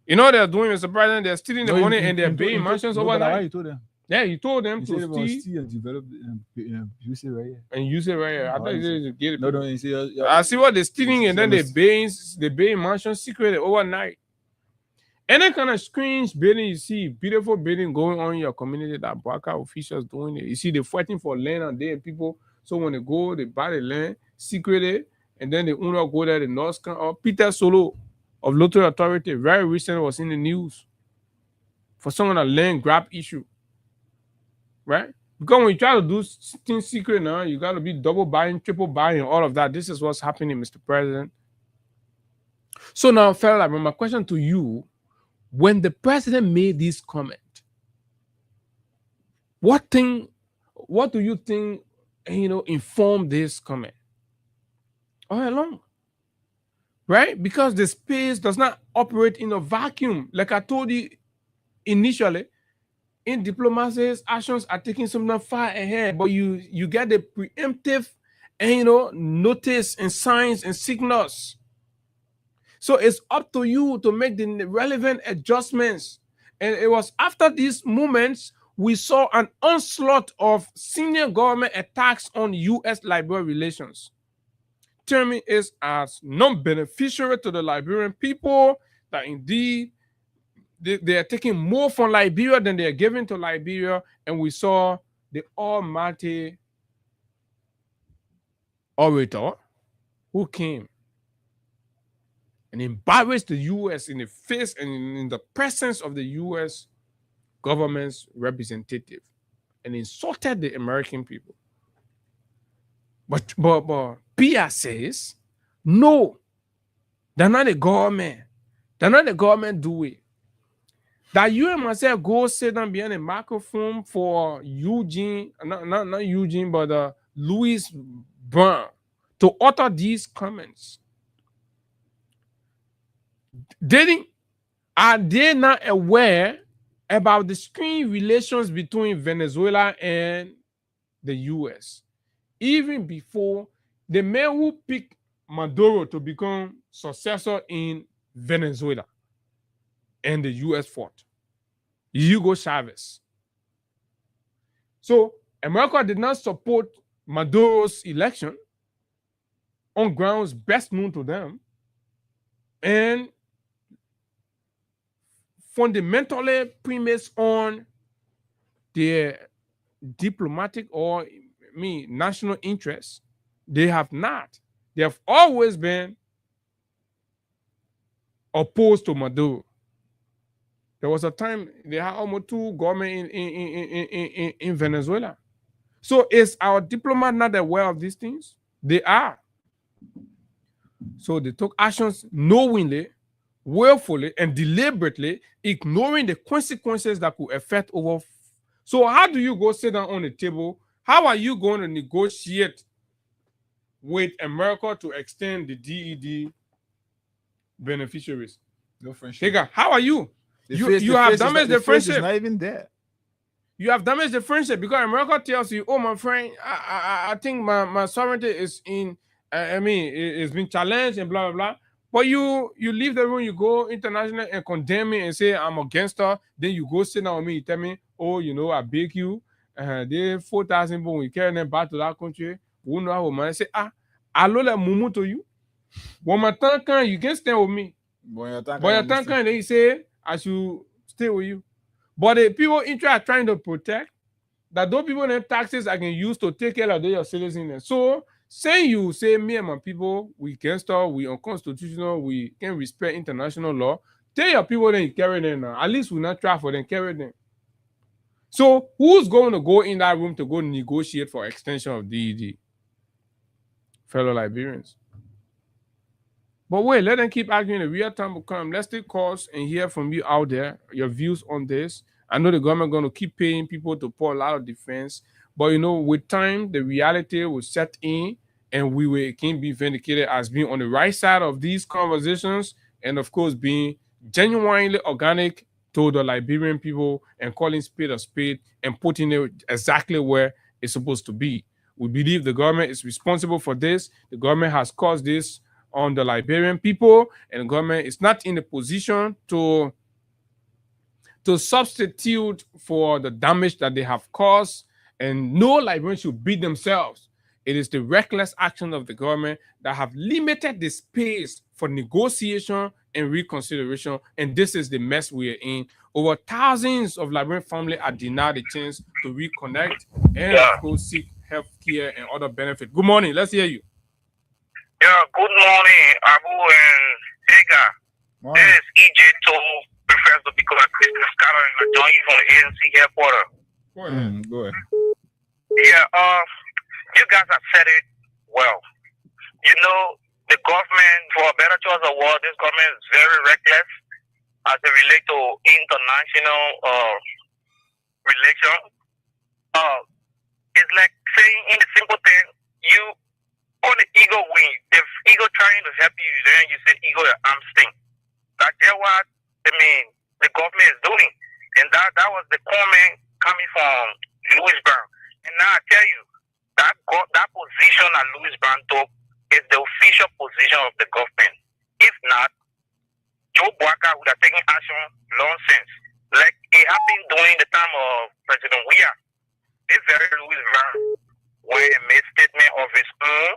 Speaker 6: You know what they're doing, Mr. President? They're stealing the money and they're paying mansions overnight.
Speaker 7: He told them.
Speaker 6: Yeah, he told them to
Speaker 7: steal and develop use it right here.
Speaker 6: And use it right here. I thought you said to get it.
Speaker 7: No, you see,
Speaker 6: I see what they're stealing, and then they're paying mansions secretly overnight. Any kind of strange building you see, beautiful building going on in your community that Bouaka officials doing it. You see, they're fighting for land and there, people So when they go, they buy the land secretly, and then the owner go there, the North Carolina, or Peter Solo of Lottery Authority, very recently was in the news for some of the land grab issue. Right? Because when you try to do things secret now, you got to be double buying, triple buying, all of that. This is what's happening, Mr. President. So now, fella, my question to you, when the president made this comment, what do you think, informed this comment? All along. Right? Because the space does not operate in a vacuum. Like I told you initially, in diplomacy, actions are taking something far ahead, but you get the preemptive, notice and signs and signals. So it's up to you to make the relevant adjustments. And it was after these moments we saw an onslaught of senior government attacks on U.S.-Liberia relations, terming it as non-beneficiary to the Liberian people, that indeed they are taking more from Liberia than they are giving to Liberia, and we saw the almighty orator who came and embarrassed the U.S. in the face and in the presence of the U.S. government's representative and insulted the American people. But Pia says, no, they're not the government. They're not the government do it. That you and myself go sit down behind a microphone for Eugene, not Eugene, but Louis Brown to utter these comments. Are they not aware about the strained relations between Venezuela and the U.S.? Even before the man who picked Maduro to become successor in Venezuela and the U.S. fought, Hugo Chavez. So America did not support Maduro's election on grounds best known to them and fundamentally premise on their diplomatic or national interests. They have not. They have always been opposed to Maduro. There was a time they had almost two governments in Venezuela. So is our diplomat not aware of these things? They are. So they took actions knowingly, willfully, and deliberately, ignoring the consequences that could affect over. So how do you go sit down on the table? How are you going to negotiate with America to extend the DED beneficiaries?
Speaker 7: No friendship.
Speaker 6: How are you? You have damaged the friendship.
Speaker 7: It's not even there.
Speaker 6: You have damaged the friendship because America tells you, oh, my friend, I think my sovereignty is in, it's been challenged and blah, blah, blah. But you leave the room, you go international and condemn me and say I'm against her. Then you go sit down with me, you tell me, oh, I beg you. They 4,000 people, we carry them back to that country. We know how man say, I look like mumu to you. When my time comes, you can stand with me. But your time comes, then you say, I should stay with you. But the people are trying to protect that those people in taxes I can use to take care of their citizens. So saying you say me and my people, we can start, we unconstitutional, we can respect international law. Tell your people then you carry them now. At least we not try for them, carry them. So who's going to go in that room to go negotiate for extension of DED? Fellow Liberians. But wait, let them keep arguing. The real time will come. Let's take calls and hear from you out there, your views on this. I know the government going to keep paying people to pour a lot of defense. But, with time, the reality will set in and can be vindicated as being on the right side of these conversations and, of course, being genuinely organic to the Liberian people and calling spade a spade and putting it exactly where it's supposed to be. We believe the government is responsible for this. The government has caused this on the Liberian people, and the government is not in a position to substitute for the damage that they have caused, and no Liberians should beat themselves. It is the reckless action of the government that have limited the space for negotiation and reconsideration, and this is the mess we are in. Over thousands of Liberian families are denied the chance to reconnect and of course seek health care and other benefits. Good morning. Let's hear you.
Speaker 18: Yeah, good morning, Abu and Hagar. This is EJ Toho, Professor because Christmas Carter and I join you from the ANC headquarters.
Speaker 7: Go ahead.
Speaker 18: Yeah, you guys have said it well. You know, the government, for a better choice of word, this government is very reckless as it relates to international relations. It's like saying in the simple thing, you on the ego wing. If ego trying to help you, then you say ego your arm sting. That's what the government is doing, and that was the comment coming from Louis Brown. And now I tell you, that position that Louis Brown took is the official position of the government. If not, Joe Boakai would have taken action long since, like it happened during the time of President Weah. This very Louis Brown, when he made statement of his own,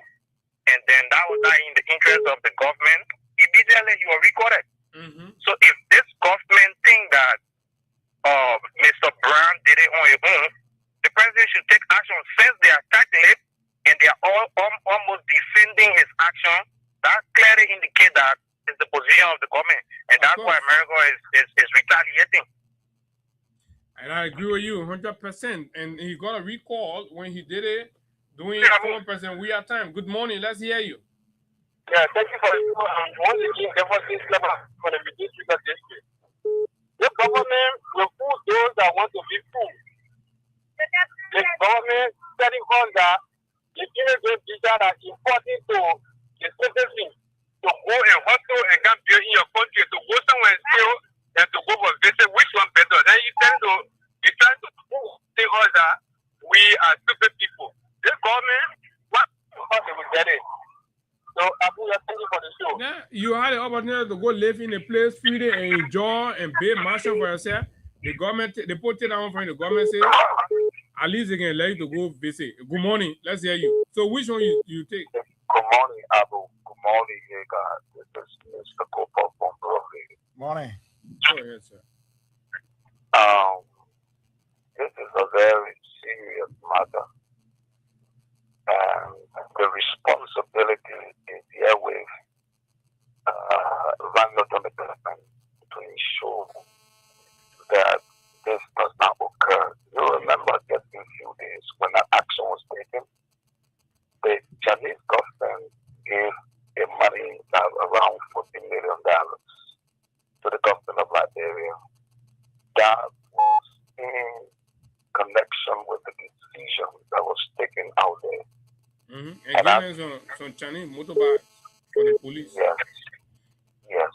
Speaker 18: and then that was not in the interest of the government, immediately he was recorded. So if this government think that Mr. Brown did it on his own, the president should take action since they attacked it and they are all almost defending his action. That clearly indicates that it's the position of the government, and that's why America is retaliating.
Speaker 6: And I agree with you 100%. And he got a recall when he did it during former President Weah time. Good morning. Let's hear you.
Speaker 18: Yeah, thank you for the show. Once again, definitely for the ministry of district. The government will fool those that want to be fooled. The government setting on that the immigrant visa that important to the citizen to go and hustle and come build in your country, to go somewhere and steal and to go for visit, which one better? Then you try to fool the us that we are stupid people. This government, what we get it? So Abu, thank you for the show.
Speaker 6: Yeah, you had the opportunity to go live in a place freely and enjoy and pay marshal for yourself. The government, they put it down for you. The government say, at least they can let you to go visit. Good morning. Let's hear you. So which one you take?
Speaker 18: Good morning, Abu. Good morning, Hagar. This is Mr. Cooper from Brooklyn.
Speaker 7: Morning.
Speaker 6: Go ahead, sir.
Speaker 18: This is a very serious matter. And the responsibility is here with landlord on the government to ensure that this does not occur. You remember just in a few days when that action was taken, the Chinese government gave a money of around $40 million to the government of Liberia. That was in connection with the decision that was taken out there.
Speaker 6: And giving some Chinese motorbikes for the police.
Speaker 18: Yes.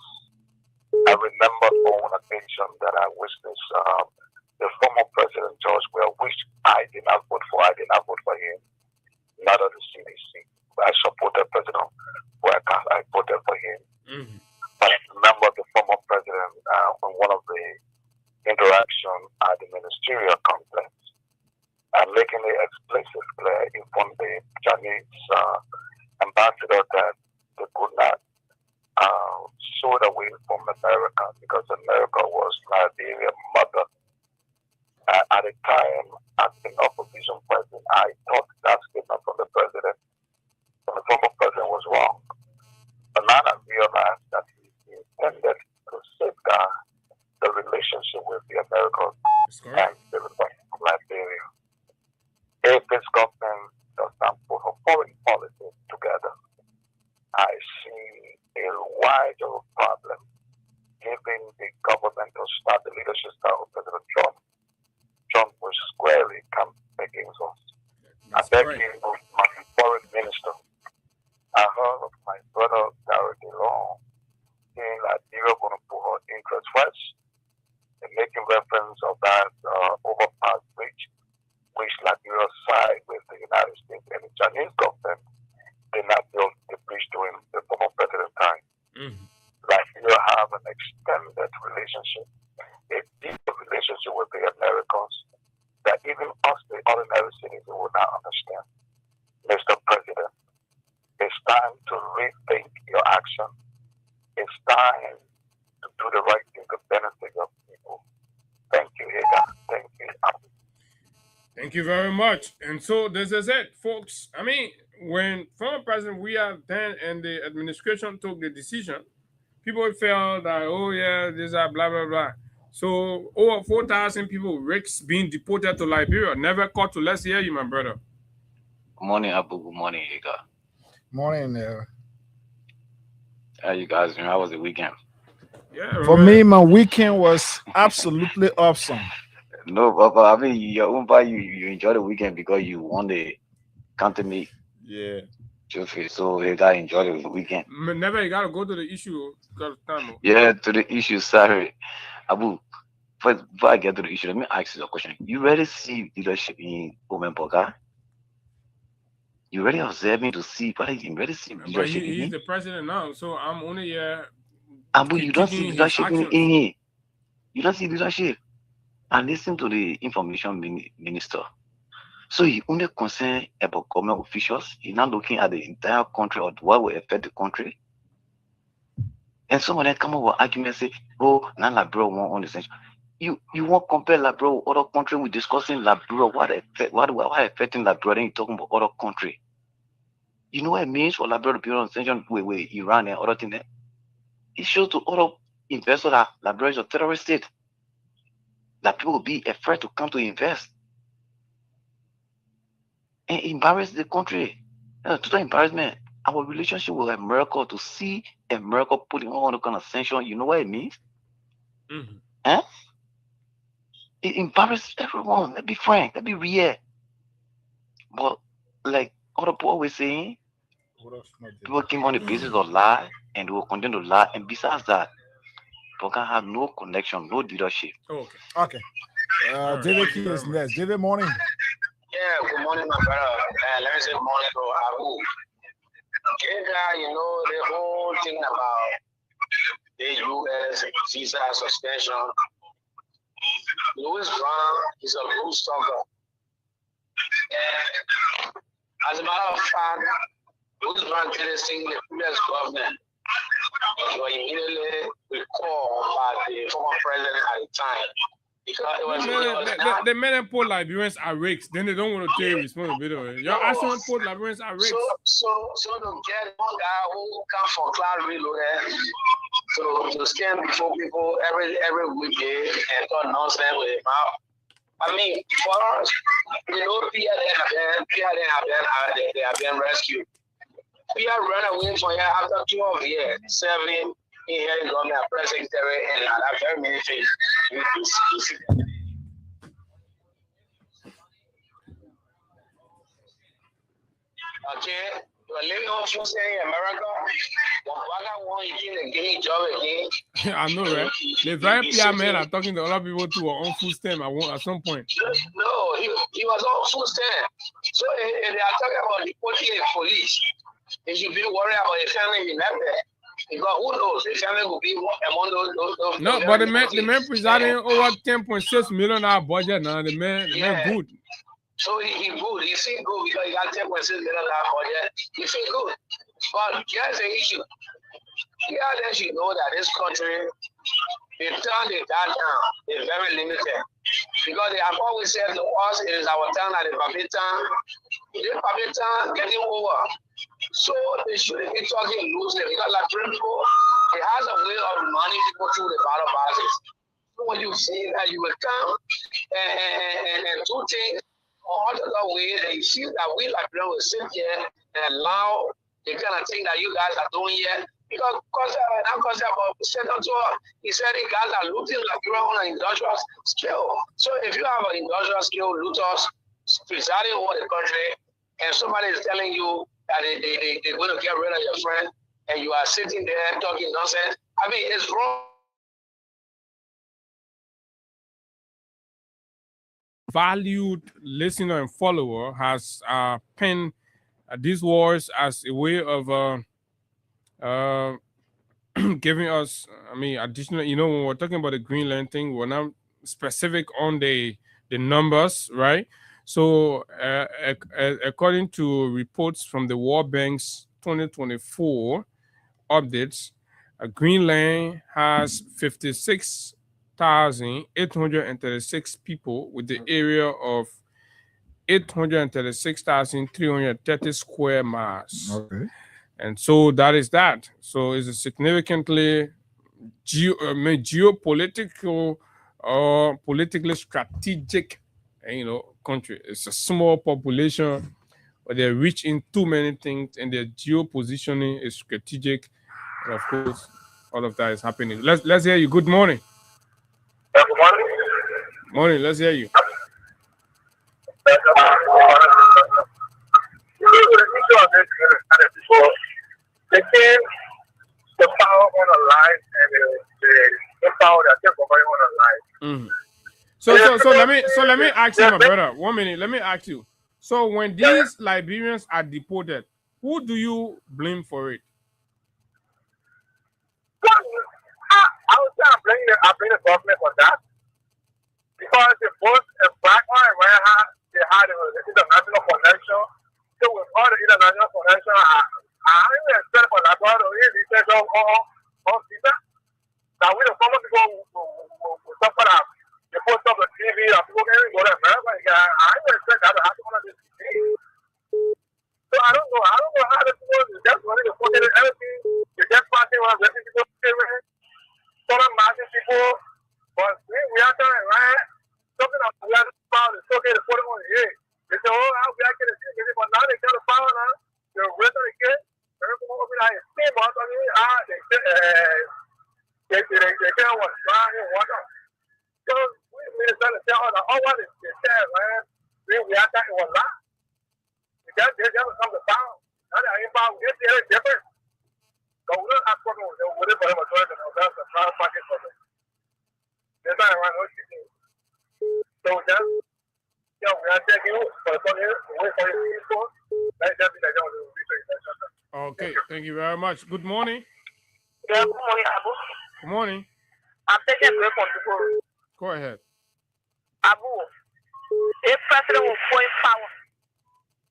Speaker 18: I remember on one occasion that I witnessed the former President George Weah, which I did not vote for. I did not vote for him, not on the CDC. I supported President Weah. I voted for him. But I remember the former president on one of the interactions at the ministerial complex, making it explicit clear in front of the Chinese ambassador that they could not show away from America because America was Liberia's mother. At the time, as an opposition president, I thought that statement from the president, from the former president, was wrong. But now I realized that he intended to safeguard the relationship with the Americans and the Republic of Liberia. If this government does not put a foreign policy together, I see a wide problem given the governmental style, the leadership style of President Trump. Trump was squarely come against us. I beg you, my foreign minister, I heard of my brother Darrell DeLong saying Liberia going to put her interest first and making reference of that overpass bridge, which Liberia side with the United States and the Chinese government did not build the bridge during the former president's time. Liberia have an extended relationship, a deeper relationship with the Americans that even us, the ordinary citizens, will not understand. Mr. President, it's time to rethink your action. It's time to do the right thing to benefit your people. Thank you, Hagar. Thank you.
Speaker 6: Thank Thank you very much. And so this is it, folks. I mean, when former president we are then and the administration took the decision, people felt that, oh yeah, these are blah blah blah. So over 4,000 people risks being deported to Liberia. Never caught to. Let's hear you, my brother.
Speaker 19: Good morning, Abu. Good morning, Ika.
Speaker 7: Morning.
Speaker 19: How you guys doing? How was the weekend?
Speaker 6: Yeah.
Speaker 7: For me, my weekend was absolutely awesome.
Speaker 19: No, Papa. I mean, your own part, you enjoy the weekend because you won the county meet.
Speaker 7: Yeah.
Speaker 19: Trophy. So you gotta enjoy the weekend.
Speaker 6: Never you gotta go to the issue because time.
Speaker 19: Yeah, to the issue. Sorry, Abu. Before I get to the issue, let me ask you a question. You really see leadership in Women Poker? You really observing to see, but you really see
Speaker 6: But
Speaker 19: leadership in
Speaker 6: he's
Speaker 19: him?
Speaker 6: the president now, so I'm only here.
Speaker 19: Abu, you don't see
Speaker 6: critiquing his
Speaker 19: leadership in
Speaker 6: actions.
Speaker 19: him. You don't see leadership. And listen to the information minister. So he only concerned about government officials. He's not looking at the entire country or what will affect the country. And some of them come up with arguments say, oh, now Liberia won't understand. You won't compare Liberia with other countries. We're discussing Liberia, what affecting Liberia, then you're talking about other country. You know what it means for Liberia to be on tension with Iran and other things? It shows to other investors that Liberia is a terrorist state. That people will be afraid to come to invest. And embarrass the country. Total embarrassment. Our relationship with America, to see America putting on the kind of sanction, you know what it means?
Speaker 6: Mm-hmm.
Speaker 19: Huh? It embarrasses everyone. Let's be frank. Let's be real. But like other people always saying, people came on the basis of lie and they will continue to lie. And besides that, people can have no connection, no leadership.
Speaker 7: Okay. David Key is next. David, morning.
Speaker 20: Yeah, good morning, my brother. Let me say good morning to Abu. You know, the whole thing about the U.S. visa suspension. Louis Brown is a good stalker. As a matter of fact, Louis Brown did this thing in the previous government. He was immediately recalled by the former president at the time. Because it was
Speaker 6: the men and Port Liberians are rakes. Then they don't want to take responsibility. Your actual Port Liberians are rakes.
Speaker 20: So to get one guy who comes from Cloud Reloaded to scam before people every weekday and talk nonsense with him out. I mean, for us, you know, they have been rescued. We have run away from here after 12 years, serving in here in government, press secretary, and have very many things. Okay, you are living on food stamp in America.
Speaker 6: I know, right? The very PR men are talking to other people too on food stamp at some point.
Speaker 20: No, he was on food stamp. So if they are talking about reporting the police, they should be worried about the family in that bed. Because who knows, the family will be among those
Speaker 6: no, but the man presiding over $10.6 million budget now. The man good.
Speaker 20: So he good. He feel good because he got $10.6 million budget. He feel good. But here's the issue. Here they should know that this country, the town they got down is very limited. Because they have always said to us, it is our town at the public town. The public town getting over. So they shouldn't be talking loosely because like people, it has a way of running people through the ballot boxes. So when you see that you will come and do things all the way, they feel that we like will sit here and allow the kind of thing that you guys are doing here. Because he said the guys are looting like on an industrial scale. So if you have an industrial scale looters presiding over the country and somebody is telling you that they're going to get rid of your friend and you are sitting there talking nonsense, I mean, it's wrong.
Speaker 6: Valued listener and follower has penned these words as a way of giving us, I mean, additional, you know, when we're talking about the Greenland thing, we're not specific on the numbers, right? So according to reports from the World Bank's 2024 updates, Greenland has 56,836 people with the area of 836,330 square miles.
Speaker 7: Okay.
Speaker 6: And so that is that. So it's a significantly geopolitical or politically strategic, country. It's a small population, but they're rich in too many things, and their geopositioning is strategic. And of course, all of that is happening. Let's hear you. Good morning.
Speaker 9: Good morning.
Speaker 6: Morning. Let's hear you.
Speaker 9: Taking the power on a line and the power that take over on a line.
Speaker 6: Mm-hmm. So let me ask you, my brother. 1 minute. Let me ask you. So when these Liberians are deported, who do you blame for it?
Speaker 9: I would say I blame the government for that, because the both a black one where they had the international connection. So with all the international connection, I even expect for that one to research on visa. Now we the common people who suffer that the post of the TV and people can go to America. I even expect that to happen one of these days. So I don't know how the people just wanting to put everything. The death party was letting people some matching people, but we are trying right. Something that we are found is okay to put it on here. They say, oh, how we are getting this, but now they got the power now. They're ready to get. They're going to open our steam, but I mean, they can't want to try and water. So we are trying to tell them, oh, what is this, man? We are talking a lot. They never come to power. Now they're in power, it's very different. But we're not asking them, what is for them a choice, and that's a power pocket for them. They're not around what you think. So just, we are taking you for the wait for your people. That's just like that.
Speaker 6: Okay, thank you very much. Good morning.
Speaker 9: Yeah, good morning, Abu.
Speaker 6: Good morning.
Speaker 9: I'm taking a break from people.
Speaker 6: Go ahead.
Speaker 9: Abu, if president will go in power,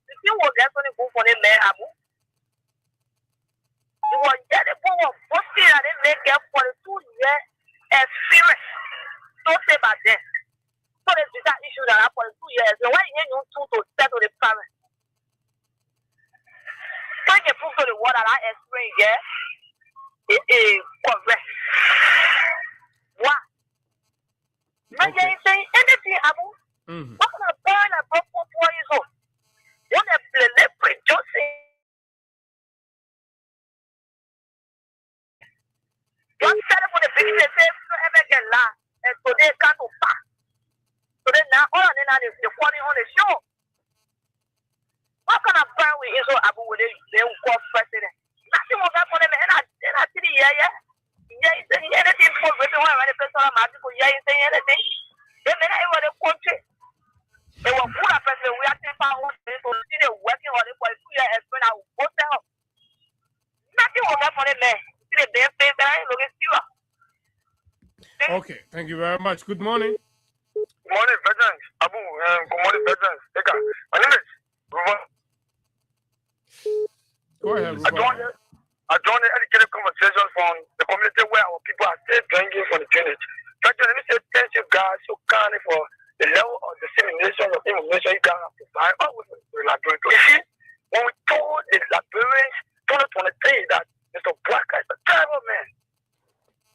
Speaker 9: the thing will definitely go for the man, Abu. You will get the power of posting and then make it for the 2-year experience. Don't say about that. So there's that issue that happened for 2 years. So why you need to settle the parents? When you prove to the world that I explained, yeah, it is correct. Why? When you ain't saying anything, Abu, what can I burn a broke 4 years old? When they play leopard, Joseph. Don't set up for the business, so ever get lost, and so they can't go back. So then now, all of them is recording on the show. What kind of plan with Israel Abu with they call president? Nothing was that for them, and I see the yeah. Yeah, he's saying anything for written when the person of Magical, yeah, he's saying anything. They may not even the country. They were good at president. We are taking power to see them working on it for a 2-year experience. I will go down. Nothing was that for them, man. See the damn thing that I ain't looking serious.
Speaker 6: Okay, thank you very much. Good morning.
Speaker 9: Good morning, veterans. Abu, good morning, veterans. My name is Ruben.
Speaker 6: Go ahead, Ruben.
Speaker 9: I joined the educated conversation from the community where our people are still drinking from the drainage. Let me say thank you guys so kindly for the level of dissemination of information you guys have provided. Always with the librarian. You see, when we told the librarians 2023 that Mr. Blacker is a terrible man,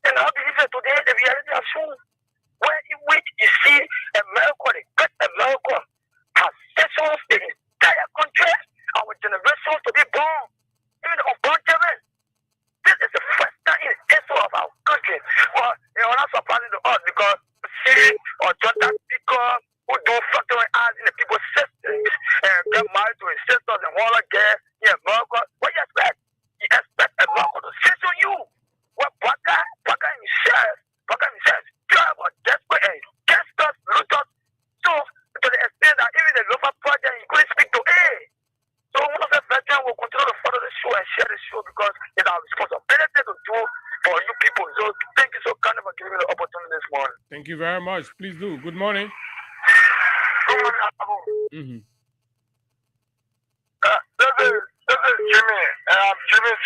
Speaker 9: and how do you say today the reality has shown where in which you see America, the great America, has settled the entire country, our generations to be born, even the unborn children. This is the first time in the history of our country. Well, not surprising to us because see or just that people who do factory ads in the people's systems and get married to his sisters and want to get in America. What you expect? You expect America to settle you. What Blacker himself, terrible, desperate, and gangsters, looters. So, to the extent that even the local project, he couldn't speak to A. So, one of the veterans will continue to follow the show and share the show because it's our responsibility to do for you people. So, thank you so kindly for giving me the opportunity this morning.
Speaker 6: Thank you very much. Please do. Good morning.
Speaker 9: Good morning, Abu. This is Jimmy.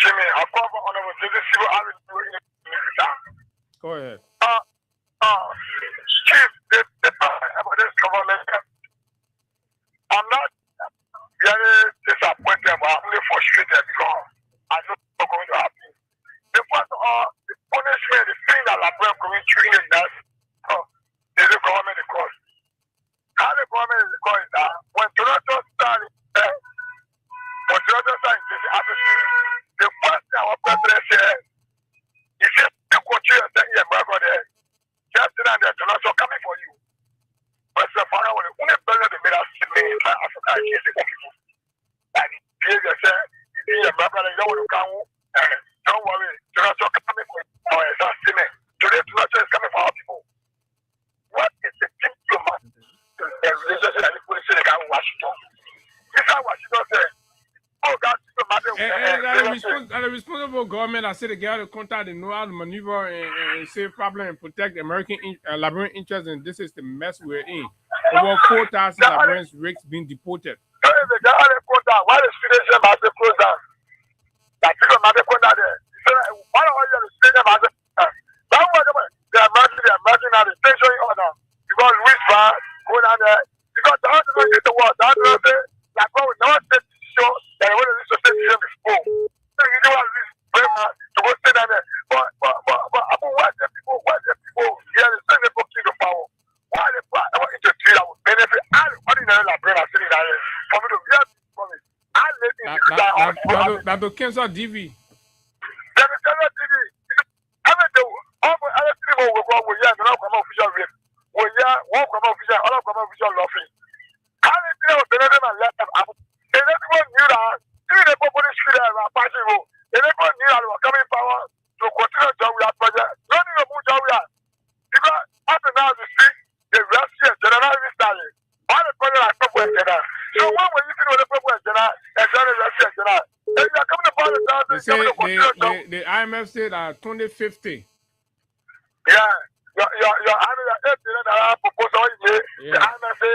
Speaker 9: Jimmy. I call for Honorable Joseph Civil Avenue.
Speaker 6: Go ahead.
Speaker 9: Chief, about this government. I'm just that they're not coming for you. But the father will only better the middle Africa is people. And here they say, you don't want to come, don't worry, they're not coming for you. Today, they're not coming for our people. What is the diplomat? The relationship that the police say they can't Washington. This is how Washington said, oh, God,
Speaker 6: the responsible government, I said, they got to contact and know how to maneuver and save problem and protect American Liberian interests, and this is the mess we're in. Over 4,000 Liberians rigs being deported.
Speaker 9: Why the students have to close down? That people have to close down there. Why don't you say them as they are marching at the station order because we go down there because the house is the word. The house say like what we never said to show that we want to say before. So you know what this brave to go stay down there. But why the people here the same people keep the power? Why the I want to treat that would benefit all ordinary Liberians sitting down there for me to hear from it. I live in
Speaker 6: that the cancer DV. They say the IMF said 2050.
Speaker 9: Yeah, your proposal is the IMF say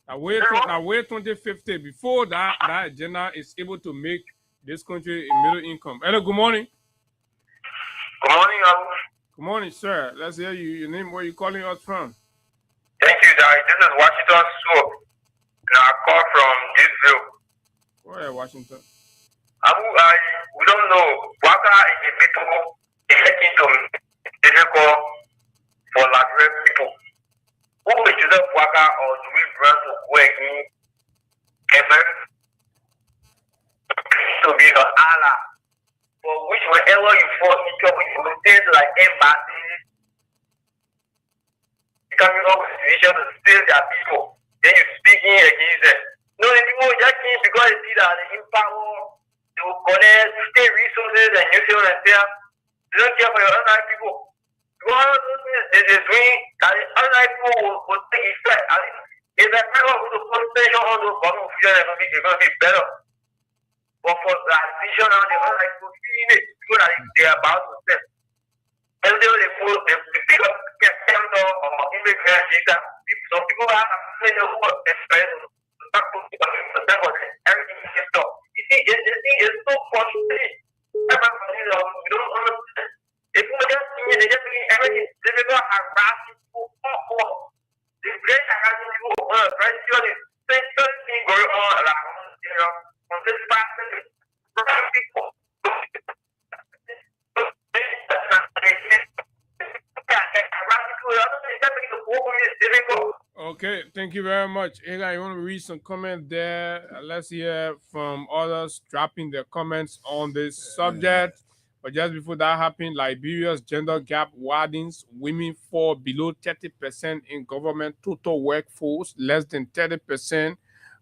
Speaker 6: I wait 2050 before that agenda is able to make this country a middle income. Hello, good morning.
Speaker 10: Good morning,
Speaker 6: Good morning, sir. Let's hear you. Your name, where you calling us from?
Speaker 10: Thank you, Jerry. This is Washington Swoop. And I call from Disville.
Speaker 6: Where, Washington?
Speaker 10: We don't know. Waka is a people making to difficult for Liberian people. Who is Joseph Waka or do we run to go again? To be an Allah. For which whenever you fall in trouble, you will things like embassies, coming up with situation to steal their people. Then you speaking against them. No, the people just came because they see that they empower, they will connect state resources and you see what I'm saying. They don't care for your ordinary people. Because all those things they're doing, that the ordinary people will take effect. I mean, if they're going to put pressure on those government officials, they're going to be better. But for that vision on the ordinary people, feeling it, people that they're about to step. And they pick up Canada or immigrant visa. Some people have plenty of work experience. Everything is stopped. You see, this thing is so frustrating. We don't understand. If we just see they just doing everything, they will not harass people or the great harassing people on the president is same thing going on around, on this family. People.
Speaker 6: Okay, thank you very much. Ega, you want to read some comment there? Let's hear from others dropping their comments on this subject. But just before that happened, Liberia's gender gap widens. Women fall below 30% in government total workforce, less than 30%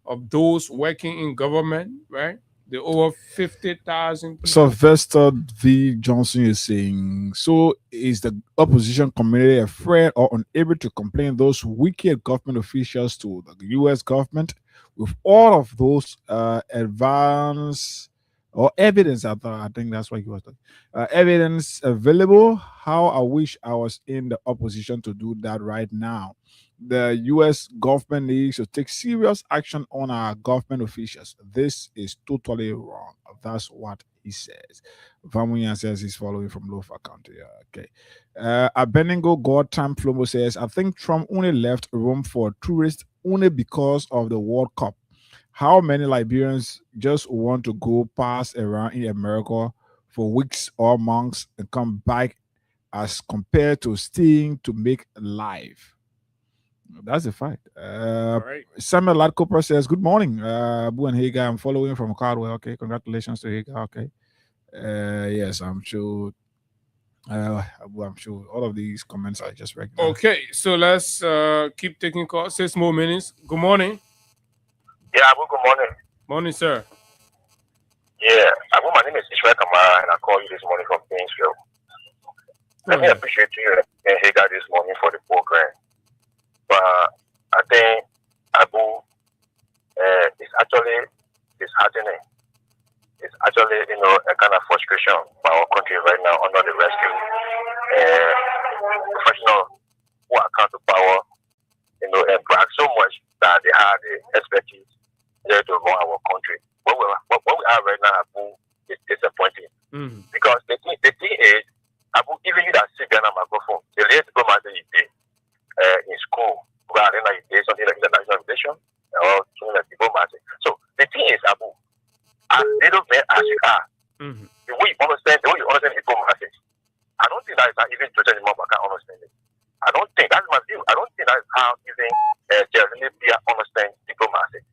Speaker 6: of those working in government, right? The over 50,000.
Speaker 7: Sylvester V. Johnson is saying, so is the opposition community afraid or unable to complain those wicked government officials to the U.S. government with all of those advance or evidence? I think that's what he was talking. Evidence available. How I wish I was in the opposition to do that right now. The U.S. government needs to take serious action on our government officials. This is totally wrong. That's what he says. Vamuyan says he's following from Lofa County. Okay. Abeningo Godtime Flomo says, I think Trump only left room for tourists only because of the World Cup. How many Liberians just want to go pass around in America for weeks or months and come back as compared to staying to make life? That's a fact.
Speaker 6: Right.
Speaker 7: Samuel Ladcopper says, good morning, Bu and Hagar. I'm following from Cardwell. Okay, congratulations to Hagar. Okay. Yes, I'm sure I'm sure all of these comments are just regular.
Speaker 6: Okay, so let's keep taking calls. 6 more minutes. Good morning.
Speaker 10: Yeah, Abu, good morning.
Speaker 6: Morning, sir.
Speaker 10: Yeah, Abu, my name is Ishmael Kamara, and I call you this morning from Painesville. Let me appreciate you and Hagar this morning for the program. But I think, Abu, it's actually disheartening. It's actually, a kind of frustration for our country right now under the rescue professionals who are come to power, and brag so much that they have the expertise there to run our country. What we are right now, Abu, is disappointing. Because the thing is, Abu, even you that sit behind a microphone, the late diplomacy you did in school, rather than you did something like international relation or something like diplomacy. So the thing is, Abu, as little men as you are, the way you understand diplomacy, I don't think that is even Joseph anymore, but I can understand it. I don't think that's my view. I don't think that's how even Jeremy Pierre understands diplomacy.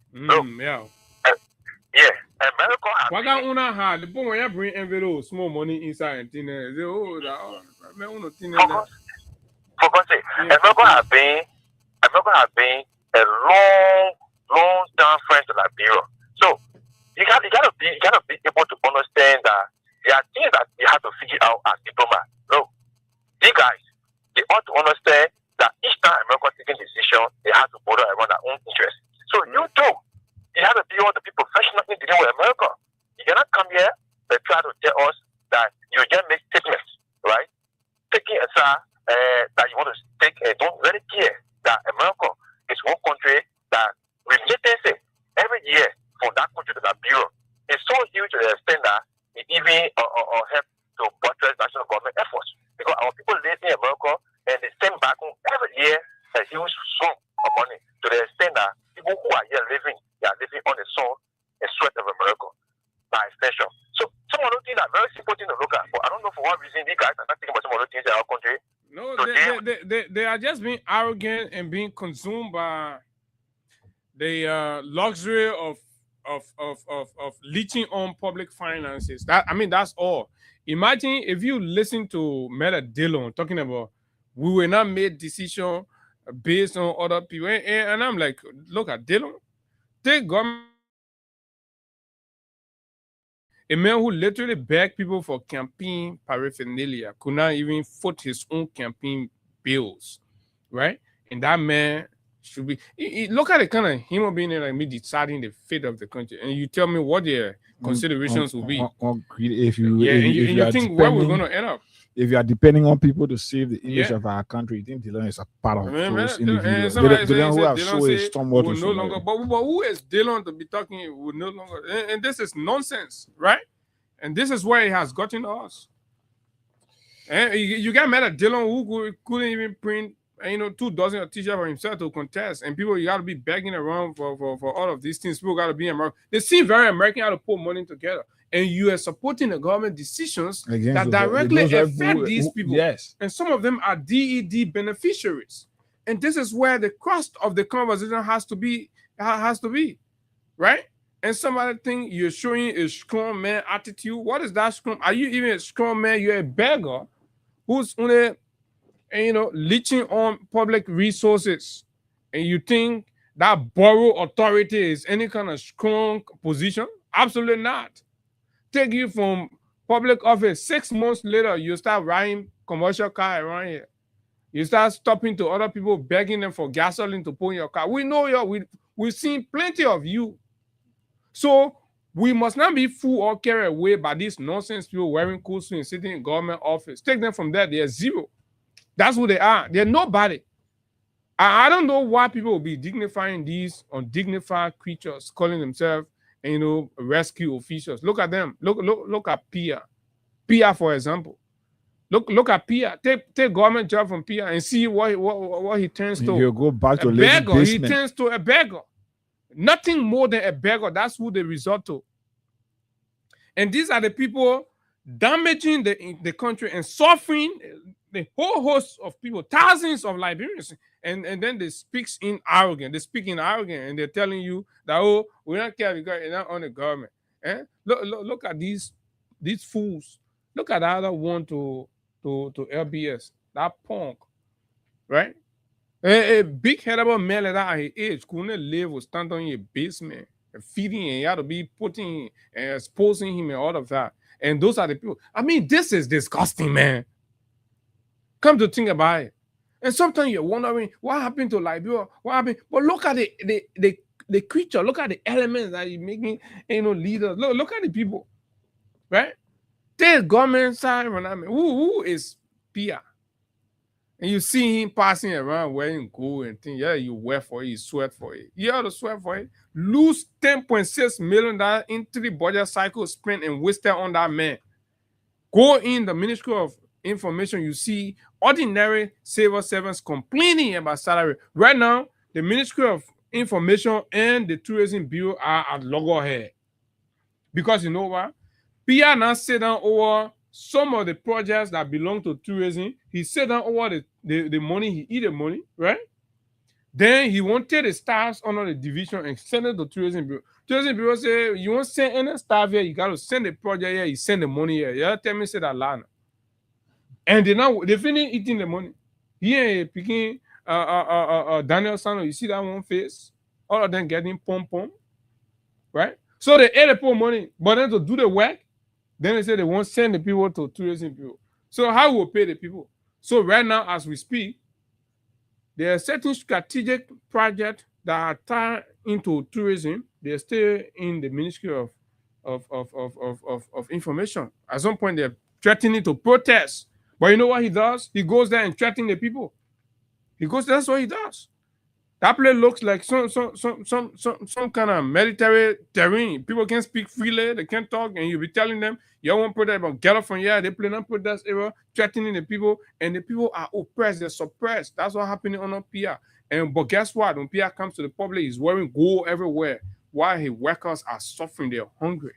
Speaker 10: Yeah, America has
Speaker 6: What got una hard? The point when you bring envelope, small money inside and thing.
Speaker 10: For God's sake, America has been a long time friend to Liberia. So you gotta be able to understand that there are things that you have to figure out as diplomats. No, you guys, they ought to understand that each time America taking decision, they have to border around their own interests. So you too, you have to be able to be professional in dealing with America. You cannot come here and try to tell us that you just make statements, right? Taking aside that you want to take, don't really care that America is one country that remittances every year from that country to that bureau. It's so huge to the extent that it even help to buttress national government efforts. Because our people live in America and they send back home every year a huge sum of money to the extent that people who are here living, they are living on the soul and sweat of America by extension. So some of those things are very simple things to look at. But I don't know for what reason these guys are not thinking about some of those things in our country.
Speaker 6: No, they are just being arrogant and being consumed by the luxury of leeching on public finances. That's all. Imagine if you listen to Meta Dillon talking about we will not make decision based on other people, and I'm like, look at Dillon, take government. A man who literally begged people for campaign paraphernalia could not even foot his own campaign bills, right? And that man should be. Look at the kind of human being like me deciding the fate of the country, and you tell me what their considerations will be.
Speaker 7: If you
Speaker 6: think where we're going to end up.
Speaker 7: If you are depending on people to save the image of our country, you think Dillon is a part of those individuals. Dillon who have shown a somewhat
Speaker 6: no longer, but who is Dillon to be talking would no longer, and this is nonsense, right? And this is where it has gotten us. And you got mad at Dillon who couldn't even print 24 of t-shirts for himself to contest, and people, you got to be begging around for all of these things. People got to be American. They seem very American how to put money together. And you are supporting the government decisions that directly affect these people.
Speaker 7: Yes.
Speaker 6: And some of them are DED beneficiaries. And this is where the crust of the conversation has to be, right? And some other thing, you're showing a strong man attitude. What is that strong? Are you even a strong man? You're a beggar who's only, leeching on public resources. And you think that borrow authority is any kind of strong position? Absolutely not. Take you from public office, 6 months later, you start riding commercial car around here. You start stopping to other people, begging them for gasoline to put in your car. We know we've seen plenty of you. So we must not be fooled or carried away by these nonsense people wearing cool suits sitting in government office. Take them from there, they're zero. That's who they are. They're nobody. I don't know why people will be dignifying these undignified creatures, calling themselves rescue officials. Look at them. Look at Pia. Pia, for example. Look at Pia. Take government job from Pia and see what he turns to.
Speaker 7: You go back to
Speaker 6: a beggar.
Speaker 7: Basement.
Speaker 6: He turns to a beggar. Nothing more than a beggar. That's who they resort to. And these are the people damaging the country and suffering the whole host of people, thousands of Liberians. And then they speak in arrogance, and they're telling you that, we don't care because you're not on the government. Look at these fools. Look at the other one to to LBS. That punk, right? A big headable man like that at his age couldn't live or stand on your basement and feeding and you had to be putting and exposing him and all of that. And those are the people. I mean, this is disgusting, man. Come to think about it. And sometimes you're wondering what happened to Liberia, what happened. But look at the creature, look at the elements that you're making, leaders. Look at the people, right? This government side, who is Pia? And you see him passing around wearing gold and things. Yeah, you wear for it, you sweat for it. You have to sweat for it. Lose $10.6 million in 3 budget cycles spent and wasted on that man. Go in the Ministry of Information, you see ordinary civil servants complaining about salary. Right now, the Ministry of Information and the Tourism Bureau are at loggerhead. Because you know what? Pia now sit down over some of the projects that belong to tourism. He sit down over the money, he eat the money, right? Then he wanted the staffs under the division and send it to Tourism Bureau. Tourism Bureau say, you want to send any staff here, you got to send the project here, you send the money here. You tell me say that line. And they finish eating the money. Here picking Daniel Sano, you see that one face? All of them getting pom-pom, right? So they ate the poor money, but then to do the work, then they say they won't send the people to Tourism Bureau. So how will pay the people? So right now, as we speak, there are certain strategic projects that are tied into tourism. They're still in the Ministry of Information. At some point, they're threatening to protest. But you know what he does? He goes there and threatens the people. That's what he does. That place looks like some kind of military terrain. People can't speak freely, they can't talk, and you'll be telling them, you won't protest, but get off from here. They plan on protest area, threatening the people, and the people are oppressed, they're suppressed. That's what happening on Pia. But guess what? When Pia comes to the public, he's wearing gold everywhere, while his workers are suffering, they're hungry.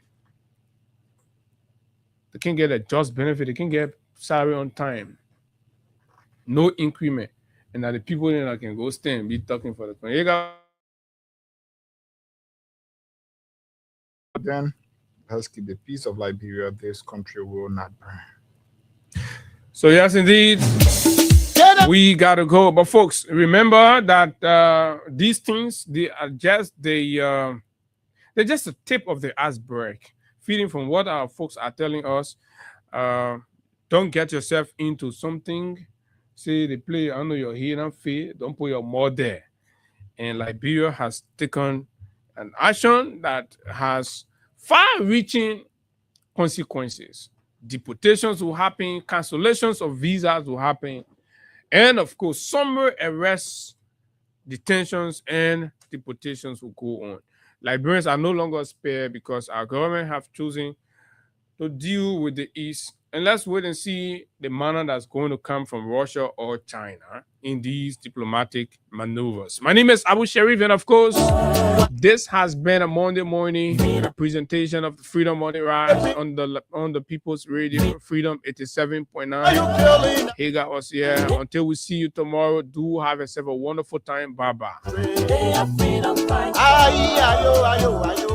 Speaker 6: They can't get a just benefit, they can't get salary on time, no increment. And that the people in there can go stay and be talking for the country.
Speaker 7: Then let's keep the peace of Liberia. This country will not burn.
Speaker 6: So yes, indeed, we gotta go. But folks, remember that these things, they are just they're just a tip of the iceberg. Feeding from what our folks are telling us. Don't get yourself into something. Say they play under your head and feet, don't put your mouth there. And Liberia has taken an action that has far-reaching consequences. Deportations will happen, cancellations of visas will happen, and of course, summary arrests, detentions, and deportations will go on. Liberians are no longer spared because our government have chosen to deal with the East. And let's wait and see the manner that's going to come from Russia or China in these diplomatic maneuvers. My name is Abu Sharif, and of course, this has been a Monday morning presentation of the Freedom Morning Rise on the People's Radio, Freedom 87.9. Hey, got us here. Until we see you tomorrow, do have yourself a wonderful time. Bye-bye.